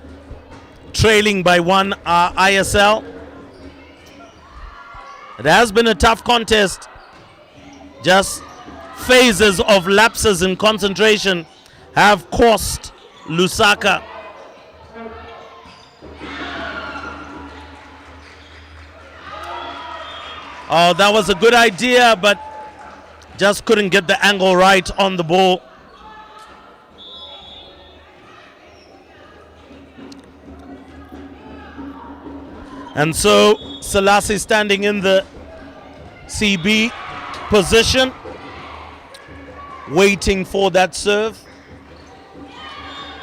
trailing by one ISL. It has been a tough contest. Just phases of lapses in concentration have cost Lusaka. Oh, that was a good idea, but just couldn't get the angle right on the ball. And so Selassie standing in the CB position, waiting for that serve.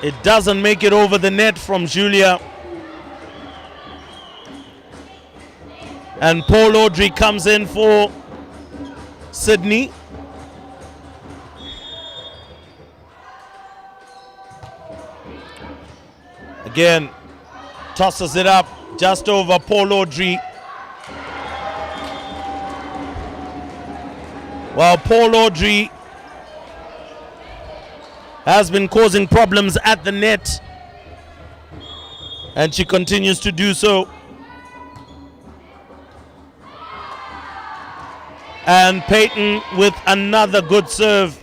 It doesn't make it over the net from Julia. And Paul Audrey comes in for Sydney. Again, tosses it up just over Paul Audrey. While Paul Audrey has been causing problems at the net, and she continues to do so. And Peyton with another good serve.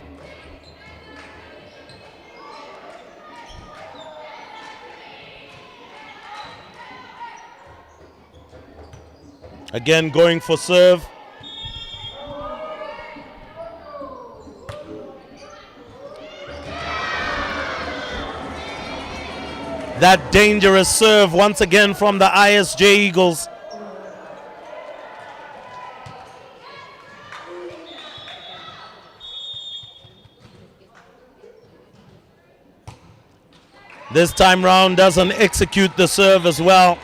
Again, going for serve. That dangerous serve once again from the ISJ Eagles. This time round doesn't execute the serve as well.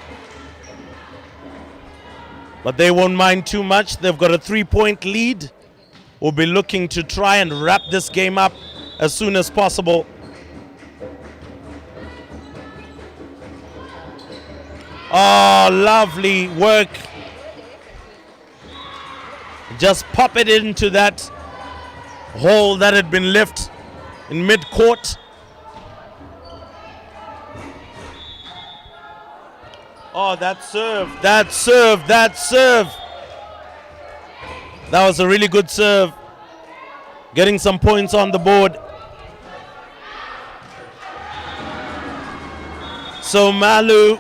But they won't mind too much. They've got a 3-point lead. We'll be looking to try and wrap this game up as soon as possible. Oh, lovely work. Just pop it into that hole that had been left in mid-court. Oh, that serve, that serve, that serve. That was a really good serve. Getting some points on the board. So Malu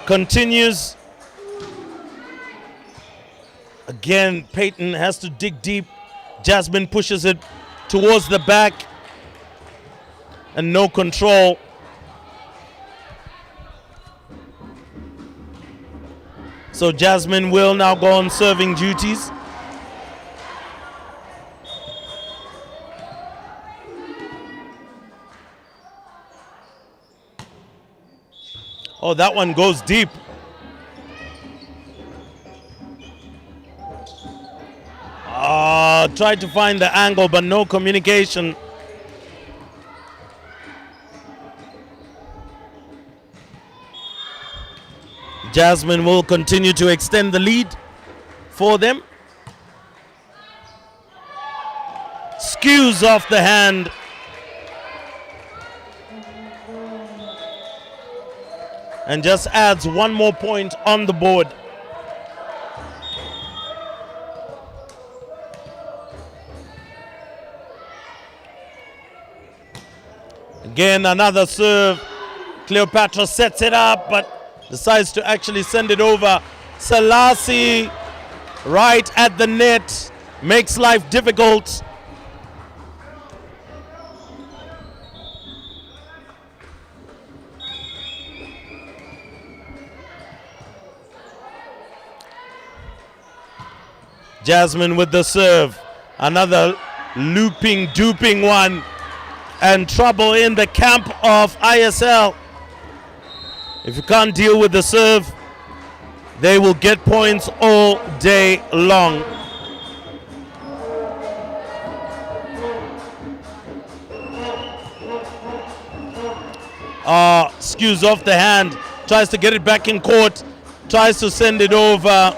continues. Again, Peyton has to dig deep. Jasmine pushes it towards the back. And no control. So Jasmine will now go on serving duties. Oh, that one goes deep. Tried to find the angle, but no communication. Jasmine will continue to extend the lead for them. Skews off the hand. And just adds one more point on the board. Again, another serve. Cleopatra sets it up, but decides to actually send it over. Selassie right at the net. Makes life difficult. Jasmine with the serve. Another looping, duping one. And trouble in the camp of ISL. If you can't deal with the serve, they will get points all day long. Skews off the hand. Tries to get it back in court. Tries to send it over.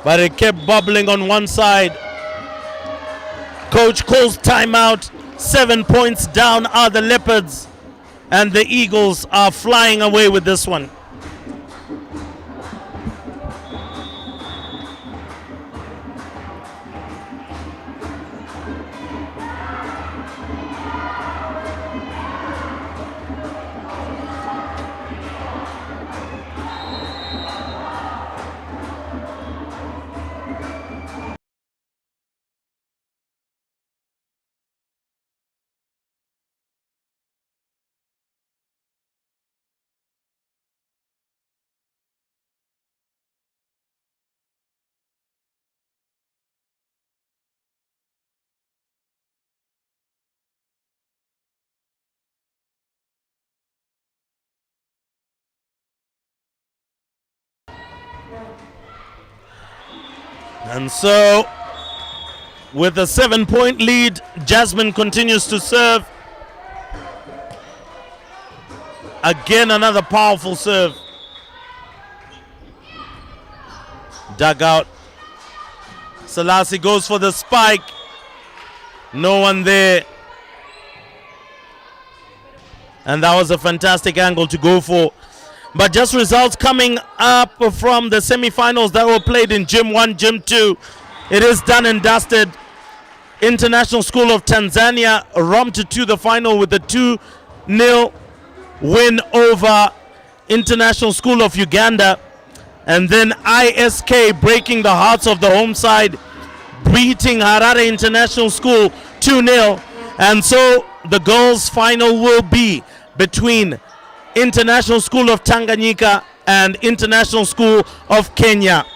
But it kept bubbling on one side. Coach calls timeout. 7 points down are the Leopards. And the Eagles are flying away with this one. And so, with a 7-point lead, Jasmine continues to serve. Again, another powerful serve. Dug out. Selassie goes for the spike. No one there. And that was a fantastic angle to go for. But just results coming up from the semifinals that were played in Gym 1, Gym 2. It is done and dusted. International School of Tanzania romped to the final with a 2-0 win over International School of Uganda. And then ISK breaking the hearts of the home side, beating Harare International School 2-0. And so the girls' final will be between International School of Tanganyika and International School of Kenya.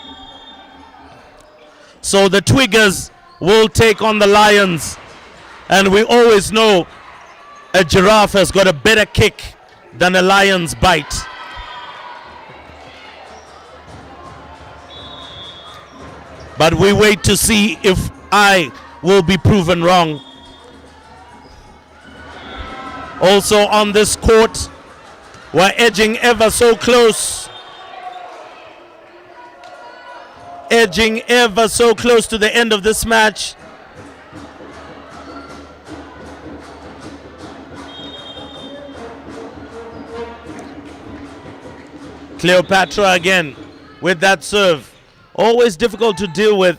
So the Twiggers will take on the Lions. And we always know a giraffe has got a better kick than a lion's bite. But we wait to see if I will be proven wrong. Also on this court, we're edging ever so close. Edging ever so close to the end of this match. Cleopatra again with that serve. Always difficult to deal with.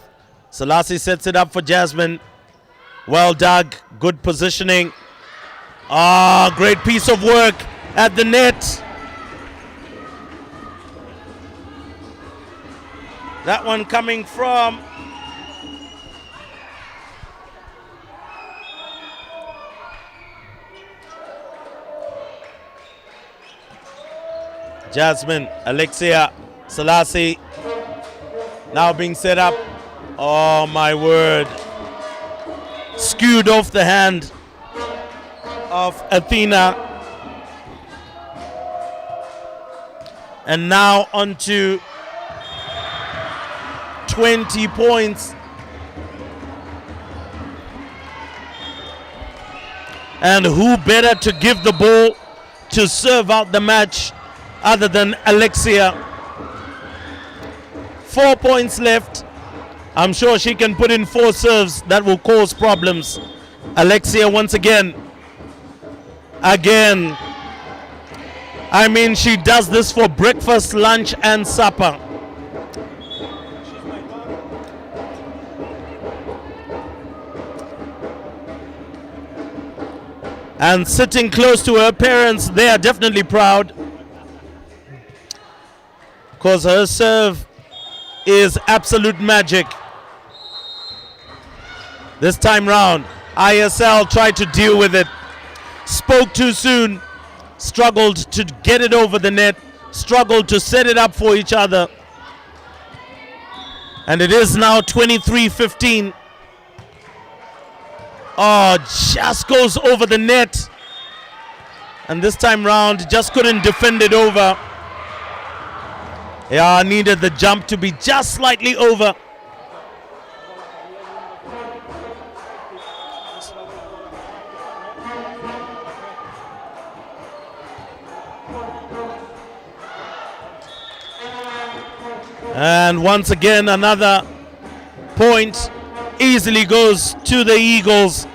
Selassie sets it up for Jasmine. Well dug, good positioning. Ah, great piece of work at the net. That one coming from Jasmine, Alexia, Selassie. Now being set up. Oh my word. Skewed off the hand of Athena. And now onto 20 points. And who better to give the ball to serve out the match other than Alexia? 4 points left. I'm sure she can put in 4 serves that will cause problems. Alexia once again. Again. I mean, she does this for breakfast, lunch, and supper. And sitting close to her parents, they are definitely proud. Because her serve is absolute magic. This time round, ISL tried to deal with it. Spoke too soon. Struggled to get it over the net. Struggled to set it up for each other. And it is now 23-15. Oh, just goes over the net. And this time round, just couldn't defend it over. Yeah, needed the jump to be just slightly over. And once again, another point easily goes to the Eagles.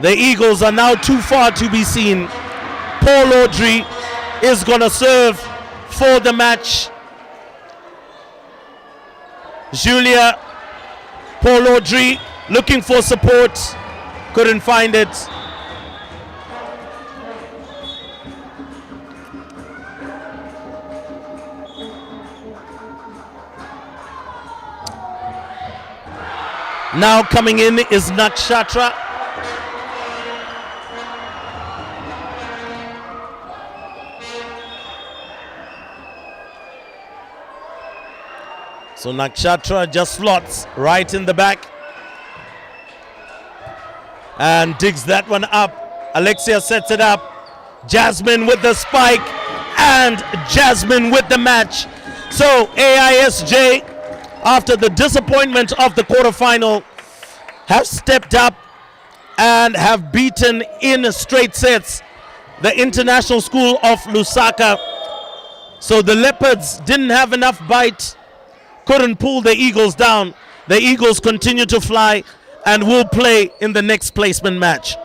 The Eagles are now too far to be seen. Paul Audrey is going to serve for the match. Julia, Paul Audrey looking for support. Couldn't find it. Now coming in is Nakshatra. So Nakshatra just slots right in the back and digs that one up. Alexia sets it up. Jasmine with the spike and Jasmine with the match. So AISJ, after the disappointment of the quarterfinal, have stepped up and have beaten in straight sets the International School of Lusaka. So the Leopards didn't have enough bite, couldn't pull the Eagles down. The Eagles continue to fly and will play in the next placement match.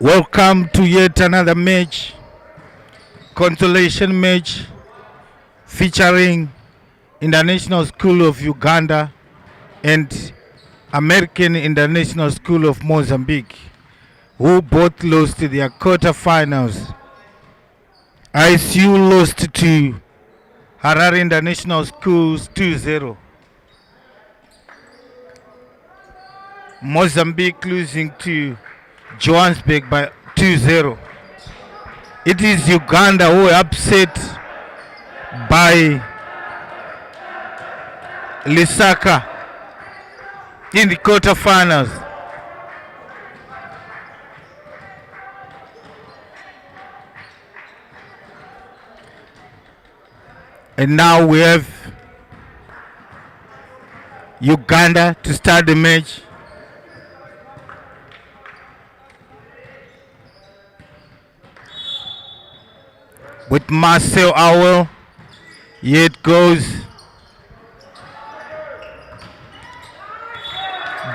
Welcome to yet another match, consolation match featuring International School of Uganda and American International School of Mozambique, who both lost their quarterfinals. ISU lost to Harare International Schools 2-0. Mozambique losing to Johannesburg by 2-0. It is Uganda who were upset by Lusaka in the quarterfinals. And now we have Uganda to start the match. With Marcel Awel, here it goes.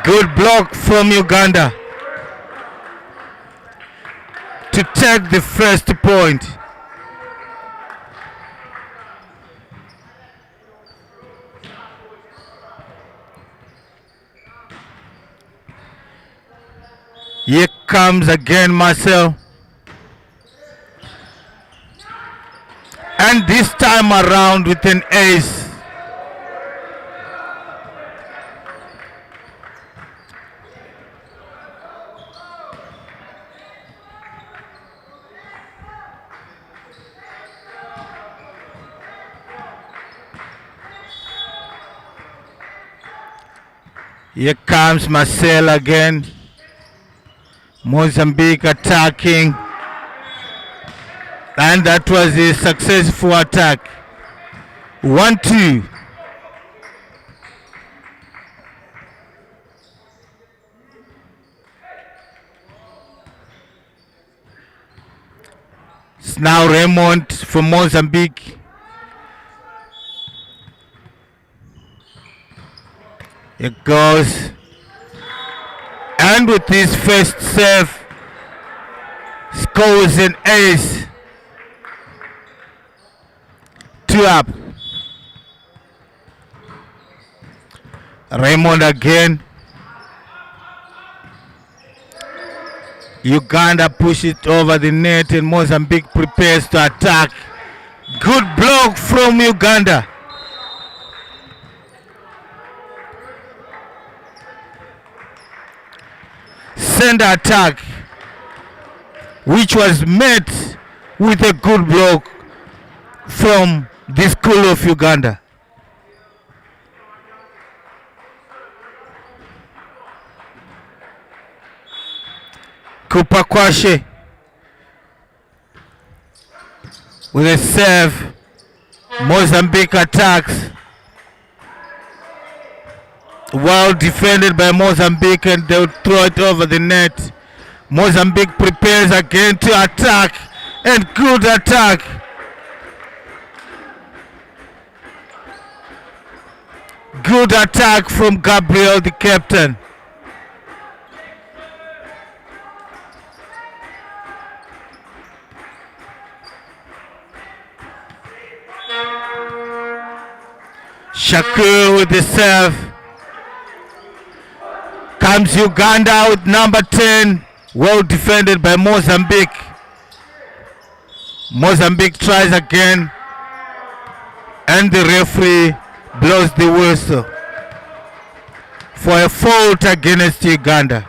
Good block from Uganda to take the first point. Here comes again Marcel. And this time around with an ace. Here comes Marcel again. Mozambique attacking. And that was a successful attack. 1-2. It's now Raymond from Mozambique. It goes. And with his first serve, scores an ace. 2 up. Raymond again. Uganda pushes it over the net and Mozambique prepares to attack. Good block from Uganda. Center attack, which was met with a good block from the School of Uganda. Kupakwashe with a serve. Mozambique attacks. Well defended by Mozambique and they'll throw it over the net. Mozambique prepares again to attack and good attack. Good attack from Gabriel, the captain. Shakur with the serve. Comes Uganda with number 10. Well defended by Mozambique. Mozambique tries again. And the referee blows the whistle for a fault against Uganda.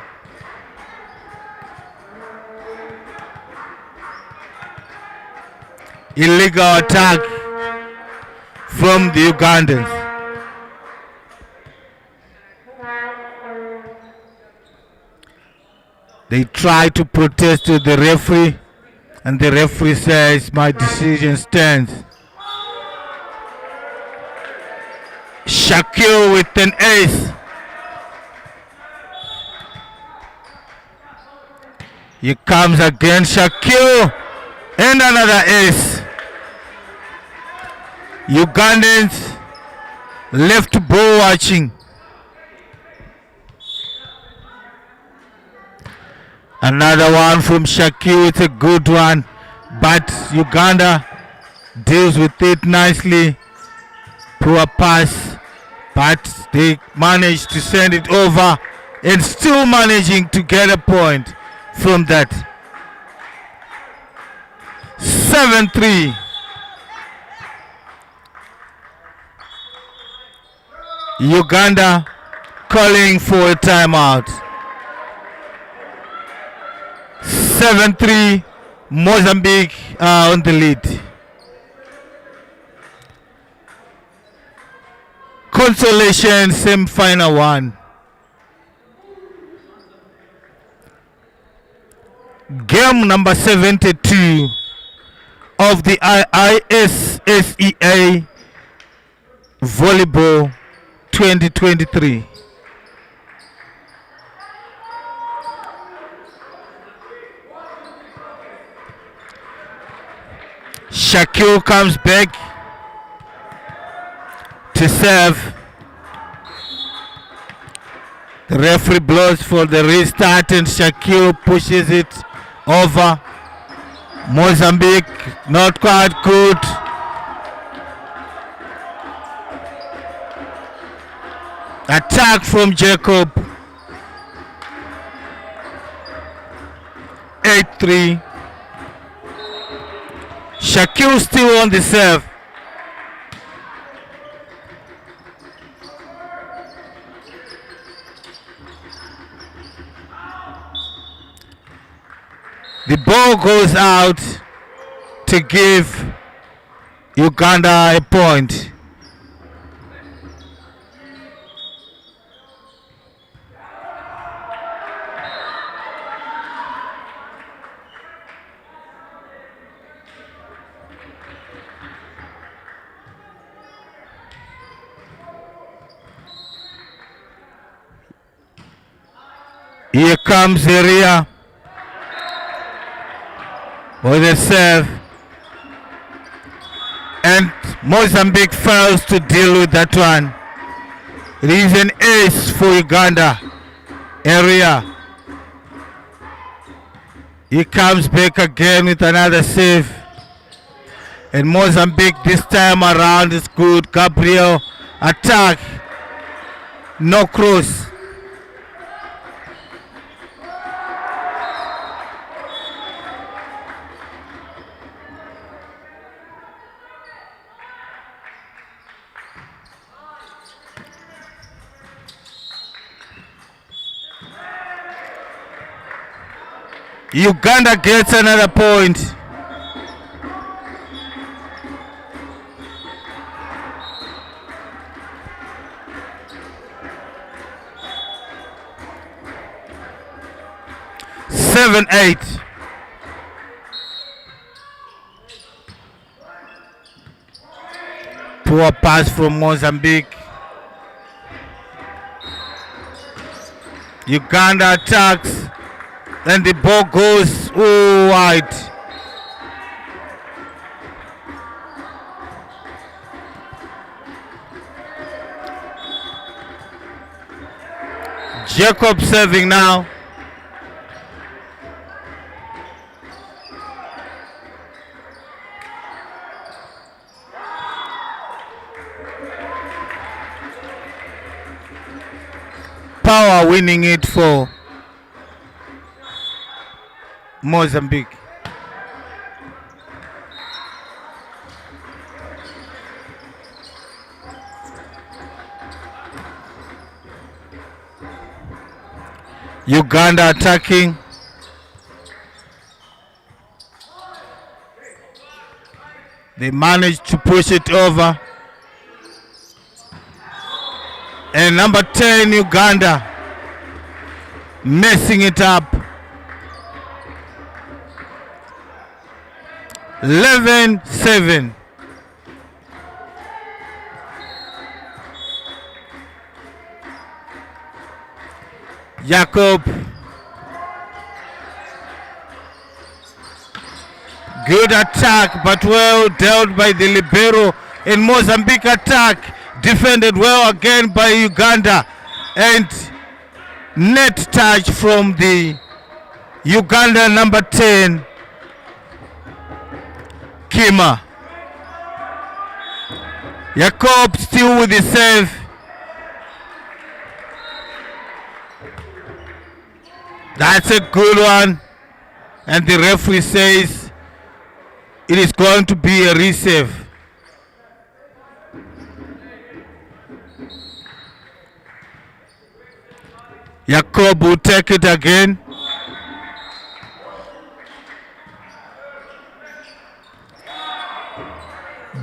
Illegal attack from the Ugandans. They try to protest to the referee, and the referee says, "My decision stands." Shakil with an ace. Here comes again Shakil and another ace. Ugandans left ball watching. Another one from Shakil. It's a good one, but Uganda deals with it nicely. Poor pass, but they managed to send it over and still managing to get a point from that. 7-3. Uganda calling for a timeout. 7-3. Mozambique on the lead. Consolation semi-final 1. Game number 72 of the ISSEA Volleyball 2023. Shakil comes back to serve. The referee blows for the restart and Shakil pushes it over. Mozambique not quite good. Attack from Jacob. 8-3. Shakil still on the serve. The ball goes out to give Uganda a point. Here comes Area with a serve, and Mozambique fails to deal with that one. It is an ace for Uganda. Area. He comes back again with another save, and Mozambique this time around is good. Gabriel attack, no cross. Uganda gets another point. Seven, 8. Poor pass from Mozambique. Uganda attacks. And the ball goes wide. Jacob serving now. Power winning it for Mozambique. Uganda attacking. They managed to push it over. And number 10, Uganda, messing it up. 11-7. Jacob. Good attack, but well dealt by the libero. In Mozambique attack, defended well again by Uganda. And net touch from the Uganda number 10, Kima. Jacob still with the serve. That's a good one. And the referee says it is going to be a reserve. Jacob will take it again.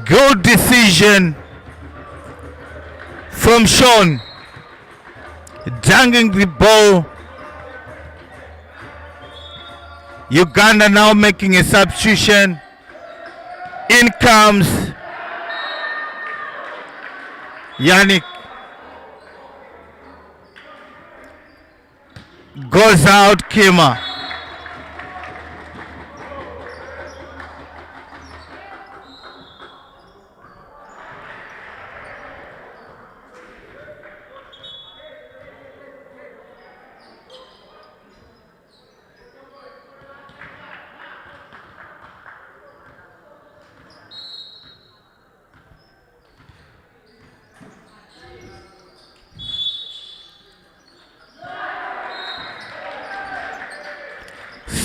Good decision from Sean. Dangling the ball. Uganda now making a substitution. In comes Yannick. Goes out Kima.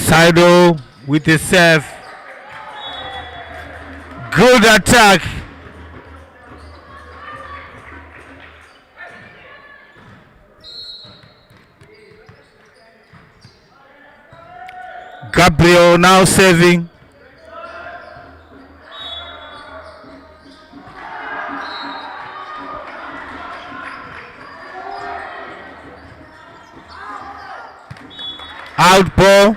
Saido with the serve. Good attack. Gabriel now serving. Out ball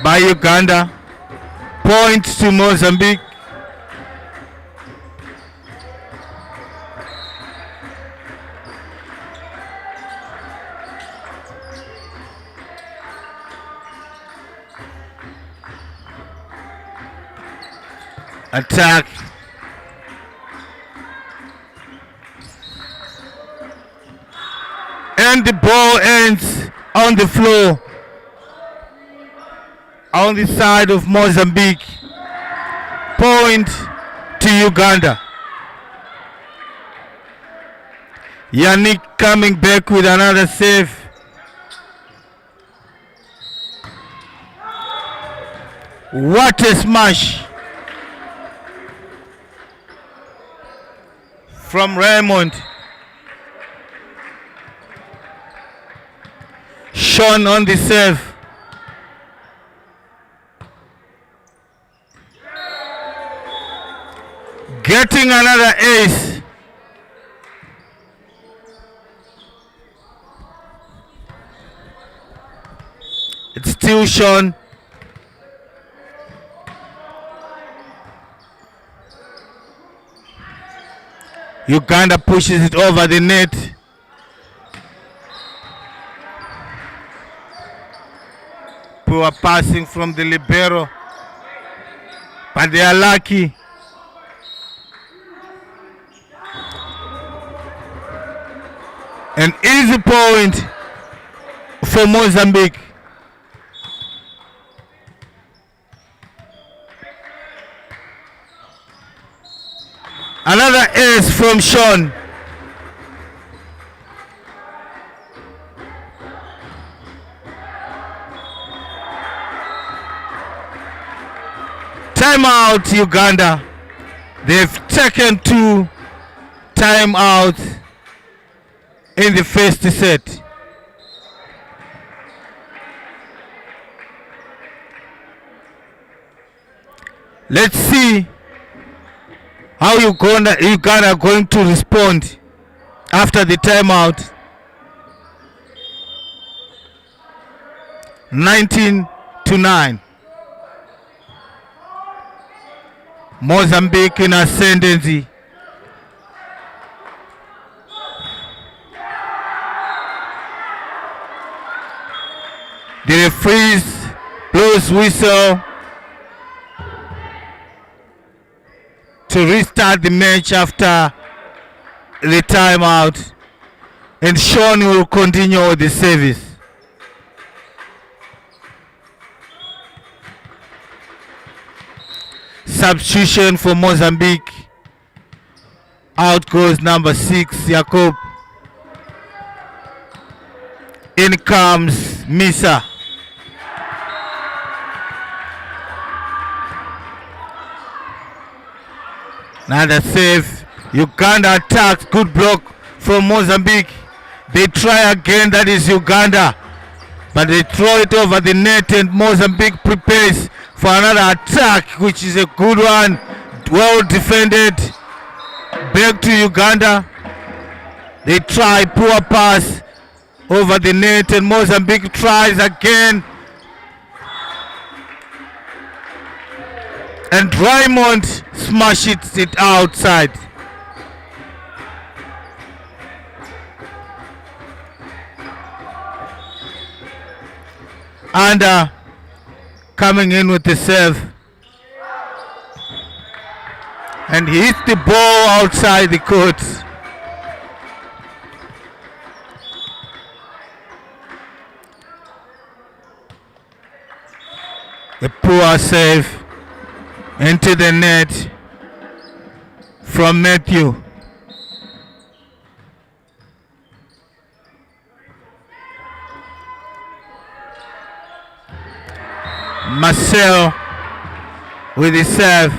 by Uganda. Point to Mozambique. Attack. And the ball ends on the floor. On the side of Mozambique. Point to Uganda. Yannick coming back with another save. What a smash from Raymond. Sean on the serve. Getting another ace. It's still Sean. Uganda pushes it over the net. Poor passing from the libero. But they are lucky. An easy point for Mozambique. Another ace from Sean. Timeout Uganda. They've taken 2 timeouts in the first set. Let's see how Uganda are going to respond after the timeout. 19-9. Mozambique in ascendancy. The referees blows whistle to restart the match after the timeout, and Sean will continue with the service. substitution for Mozambique. Out goes number 6, Jacob. In comes Misa. Another save. Uganda attacks. Good block from Mozambique. They try again. That is Uganda. But they throw it over the net and Mozambique prepares for another attack, which is a good one. Well defended. Back to Uganda. They try. Poor pass over the net and Mozambique tries again. And Raymond smashes it outside. And coming in with the serve. And he hits the ball outside the court. A poor save into the net from Matthew. Marcel with the serve.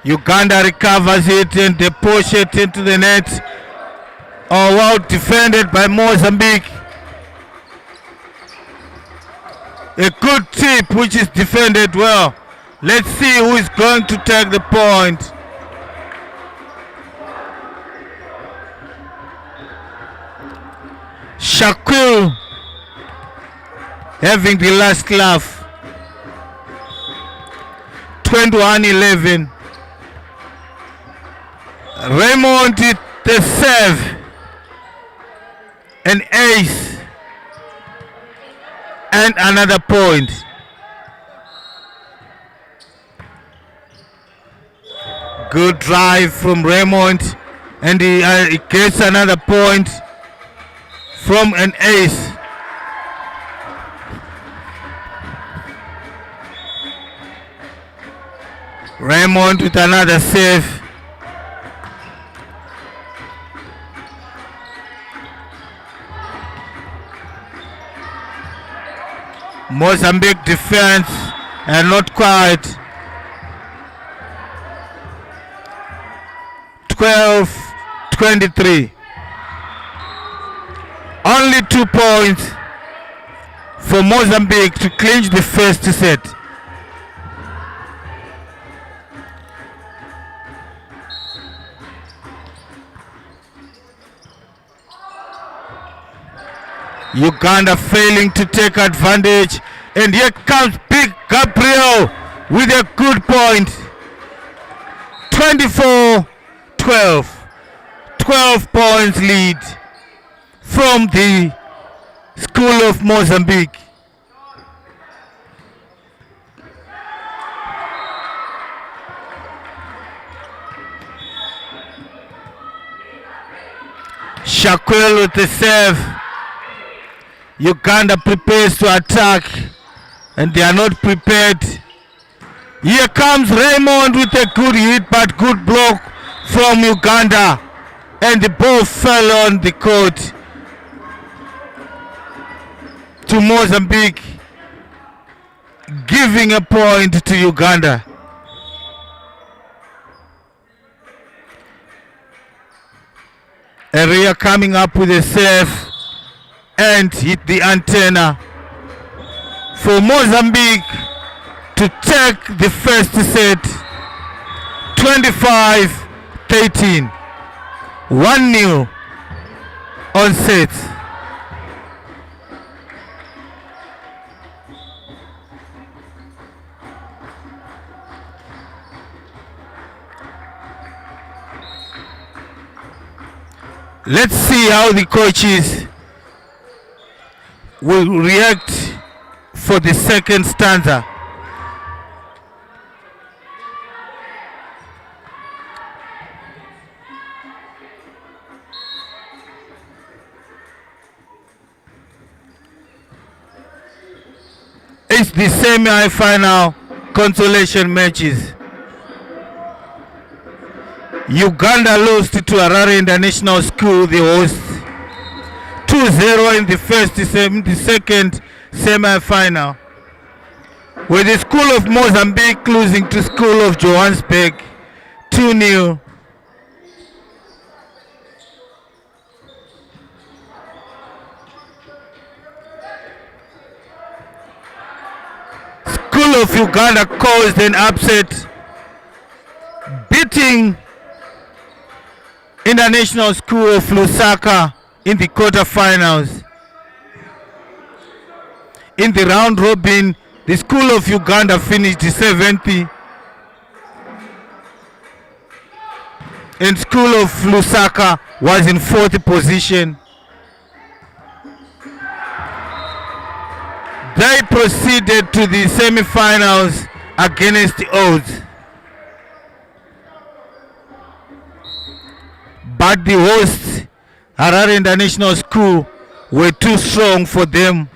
Uganda recovers it and they push it into the net. Oh, well defended by Mozambique. A good tip which is defended well. Let's see who is going to take the point. Shaquille having the last laugh. 21-11. Raymond did the serve. An ace. And another point. Good drive from Raymond. And he gets another point from an ace. Raymond with another save. Mozambique defense and not quite. 12-23. Only 2 points for Mozambique to clinch the first set. Uganda failing to take advantage, and here comes Big Gabriel with a good point. 24-12. 12 points lead from the School of Mozambique. Shaquille with the serve. Uganda prepares to attack and they are not prepared. Here comes Raymond with a good hit but good block from Uganda, and the ball fell on the court to Mozambique, giving a point to Uganda. Area coming up with a serve and hit the antenna for Mozambique to take the first set. 25-13. 1-0 on set. Let's see how the coaches will react for the second stanza. face the semi-final consolation matches. Uganda lost to Harare International School, the host, 2-0 in the second semi-final, with the School of Mozambique losing to School of Johannesburg 2-0. School of Uganda caused an upset, beating International School of Lusaka in the quarterfinals. In the round robin, the School of Uganda finished 7th, and School of Lusaka was in 4th position. They proceeded to the semi-finals against the odds, but the hosts, Harare International School, were too strong for them.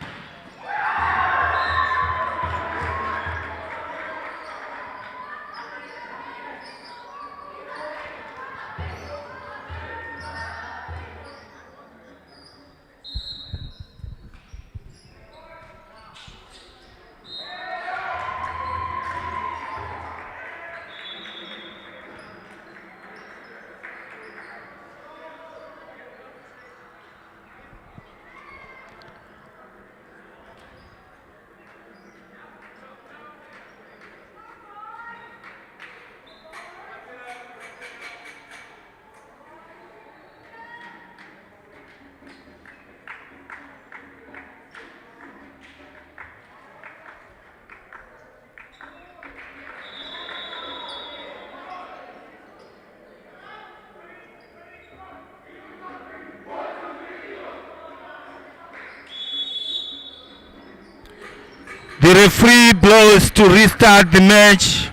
The referee blows to restart the match.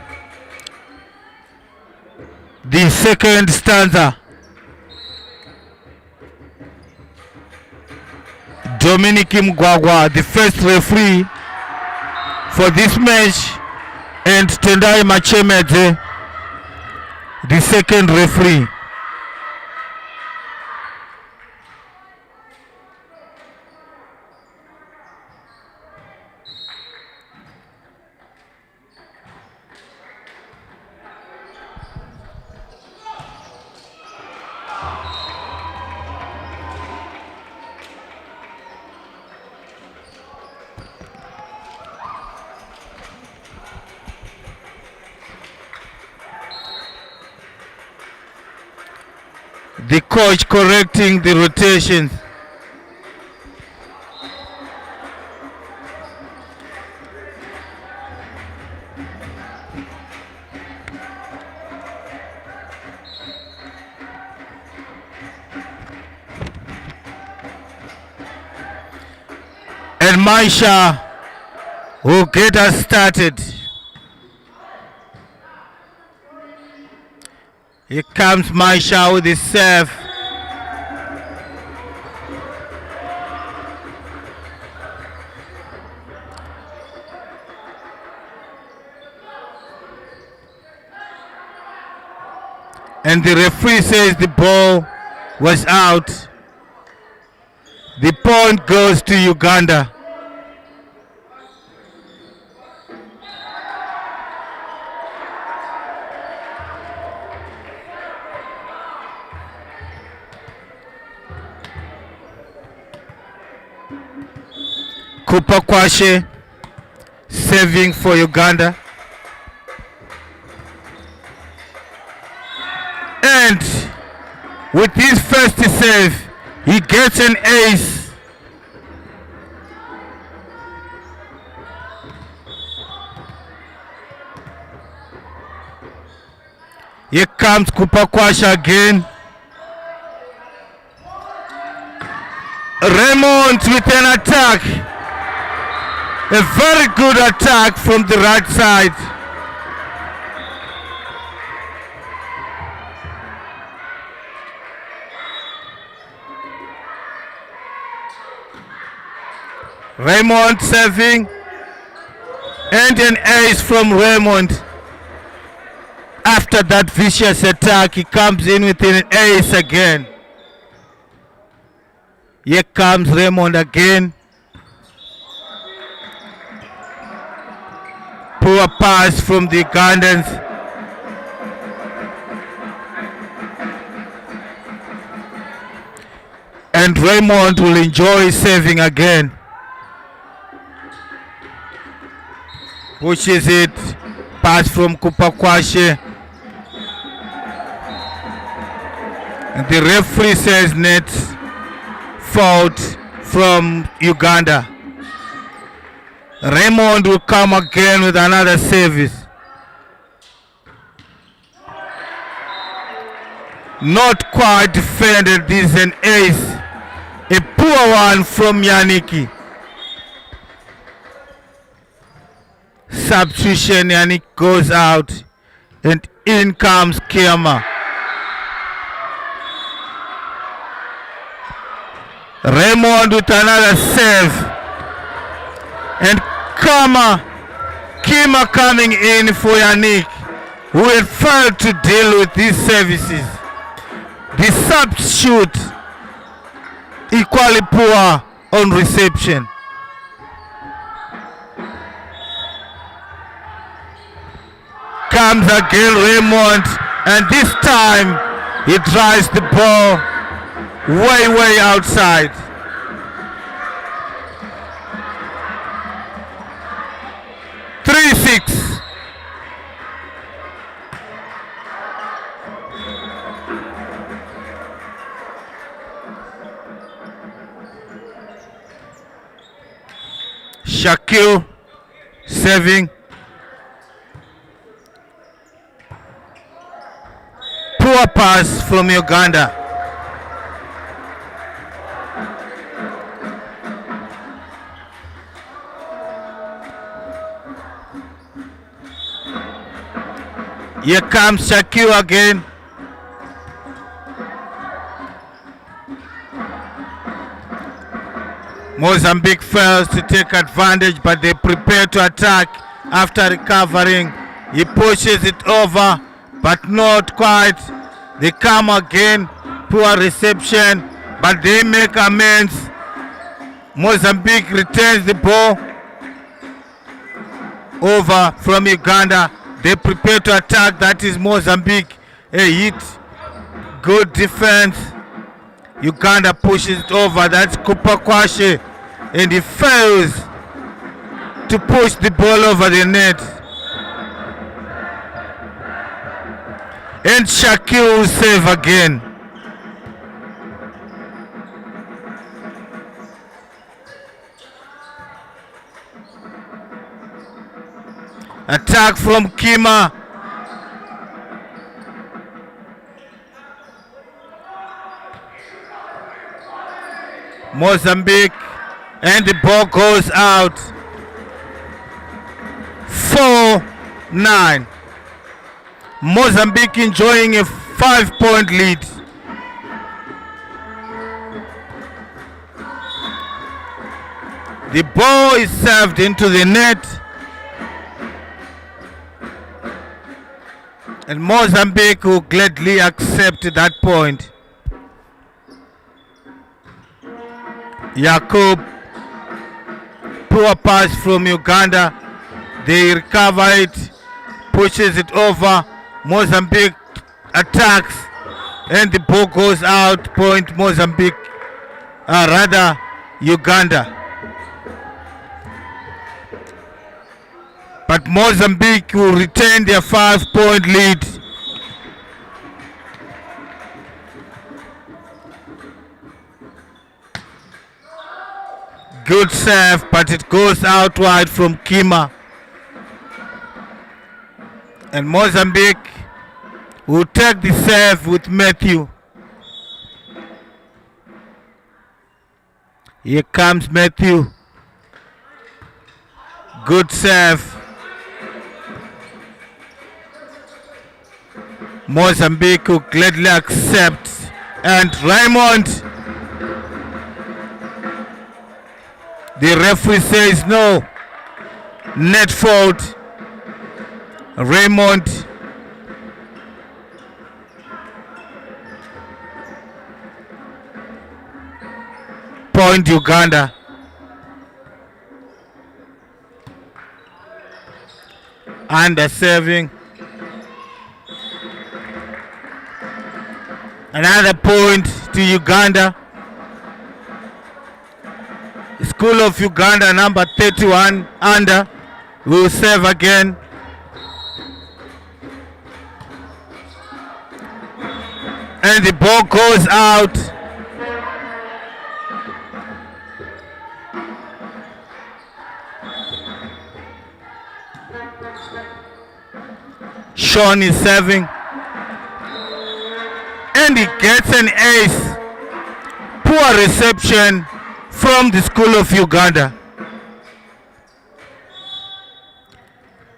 The second stanza. Dominic Mgwagwa, the first referee for this match, and Tendai Machemedze, the second referee. The coach correcting the rotations. And Maisha will get us started. Here comes Maisha with his serve. And the referee says the ball was out. The point goes to Uganda. Kupa Kwashe serving for Uganda. And with his first serve, he gets an ace. Here comes Kupa Kwashe again. Raymond with an attack. A very good attack from the right side. Raymond serving. And an ace from Raymond. After that vicious attack, he comes in with an ace again. Here comes Raymond again. Poor pass from the Ugandans. And Raymond will enjoy serving again. Pushes it. Pass from Kupakwashe. And the referee says net fault from Uganda. Raymond will come again with another service. Not quite defended. This is an ace. A poor one from Yannicki. Substitution, Yannick goes out and in comes Kiama. Raymond with another serve. And Kima coming in for Yannick, who had failed to deal with these services. The substitute equally poor on reception. Comes again Raymond, and this time he drives the ball way outside. Three, 6. Shaquille serving. Poor pass from Uganda. Here comes Shaquille again. Mozambique fails to take advantage, but they prepare to attack after recovering. He pushes it over, but not quite. They come again, poor reception, but they make amends. Mozambique retains the ball over from Uganda. They prepare to attack. That is Mozambique. A hit. Good defense. Uganda pushes it over. That's Kupakwashe. And he fails to push the ball over the net. And Shaquille will save again. Attack from Kima. Mozambique, and the ball goes out. 4-9. Mozambique enjoying a 5-point lead. The ball is served into the net. And Mozambique will gladly accept that point. Yakub, poor pass from Uganda. They recover it, pushes it over. Mozambique attacks, and the ball goes out. Point Mozambique, rather Uganda. But Mozambique will retain their 5-point lead. Good serve, but it goes out wide from Kima. And Mozambique will take the serve with Matthew. Here comes Matthew. Good serve. Mozambique will gladly accept. And Raymond, the referee says no. Net fault. Raymond. Point Uganda. Under serving. Another point to Uganda. School of Uganda number 31 under will serve again. And the ball goes out. Sean is serving. And he gets an ace. Poor reception from the School of Uganda.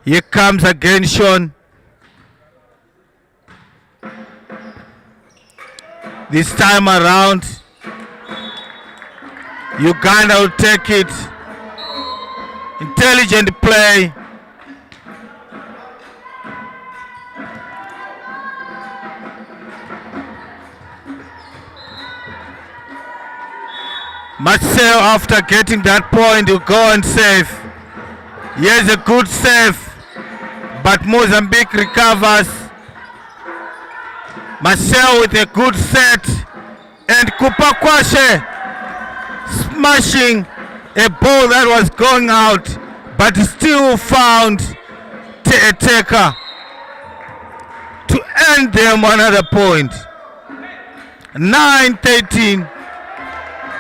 Here comes again Sean. This time around, Uganda will take it. Intelligent play. Marcel, after getting that point, will go and save. Here's a good save, but Mozambique recovers. Marcel with a good set, and Kupakwashe smashing a ball that was going out, but still found a taker to end them another point. 9-13.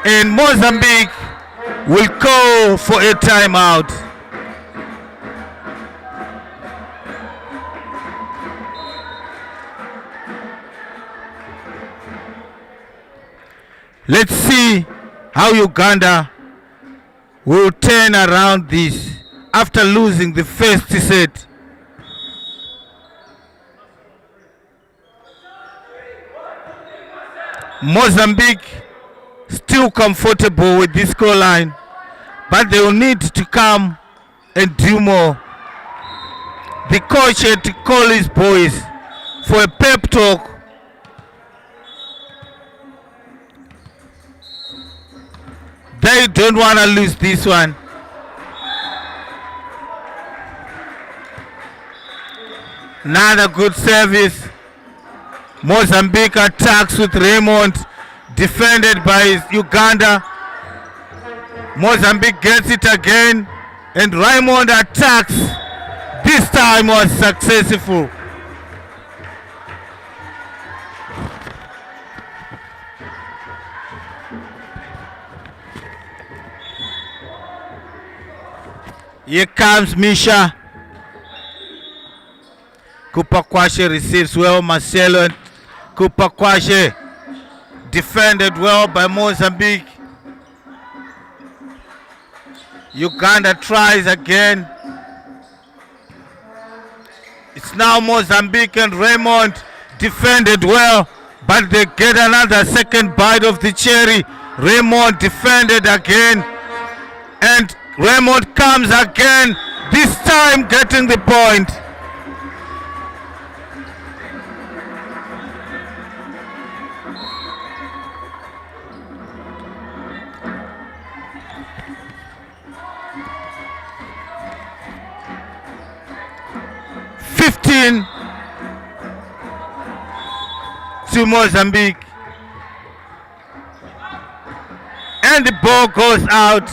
And Mozambique will go for a timeout. Let's see how Uganda will turn around this after losing the first set. Mozambique still comfortable with this scoreline, but they will need to come and do more. The coach had to call his boys for a pep talk. They don't want to lose this one. Another good service. Mozambique attacks with Raymond, defended by Uganda. Mozambique gets it again, and Raymond attacks. This time was successful. Here comes Misha. Kupakwashe receives well. Marcelo and Kupakwashe defended well by Mozambique. Uganda tries again. It's now Mozambique and Raymond defended well, but they get another second bite of the cherry. Raymond defended again, and Raymond comes again, this time getting the point. To Mozambique, and the ball goes out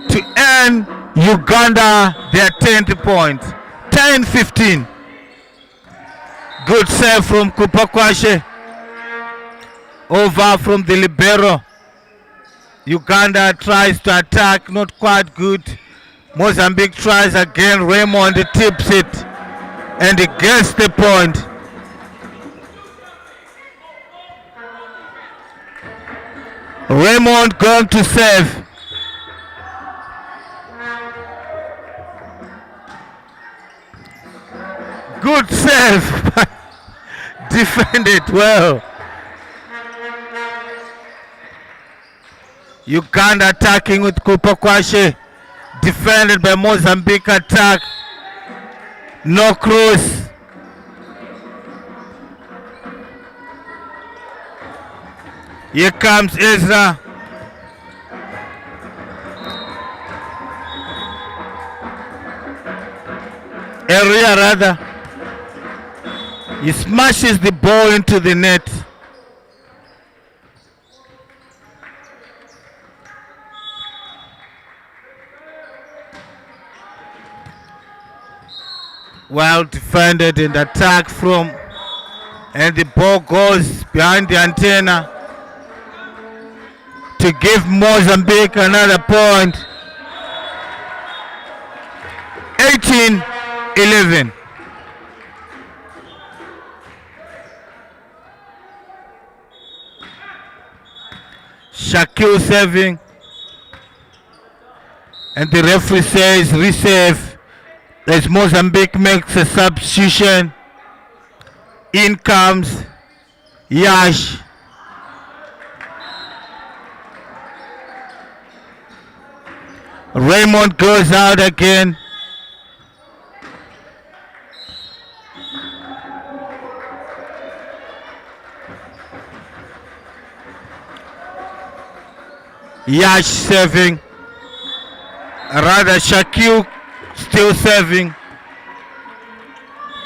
to earn Uganda their 10th point. 10-15. Good serve from Kupakwashe. Over from the libero. Uganda tries to attack, not quite good. Mozambique tries again. Raymond tips it, and he gets the point. Raymond going to serve. Good serve, but defended well. Uganda attacking with Kupakwashe. defended by Mozambique attack. No cross. Here comes Ezra. Area rather. He smashes the ball into the net. Well defended and attack from, and the ball goes behind the antenna to give Mozambique another point. 18-11. Shaquille serving, and the referee says resave as Mozambique makes a substitution. In comes Yash. Raymond goes out again. Yash serving. Rather Shaquille still serving.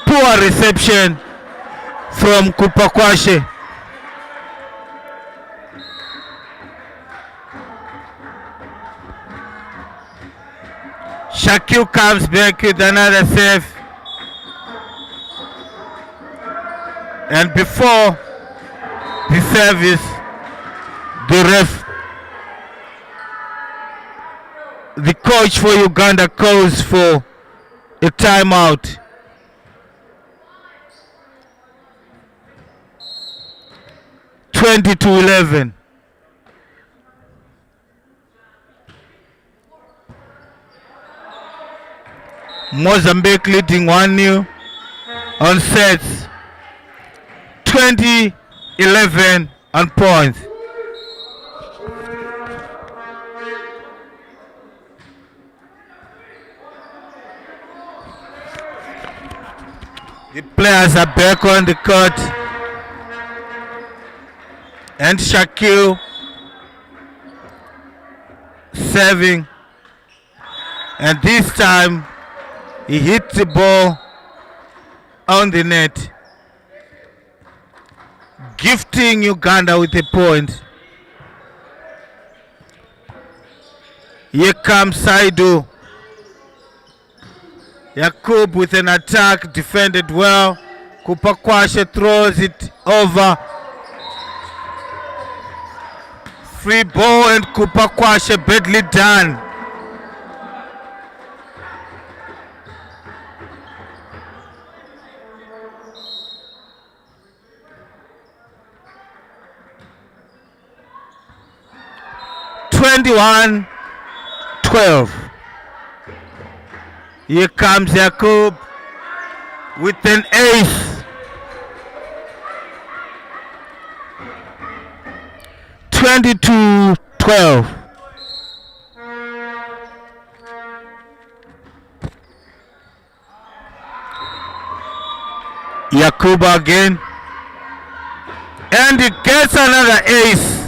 Poor reception from Kupakwashe. Shaquille comes back with another save. And before the service, the coach for Uganda calls for a timeout. (20-11). Mozambique leading 1-0 on sets. 20-11 on points. The players are back on the court, and Shaquille serving, and this time he hit the ball on the net, gifting Uganda with a point. Here comes Saidu. Yakub with an attack, defended well. Kupakwashe throws it over. Free ball, and Kupakwashe badly done. (21-12). Here comes Yakub with an ace. 22-12. Yakub again, and he gets another ace.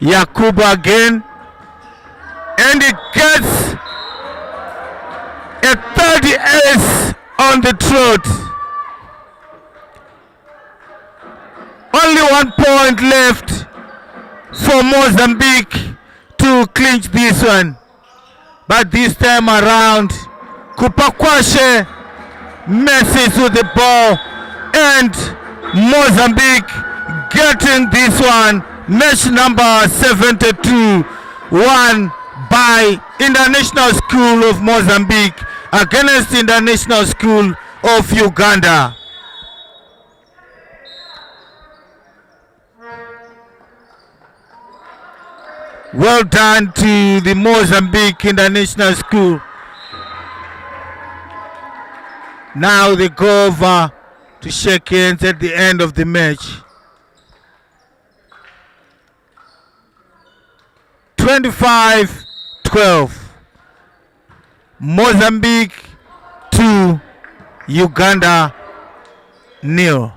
Yakubu again, and he gets a 30 ace on the trot. Only 1 point left for Mozambique to clinch this one, but this time around Kupakwashe messes with the ball, and Mozambique getting this one. Match number 72, won by International School of Mozambique against International School of Uganda. Well done to the Mozambique International School. Now they go over to shake hands at the end of the match. 25-12. Mozambique 2, Uganda 0.